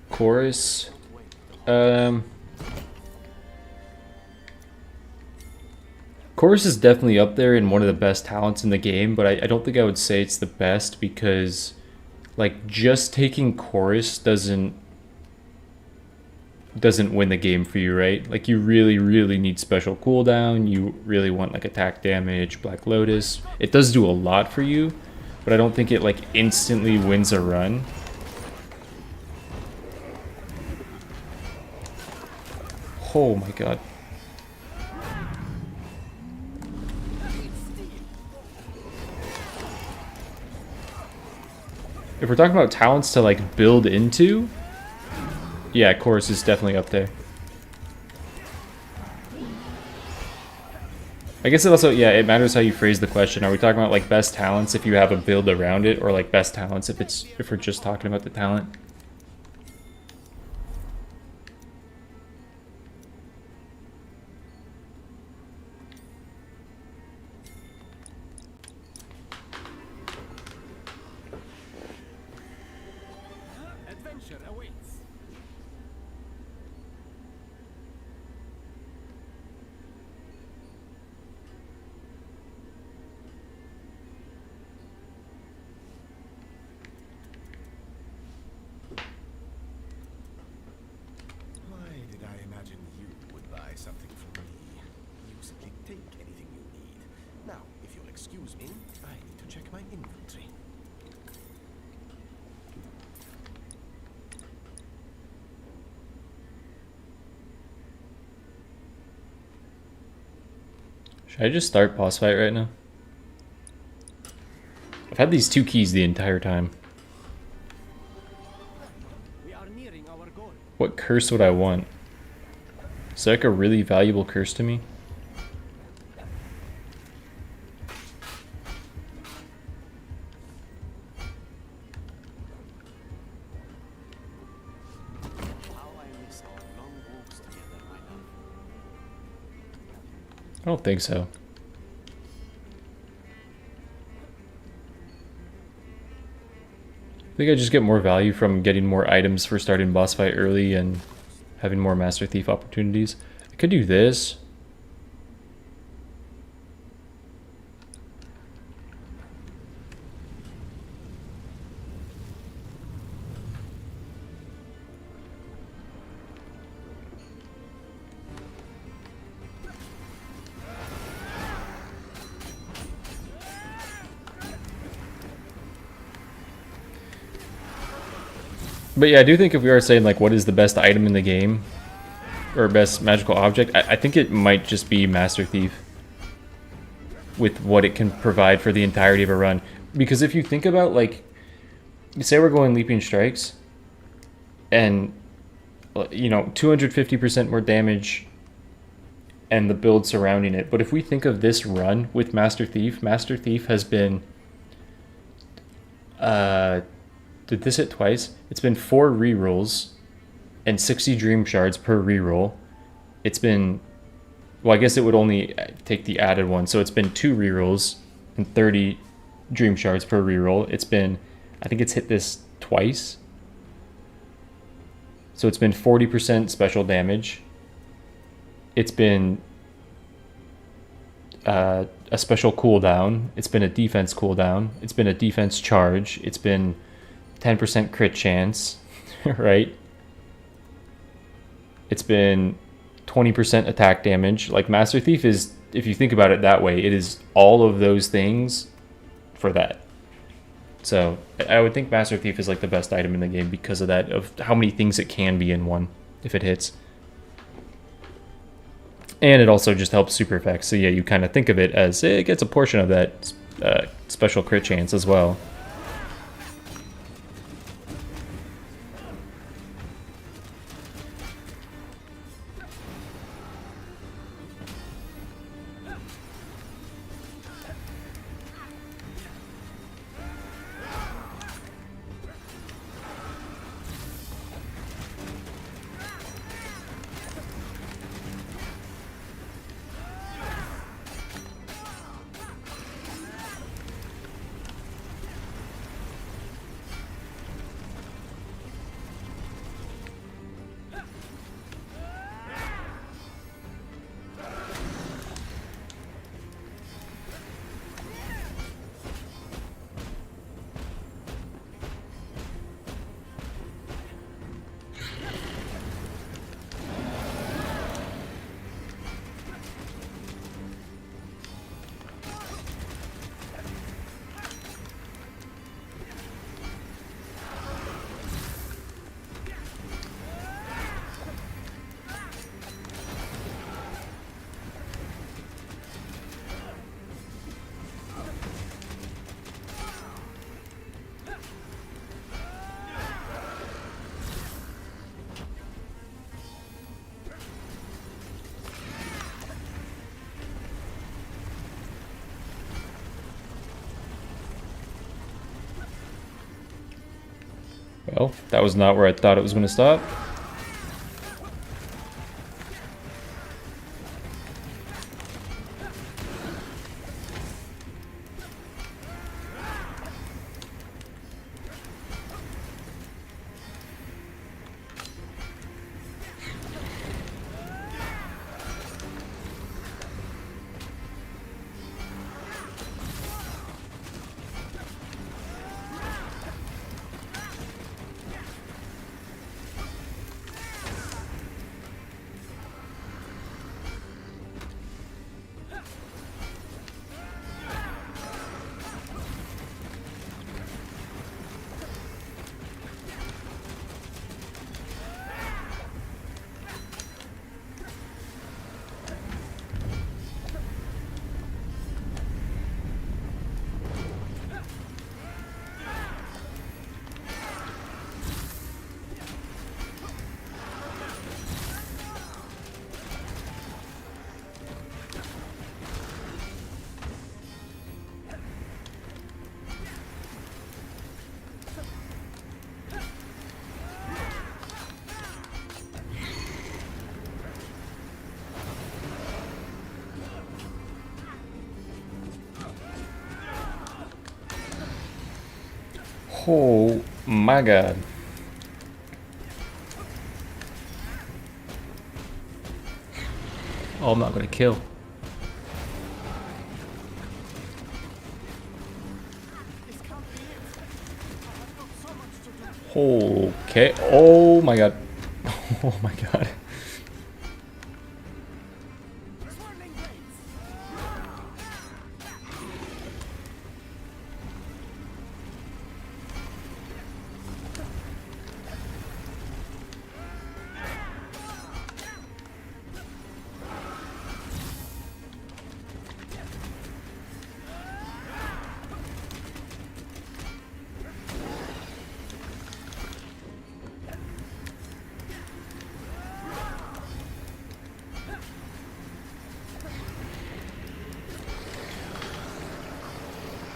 Chorus. Chorus is definitely up there in one of the best talents in the game, but I don't think I would say it's the best, because like just taking Chorus doesn't win the game for you, right? Like you really need special cooldown, you really want like attack damage, Black Lotus. It does do a lot for you, but I don't think it like instantly wins a run. Oh my god. If we're talking about talents to like build into, yeah, Chorus is definitely up there. I guess it also, yeah, it matters how you phrase the question. Are we talking about like best talents if you have a build around it, or like best talents if we're just talking about the talent? Adventure awaits. Why did I imagine you would buy something from me? You simply take anything you need. Now, if you'll excuse me, I need to check my inventory. Should I just start boss fight right now? I've had these 2 keys the entire time. We are nearing our goal. What curse would I want? Is that like a really valuable curse to me? How I miss our long walks together, my love. I don't think so. I think I just get more value from getting more items for starting boss fight early and having more Master Thief opportunities. I could do this. But yeah, I do think if we are saying like what is the best item in the game, or best magical object, I think it might just be Master Thief with what it can provide for the entirety of a run. Because if you think about, like, say we're going Leaping Strikes, and, you know, 250% more damage and the build surrounding it. But if we think of this run with Master Thief has been, did this hit twice? It's been 4 rerolls and 60 Dream Shards per reroll. It's been, well, I guess it would only take the added one, so it's been 2 rerolls and 30 Dream Shards per reroll. It's been, I think it's hit this twice. So it's been 40% special damage. It's been a special cooldown. It's been a defense cooldown. It's been a defense charge. It's been 10% crit chance, right? It's been 20% attack damage. Like, Master Thief is, if you think about it that way, it is all of those things for that. So I would think Master Thief is like the best item in the game because of that, of how many things it can be in one if it hits. And it also just helps super effects. So yeah, you kind of think of it as it gets a portion of that special crit chance as well. Well, that was not where I thought it was going to stop. Oh my god. Oh, I'm not gonna kill. Okay. Oh my god. Oh my god.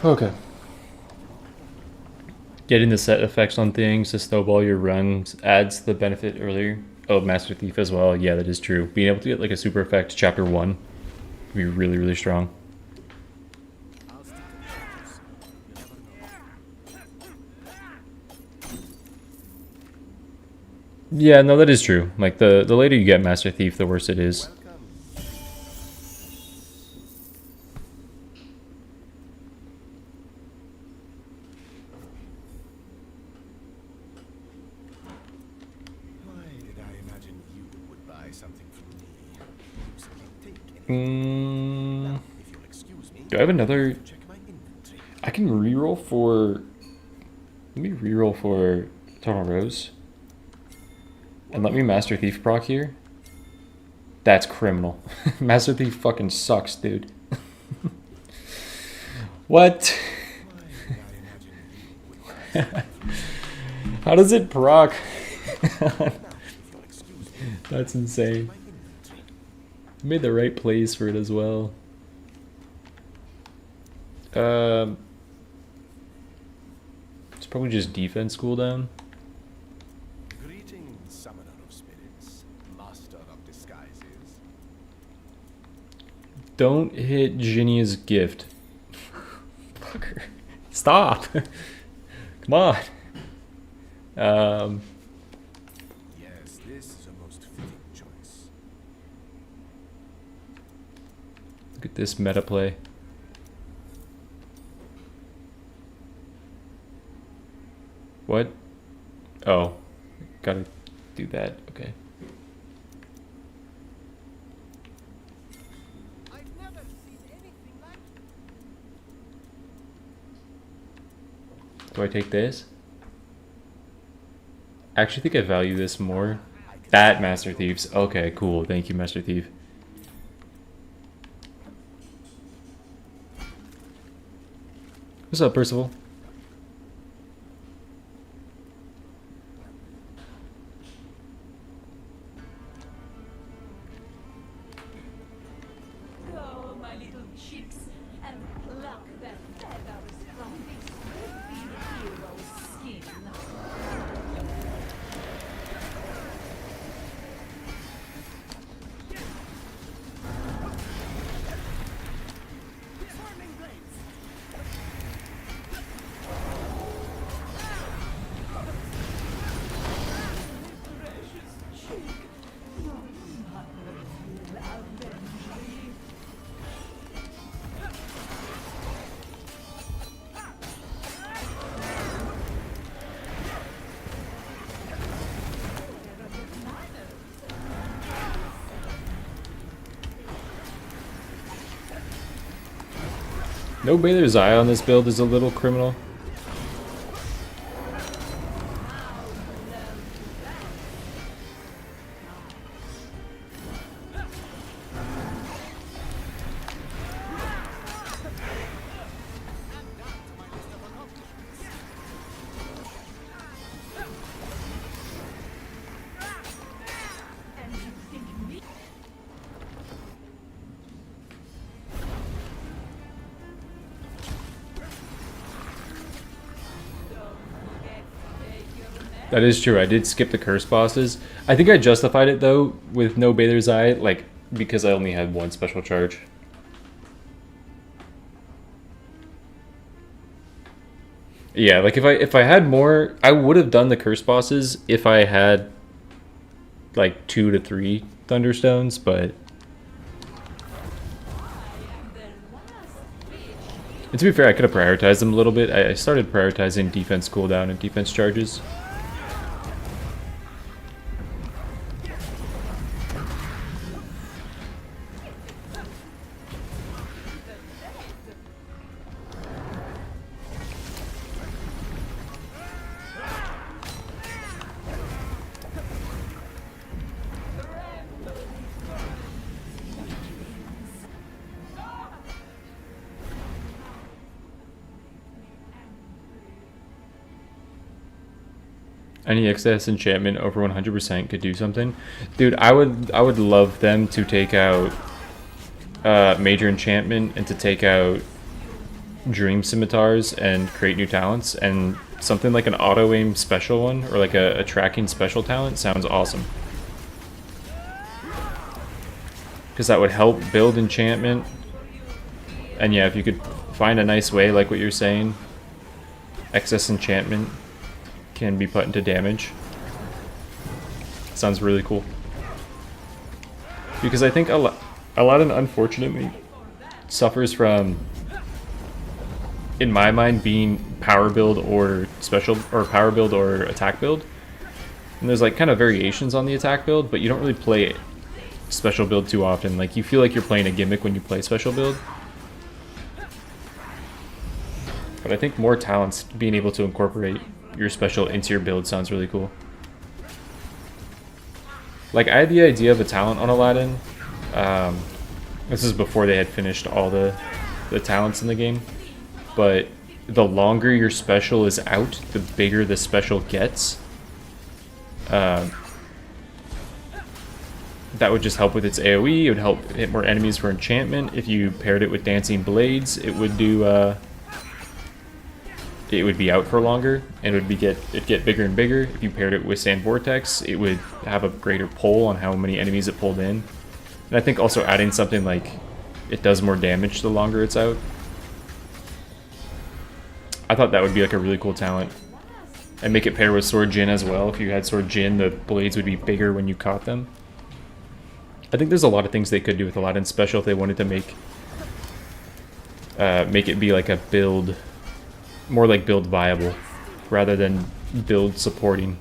Okay. Getting the set effects on things to snowball your runs adds the benefit earlier. Oh, Master Thief as well. Yeah, that is true. Being able to get like a super effect chapter 1 would be really, really strong. I'll stick to the shadows. You never know. Yeah, no, that is true. Like the later you get Master Thief, the worse it is. Welcome. Why did I imagine you would buy something from me? You simply take anything. Now, if you'll excuse me, Do I have another? check my inventory. I can reroll for. Let me reroll for Total Rose. And let me Master Thief proc here. That's criminal. Master Thief fucking sucks, dude. What? Why did I imagine you would buy something from me? How does it proc? Now, if you'll excuse me, That's insane. my inventory. Made the right plays for it as well. It's probably just defense cooldown. Greetings, summoner of spirits, master of disguises. Don't hit Ginny's gift. Fucker. Stop. Come on. Yes, this is a most fitting choice. Look at this meta play. What? Oh, gotta do that. Okay. I've never seen anything like it. Do I take this? I actually think I value this more. That Master Thieves. Okay, cool. Thank you, Master Thief. What's up, Percival? Go, my little chips, and pluck their feathers from this would-be hero's skin. Precious cheek, my mother will avenge thee. No Baylor's Eye on this build is a little criminal. And you think me? That is true. I did skip the curse bosses. I think I justified it though with no Baylor's Eye, like because I only had one special charge. Yeah, like if I had more, I would have done the curse bosses if I had like 2 to 3 Thunderstones, but and to be fair, I could have prioritized them a little bit. I started prioritizing defense cooldown and defense charges. Any excess enchantment over 100% could do something. Dude, I would love them to take out major enchantment and to take out dream scimitars and create new talents, and something like an auto aim special one or like a tracking special talent sounds awesome. Because that would help build enchantment. And yeah, if you could find a nice way, like what you're saying, excess enchantment can be put into damage. Sounds really cool. Because I think Aladdin unfortunately suffers from, in my mind, being power build or special, or power build or attack build. And there's like kind of variations on the attack build, but you don't really play special build too often. Like you feel like you're playing a gimmick when you play special build. But I think more talents, being able to incorporate your special into your build sounds really cool. Like I had the idea of a talent on Aladdin. This is before they had finished all the talents in the game. But the longer your special is out, the bigger the special gets. That would just help with its AoE. It would help hit more enemies for enchantment. If you paired it with dancing blades, it would do. It would be out for longer, and it'd get bigger and bigger. If you paired it with Sand Vortex, it would have a greater pull on how many enemies it pulled in. And I think also adding something like it does more damage the longer it's out. I thought that would be like a really cool talent. And make it pair with Sword Jin as well. If you had Sword Jin, the blades would be bigger when you caught them. I think there's a lot of things they could do with Aladdin special if they wanted to make it be like a build, more like build viable, rather than build supporting.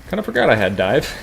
Kind of forgot I had dive.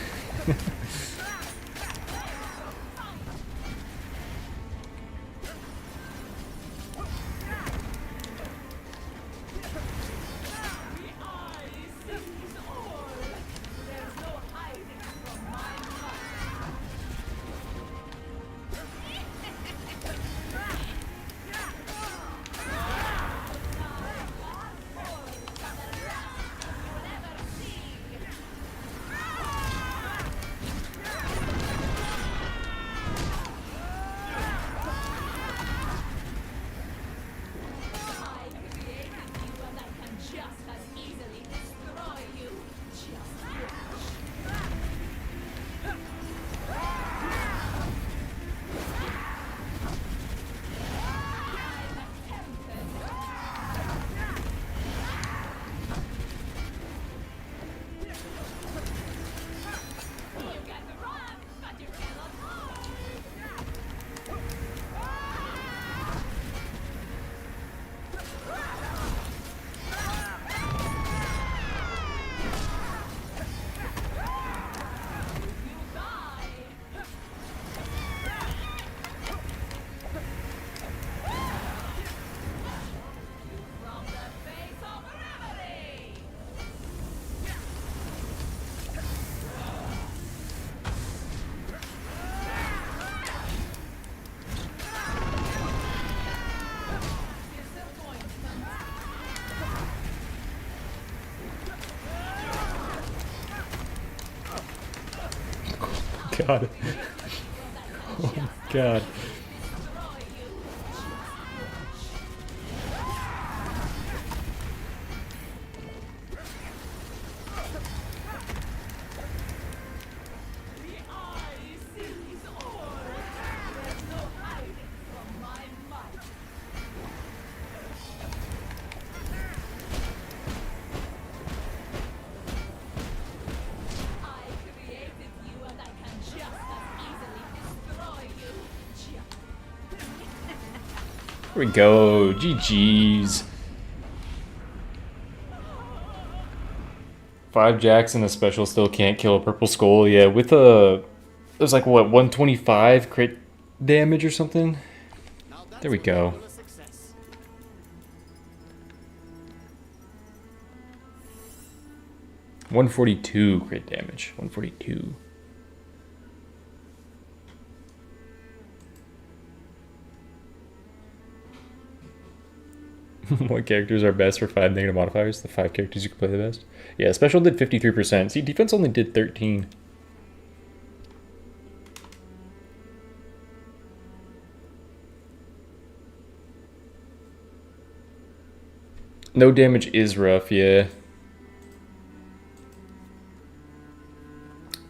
God. Oh my God. Here we go. GG's. 5 jacks and a special still can't kill a purple skull. Yeah, with a... It was like, what, 125 crit damage or something? There we go. 142 crit damage. 142. What characters are best for 5 negative modifiers? The 5 characters you can play the best? Yeah, special did 53%. See, defense only did 13. No damage is rough, yeah.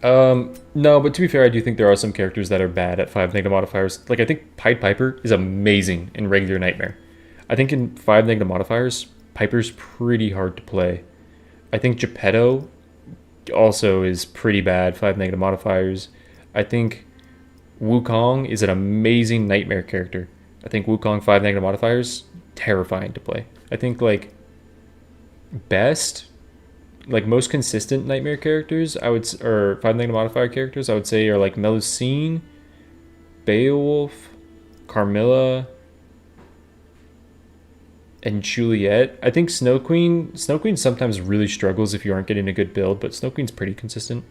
No, but to be fair, I do think there are some characters that are bad at 5 negative modifiers. Like, I think Pied Piper is amazing in regular Nightmare. I think in 5 negative modifiers, Piper's pretty hard to play. I think Geppetto also is pretty bad, 5 negative modifiers. I think Wukong is an amazing Nightmare character. I think Wukong 5 negative modifiers, terrifying to play. I think, like, best, like, most consistent Nightmare characters, or 5 negative modifier characters, I would say are, like, Melusine, Beowulf, Carmilla, and Juliet. I think Snow Queen sometimes really struggles if you aren't getting a good build, but Snow Queen's pretty consistent.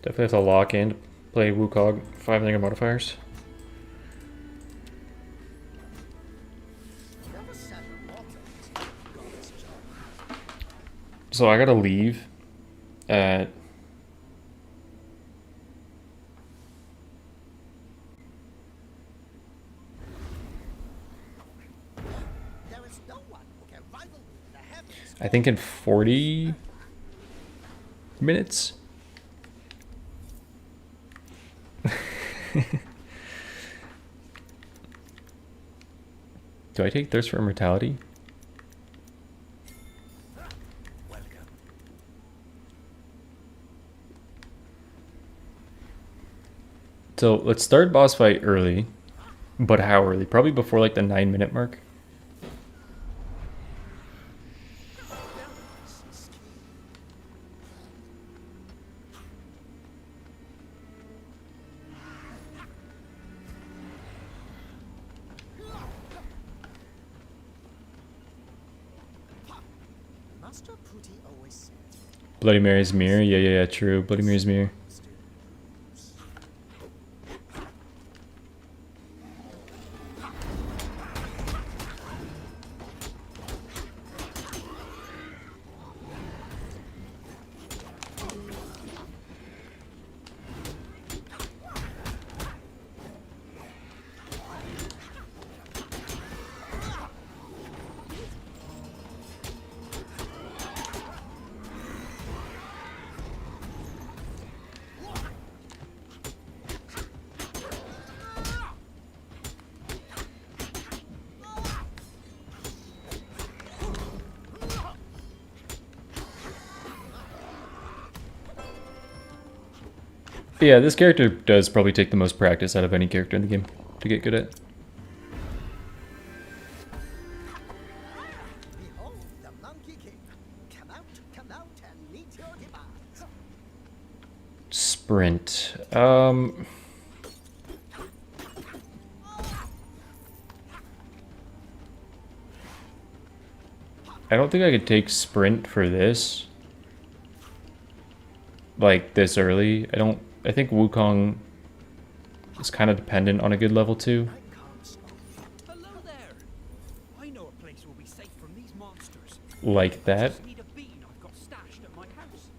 Definitely have to lock in to play Wukong 5 negative modifiers. So I gotta leave at I think in 40 minutes. Do I take Thirst for Immortality? So let's start boss fight early, but how early? Probably before like the 9-minute mark. Bloody Mary's Mirror? Yeah, true. Bloody Mary's Mirror. Yeah, this character does probably take the most practice out of any character in the game to get good at. Behold the Monkey King. Come out and meet your demands. Sprint. I don't think I could take sprint for this. Like this early. I think Wukong is kind of dependent on a good level 2. Hello there. I know a place where we safe from these monsters. Like that. Just need a bean I've got stashed at my house.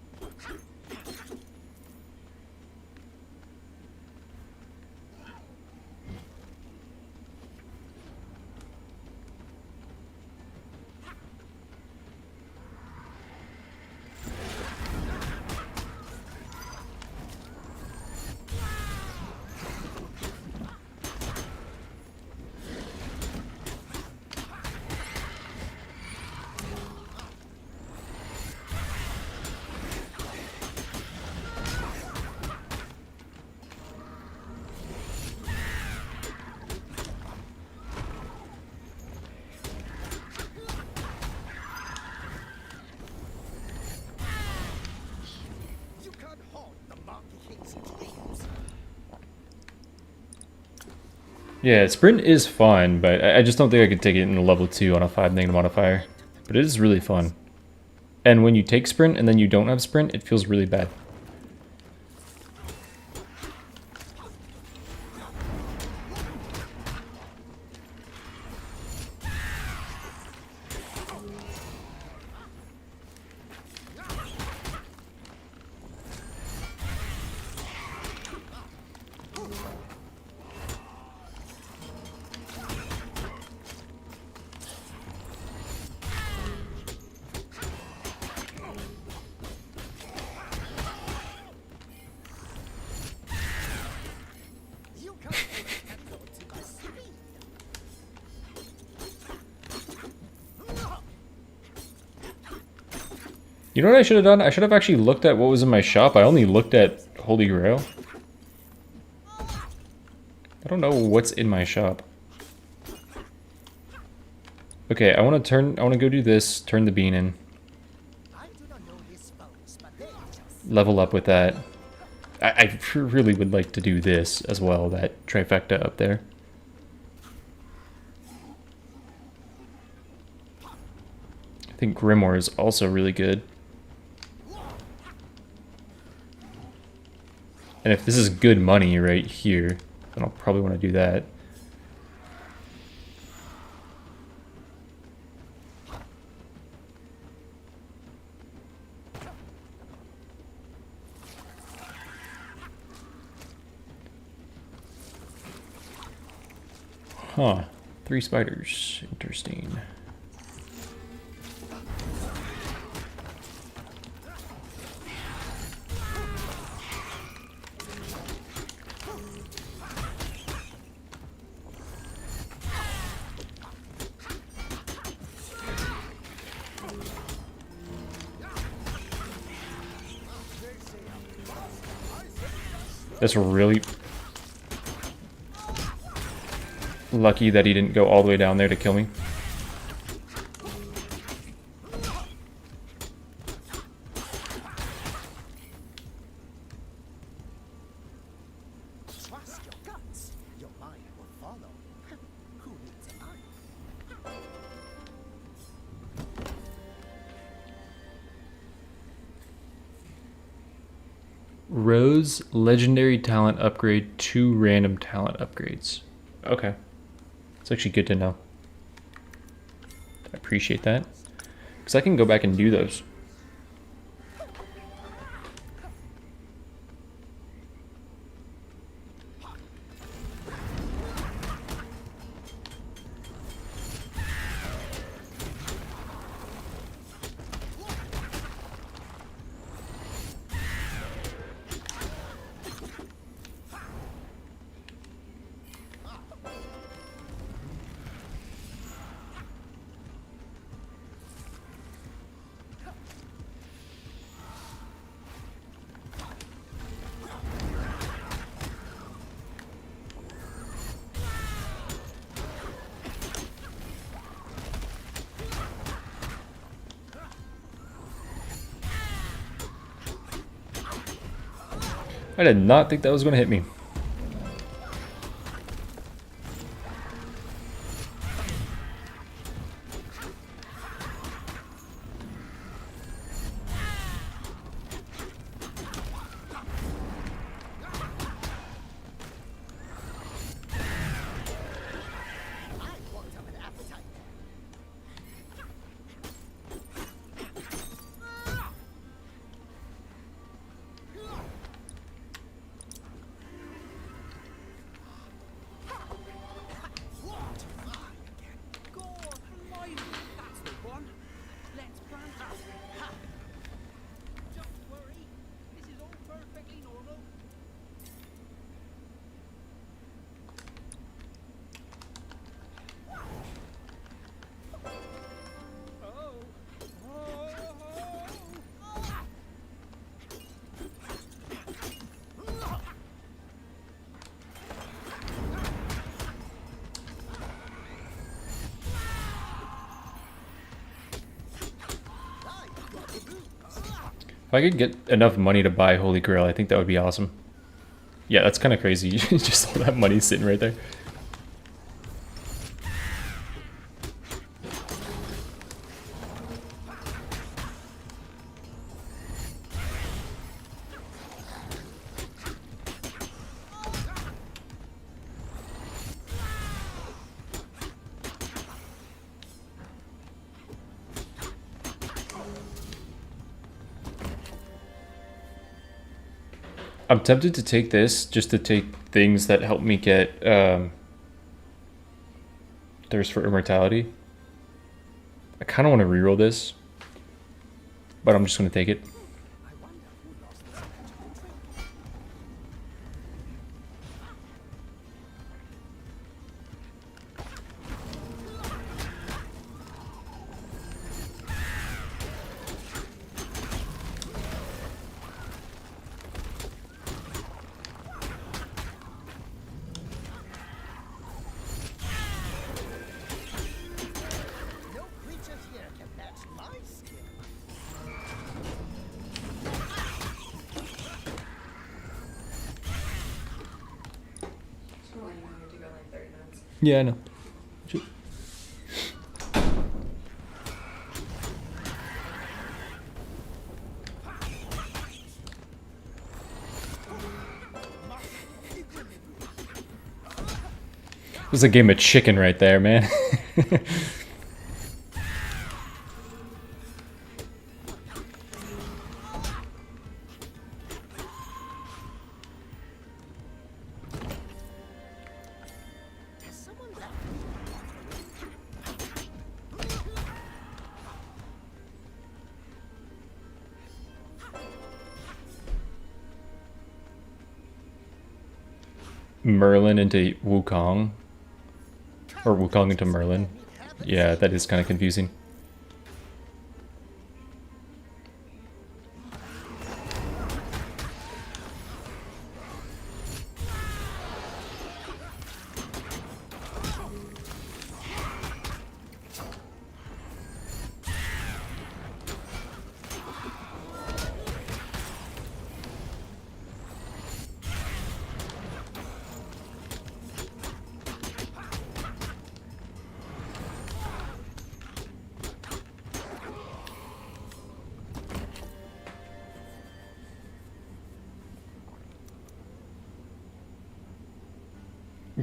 Yeah, sprint is fun, but I just don't think I could take it in a level 2 on a 5 negative modifier. But it is really fun. And when you take sprint and then you don't have sprint, it feels really bad. You know what I should have done? I should have actually looked at what was in my shop. I only looked at Holy Grail. I don't know what's in my shop. Okay, I want to go do this, turn the bean in. Level up with that. I really would like to do this as well, that trifecta up there. I think Grimoire is also really good. And if this is good money right here, then I'll probably want to do that. Huh. 3 spiders. Interesting. That's really lucky that he didn't go all the way down there to kill me. Trust your guts. Your mind will follow. Who needs a mind? Rose legendary talent upgrade, 2 random talent upgrades. Okay. It's actually good to know. I appreciate that. Because I can go back and do those. I did not think that was going to hit me. If I could get enough money to buy Holy Grail, I think that would be awesome. Yeah, that's kind of crazy. Just all that money sitting right there. I'm tempted to take this just to take things that help me get Thirst for Immortality. I kind of want to reroll this, but I'm just going to take it. So like, you have to go like 30 minutes. Yeah, I know. It was a game of chicken right there, man. Merlin into Wukong. Or Wukong into Merlin. Yeah, that is kind of confusing.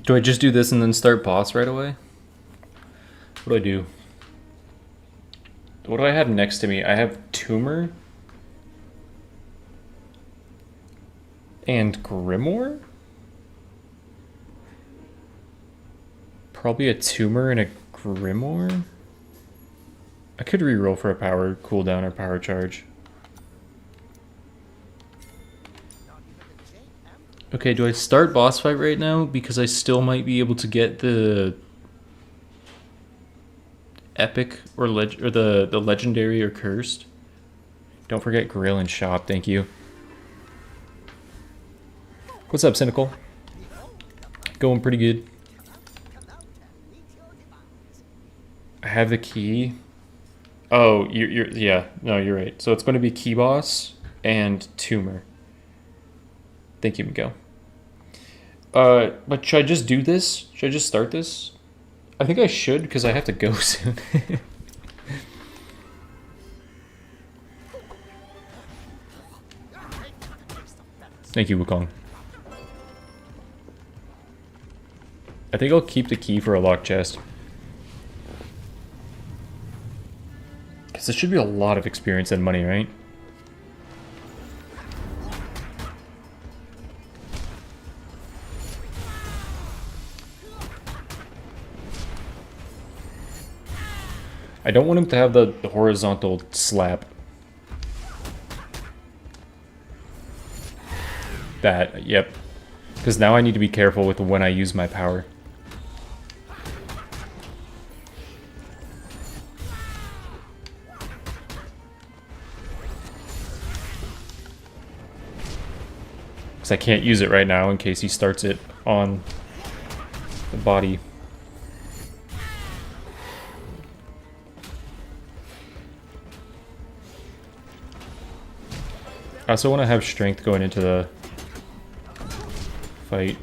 Do I just do this and then start boss right away? What do I do? What do I have next to me? I have Tumor and Grimoire? Probably a Tumor and a Grimoire? I could reroll for a power cooldown or power charge. Okay, do I start boss fight right now? Because I still might be able to get the epic or the legendary or cursed. Don't forget grill and shop, thank you. What's up, Cynical? Going pretty good. I have the key. Oh, yeah, no, you're right. So it's going to be key boss and tumor. Thank you, Miguel. But should I just do this? Should I just start this? I think I should, because I have to go soon. Thank you, Wukong. I think I'll keep the key for a locked chest. Because this should be a lot of experience and money, right? I don't want him to have the horizontal slap. That, yep. Because now I need to be careful with when I use my power. Because I can't use it right now in case he starts it on the body. I also want to have strength going into the fight.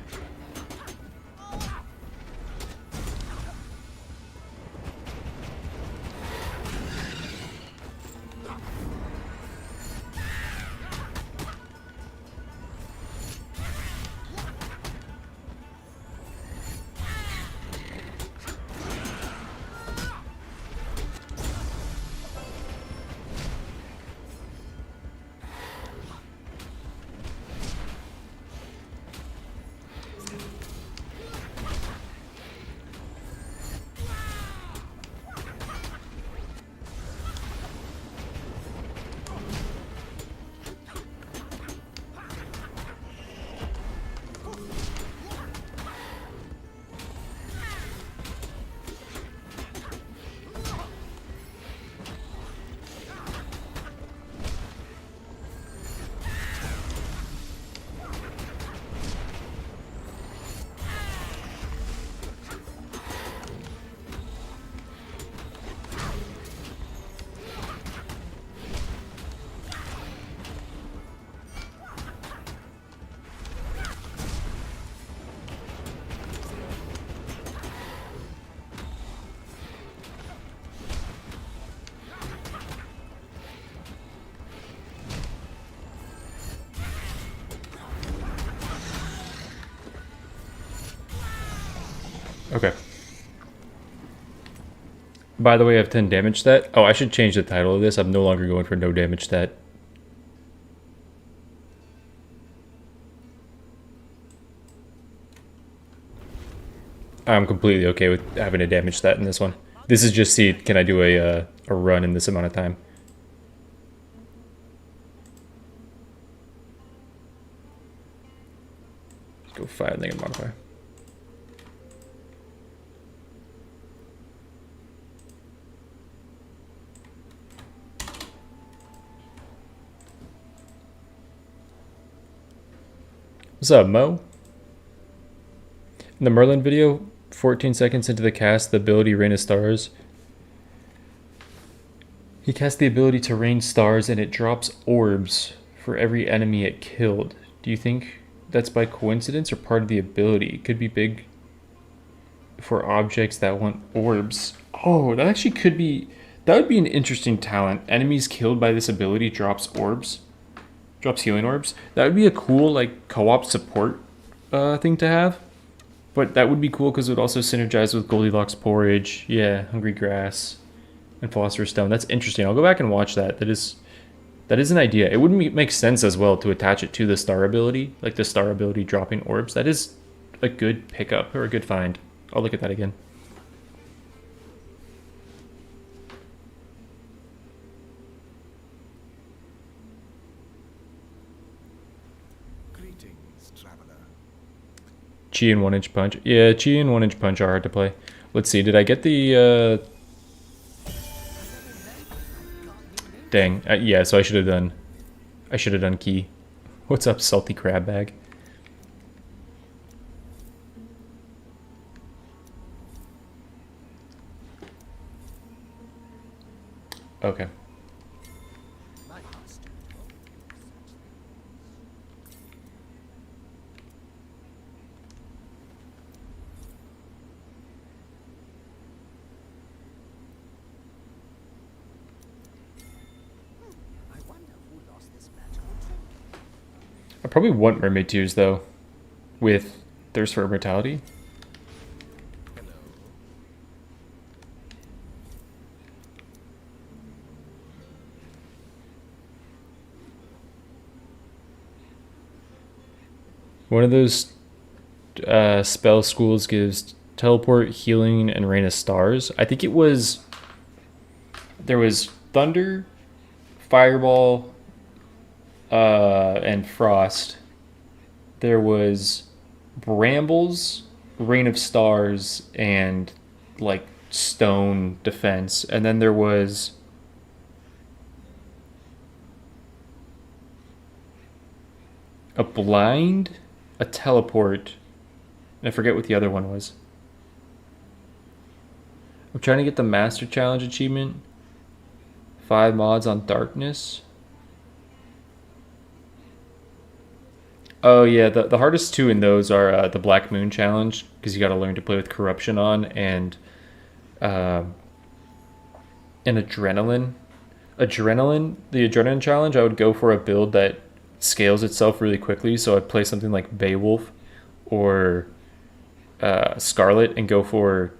Okay. By the way, I have 10 damage stat. Oh, I should change the title of this. I'm no longer going for no damage stat. I'm completely okay with having a damage stat in this one. This is just see, can I do a run in this amount of time? Let's go 5 negative modifier. What's up, Mo? In the Merlin video, 14 seconds into the cast, the ability Rain of Stars. He casts the ability to rain stars and it drops orbs for every enemy it killed. Do you think that's by coincidence or part of the ability? It could be big for objects that want orbs. Oh, that actually could be... That would be an interesting talent. Enemies killed by this ability drops orbs. Drops healing orbs. That would be a cool, like, co-op support thing to have. But that would be cool because it would also synergize with Goldilocks Porridge. Yeah, Hungry Grass. And Philosopher's Stone. That's interesting. I'll go back and watch that. That is an idea. It would make sense as well to attach it to the star ability. Like the star ability dropping orbs. That is a good pickup or a good find. I'll look at that again. Chi and 1-inch punch. Yeah, Chi and 1-inch punch are hard to play. Let's see. Did I get the... Dang. Yeah, so I should have done key. What's up, salty crab bag? Okay. I probably want Mermaid Tears, though, with Thirst for Immortality. One of those spell schools gives Teleport, Healing, and Rain of Stars. I think it was... There was Thunder, Fireball... and Frost. There was Brambles, Rain of Stars, and like Stone Defense. And then there was a Blind, a Teleport, and I forget what the other one was. I'm trying to get the Master Challenge achievement. 5 mods on Darkness. Oh yeah, the hardest 2 in those are the Black Moon Challenge, because you got to learn to play with Corruption on, and Adrenaline. The Adrenaline Challenge, I would go for a build that scales itself really quickly, so I'd play something like Beowulf or Scarlet and go for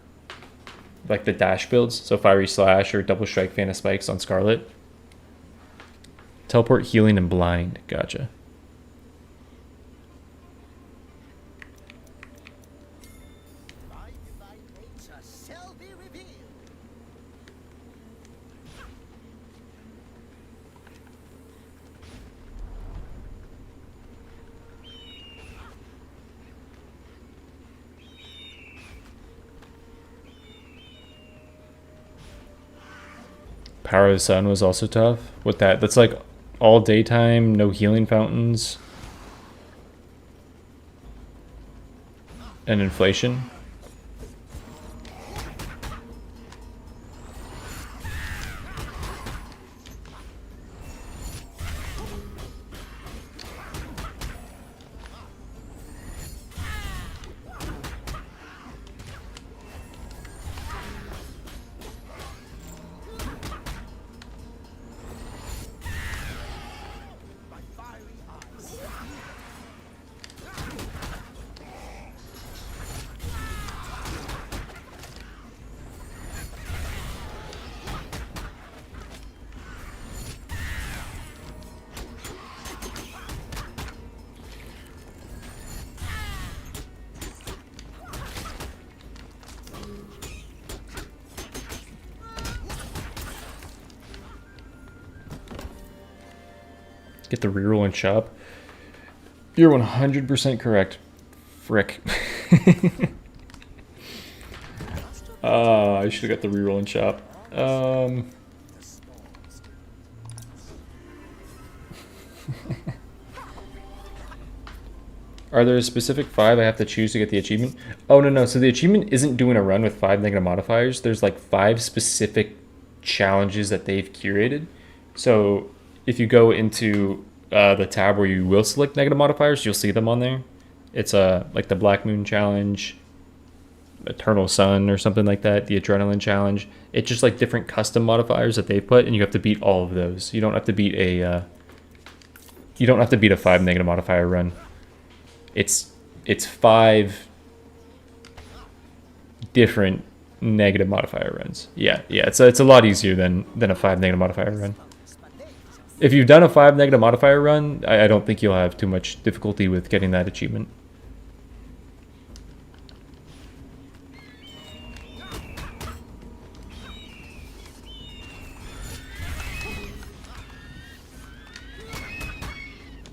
like the dash builds, so Fiery Slash or Double Strike Fan of Spikes on Scarlet. Teleport, Healing, and Blind. Gotcha. Power of the Sun was also tough. With that, that's like all daytime, no healing fountains, and inflation. Get the reroll in shop. You're 100% correct. Frick. I should have got the reroll in shop. Are there a specific 5 I have to choose to get the achievement? Oh, no. So the achievement isn't doing a run with 5 negative modifiers. There's like 5 specific challenges that they've curated. So if you go into the tab where you will select negative modifiers, you'll see them on there. It's like the Black Moon Challenge, Eternal Sun or something like that, the Adrenaline Challenge. It's just like different custom modifiers that they've put, and you have to beat all of those. You don't have to beat a 5 negative modifier run. It's 5 different negative modifier runs. Yeah. It's a lot easier than a 5 negative modifier run. If you've done a 5 negative modifier run, I don't think you'll have too much difficulty with getting that achievement.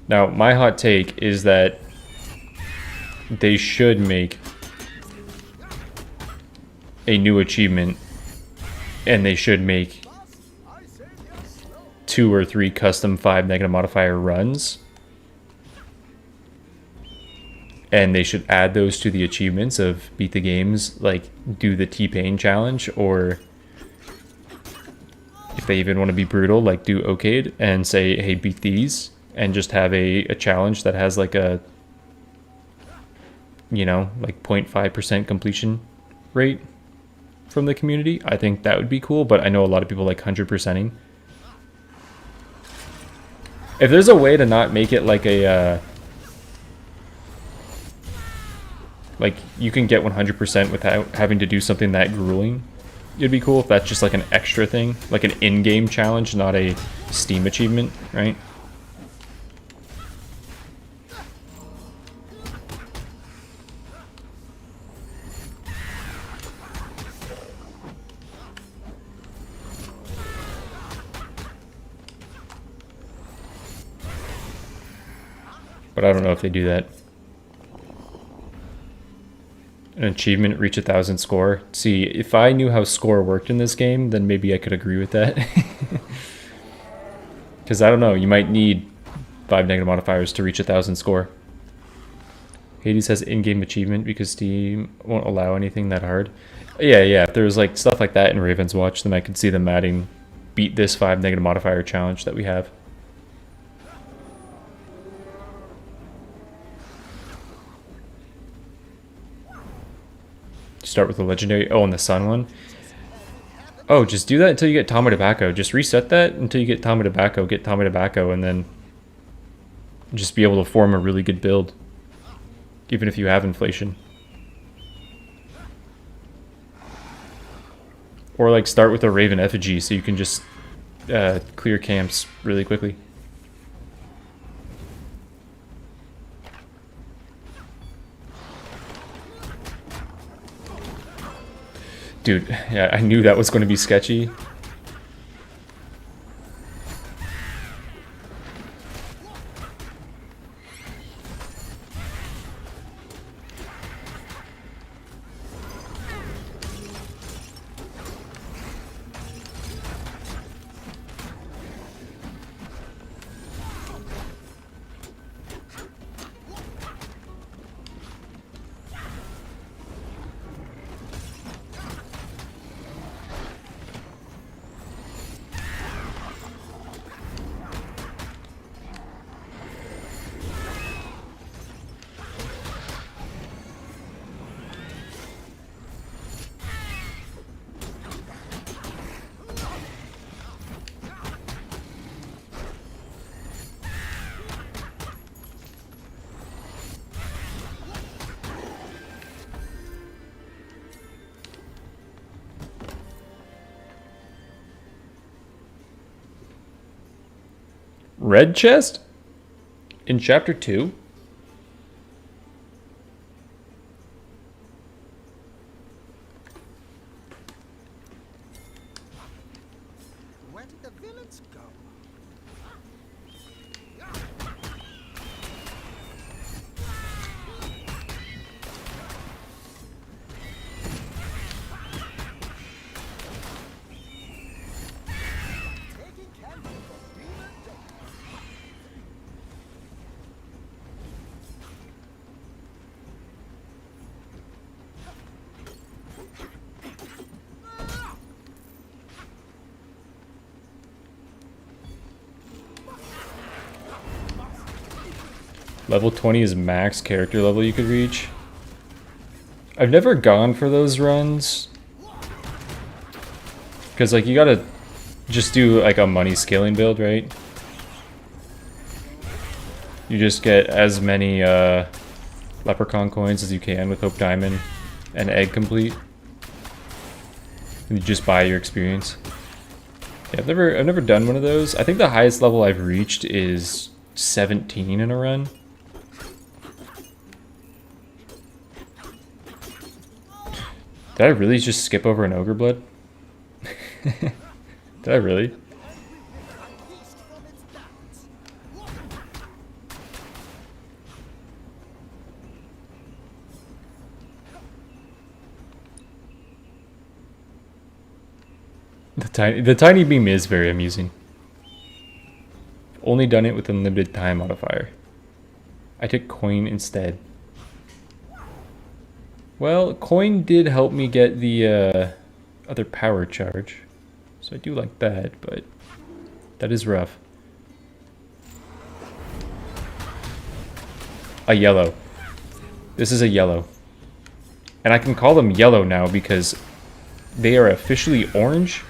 Now, my hot take is that they should make a new achievement, and they should make 2 or 3 custom 5 negative modifier runs, and they should add those to the achievements of beat the games, like do the T-Pain challenge, or if they even want to be brutal, like do Okade and say, hey, beat these, and just have a challenge that has like a, you know, like 0.5% completion rate from the community. I think that would be cool, but I know a lot of people like 100%ing. If there's a way to not make it like a, like you can get 100% without having to do something that grueling, it'd be cool if that's just like an extra thing, like an in-game challenge, not a Steam achievement, right? But I don't know if they do that. An achievement, reach 1,000 score. See, if I knew how score worked in this game, then maybe I could agree with that. Because I don't know, you might need 5 negative modifiers to reach 1,000 score. Hades has in-game achievement because Steam won't allow anything that hard. Yeah, if there was like stuff like that in Ravenswatch, then I could see them adding beat this 5 negative modifier challenge that we have. Start with the legendary. Oh, and the sun one. Oh, just do that until you get Tommy Tobacco. Just reset that until you get Tommy Tobacco. Get Tommy Tobacco, and then just be able to form a really good build, even if you have inflation. Or like start with a Raven Effigy, so you can just clear camps really quickly. Dude, yeah, I knew that was going to be sketchy. Red chest? In chapter 2? Where did the villains go? Level 20 is max character level you could reach. I've never gone for those runs. Because, like, you gotta just do, like, a money scaling build, right? You just get as many, leprechaun coins as you can with Hope Diamond and Egg Complete. And you just buy your experience. Yeah, I've never done one of those. I think the highest level I've reached is 17 in a run. Did I really just skip over an ogre blood? Did I really? The tiny beam is very amusing. Only done it with unlimited time modifier. I took coin instead. Well, coin did help me get the other power charge. So I do like that, but that is rough. A yellow. This is a yellow. And I can call them yellow now because they are officially orange.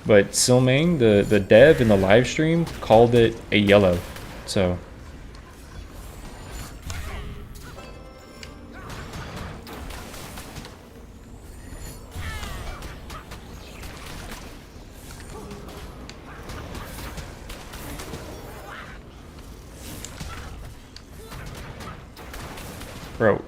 But Silmain, the dev in the live stream, called it a yellow. So bro.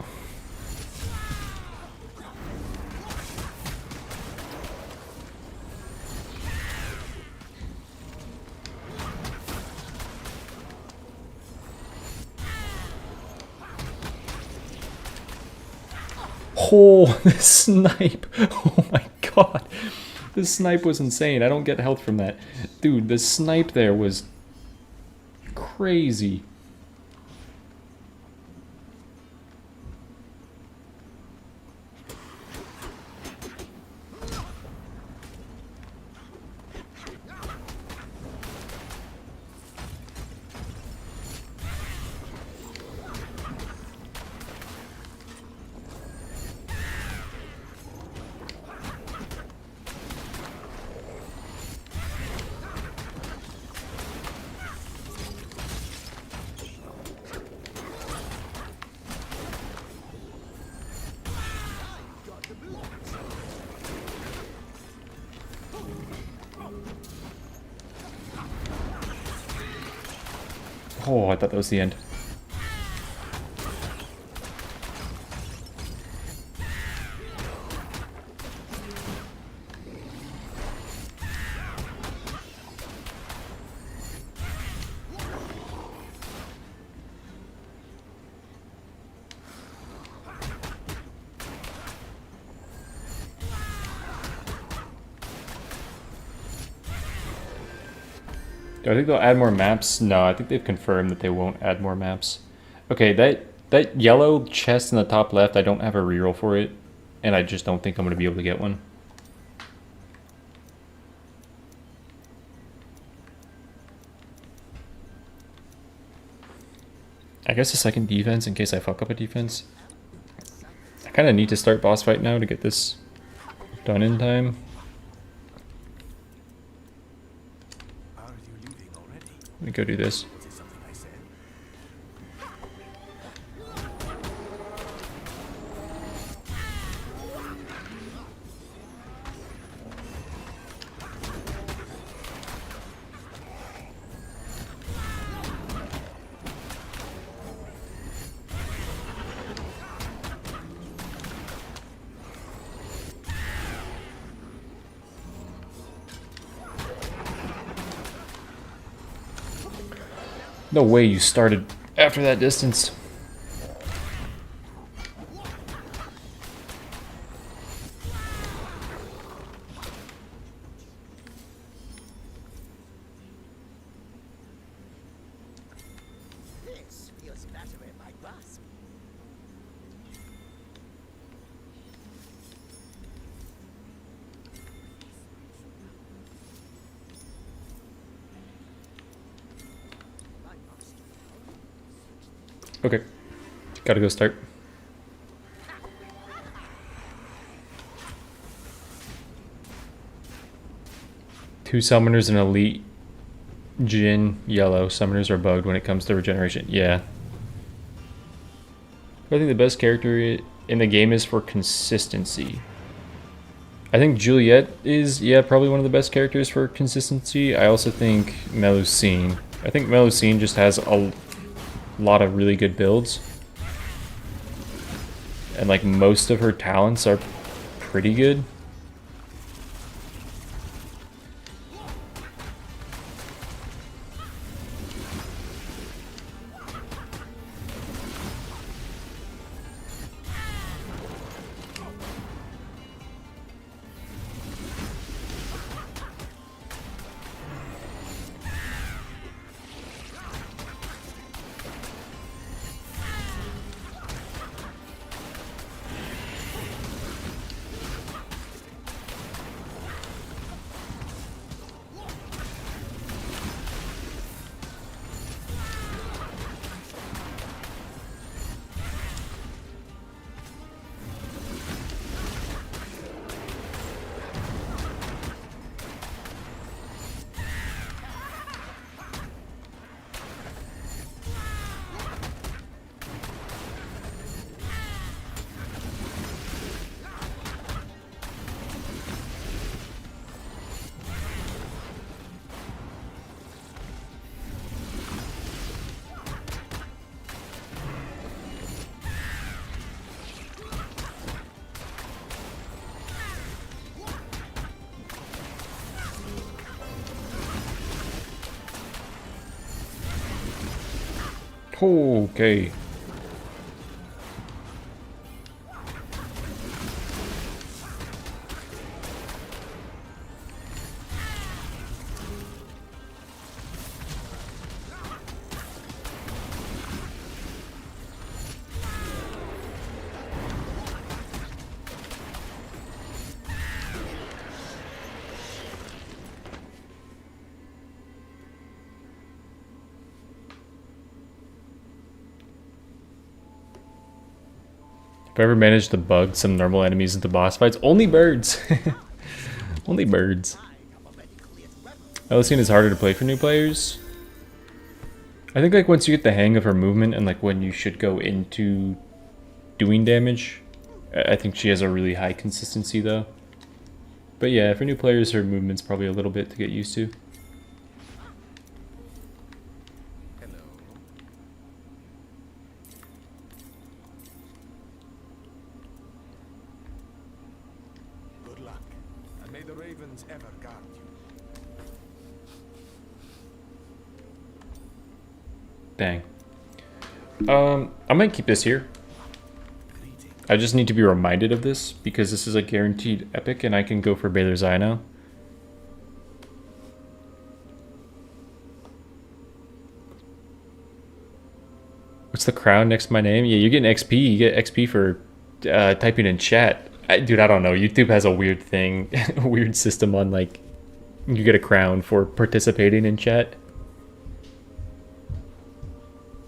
Oh, this snipe. Oh my god. This snipe was insane. I don't get health from that. Dude, the snipe there was crazy. Oh, I thought that was the end. Do I think they'll add more maps? No, I think they've confirmed that they won't add more maps. Okay, that yellow chest in the top left, I don't have a reroll for it, and I just don't think I'm going to be able to get one. I guess a second defense in case I fuck up a defense. I kind of need to start boss fight now to get this done in time. Let me go do this. No way you started after that distance. This feels better in my grasp. Okay. Gotta go start. Two summoners and elite Jin yellow. Summoners are bugged when it comes to regeneration. Yeah. I think the best character in the game is for consistency. I think Juliet is, yeah, probably one of the best characters for consistency. I also think Melusine. I think Melusine just has a lot of really good builds. And like most of her talents are pretty good. Okay. If I ever managed to bug some normal enemies into boss fights, only birds. Only birds. Melusine is harder to play for new players. I think like once you get the hang of her movement and like when you should go into doing damage, I think she has a really high consistency though. But yeah, for new players, her movement's probably a little bit to get used to. Hello. Good luck, and may the ravens ever guard you. Dang. I might keep this here. I just need to be reminded of this because this is a guaranteed epic and I can go for Baylor's Eye now. What's the crown next to my name? Yeah, you're getting XP. You get XP for typing in chat. Dude, I don't know. YouTube has a weird thing, a weird system on like, you get a crown for participating in chat.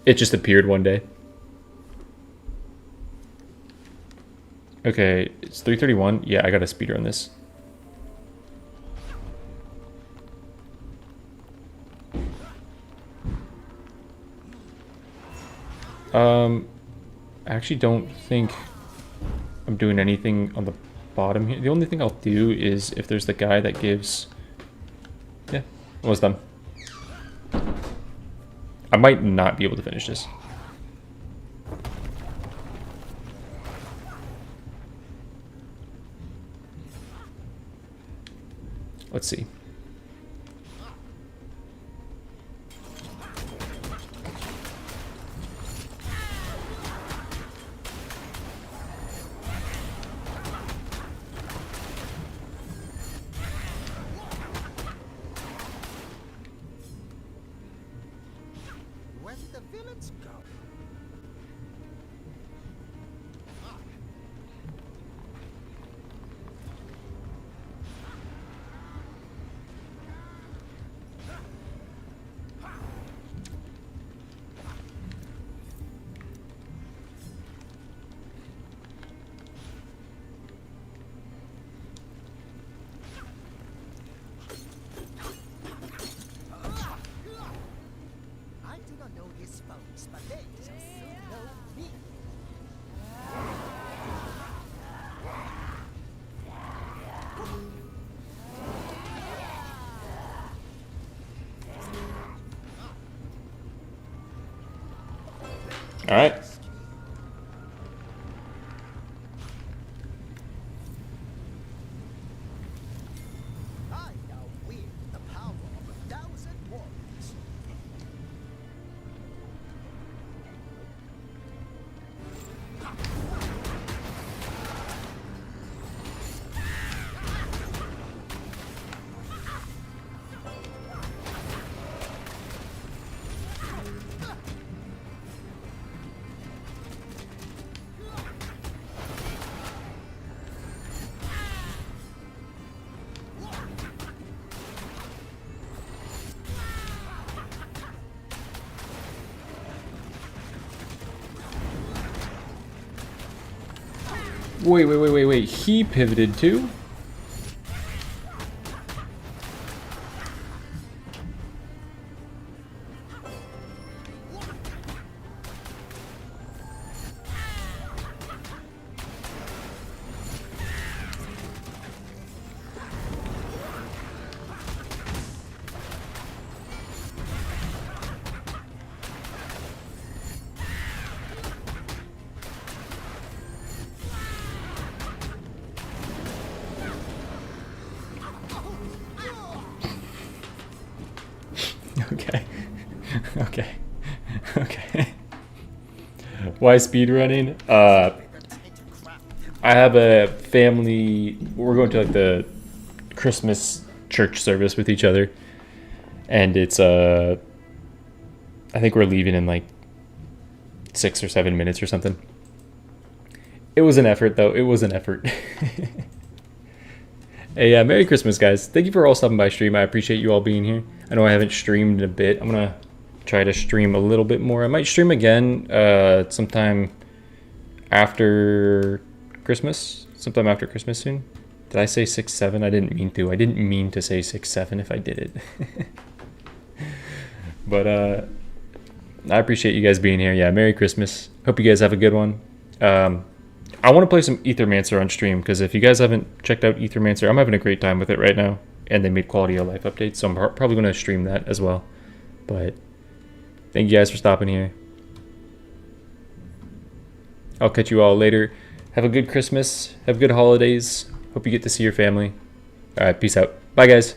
It just appeared one day. Okay, it's 3:31. Yeah, I got a speedrun this. I actually don't think I'm doing anything on the bottom here. The only thing I'll do is if there's the guy that gives... Yeah, almost done. I might not be able to finish this. Let's see. Where did the villains go? All right. I now wield the power of 1,000 warriors. Wait. He pivoted too? Okay. Okay. Why speedrunning? I have a family. We're going to like the Christmas church service with each other, and it's I think we're leaving in like 6 or 7 minutes or something. It was an effort, though. It was an effort. Hey, Merry Christmas, guys. Thank you for all stopping by stream. I appreciate you all being here. I know I haven't streamed in a bit. I'm going to try to stream a little bit more. I might stream again sometime after Christmas. Sometime after Christmas soon. Did I say 6-7? I didn't mean to. I didn't mean to say 6-7 if I did it. But I appreciate you guys being here. Yeah, Merry Christmas. Hope you guys have a good one. I want to play some Ethermancer on stream, because if you guys haven't checked out Ethermancer, I'm having a great time with it right now. And they made quality of life updates, so I'm probably going to stream that as well. But thank you guys for stopping here. I'll catch you all later. Have a good Christmas. Have good holidays. Hope you get to see your family. All right, peace out. Bye, guys.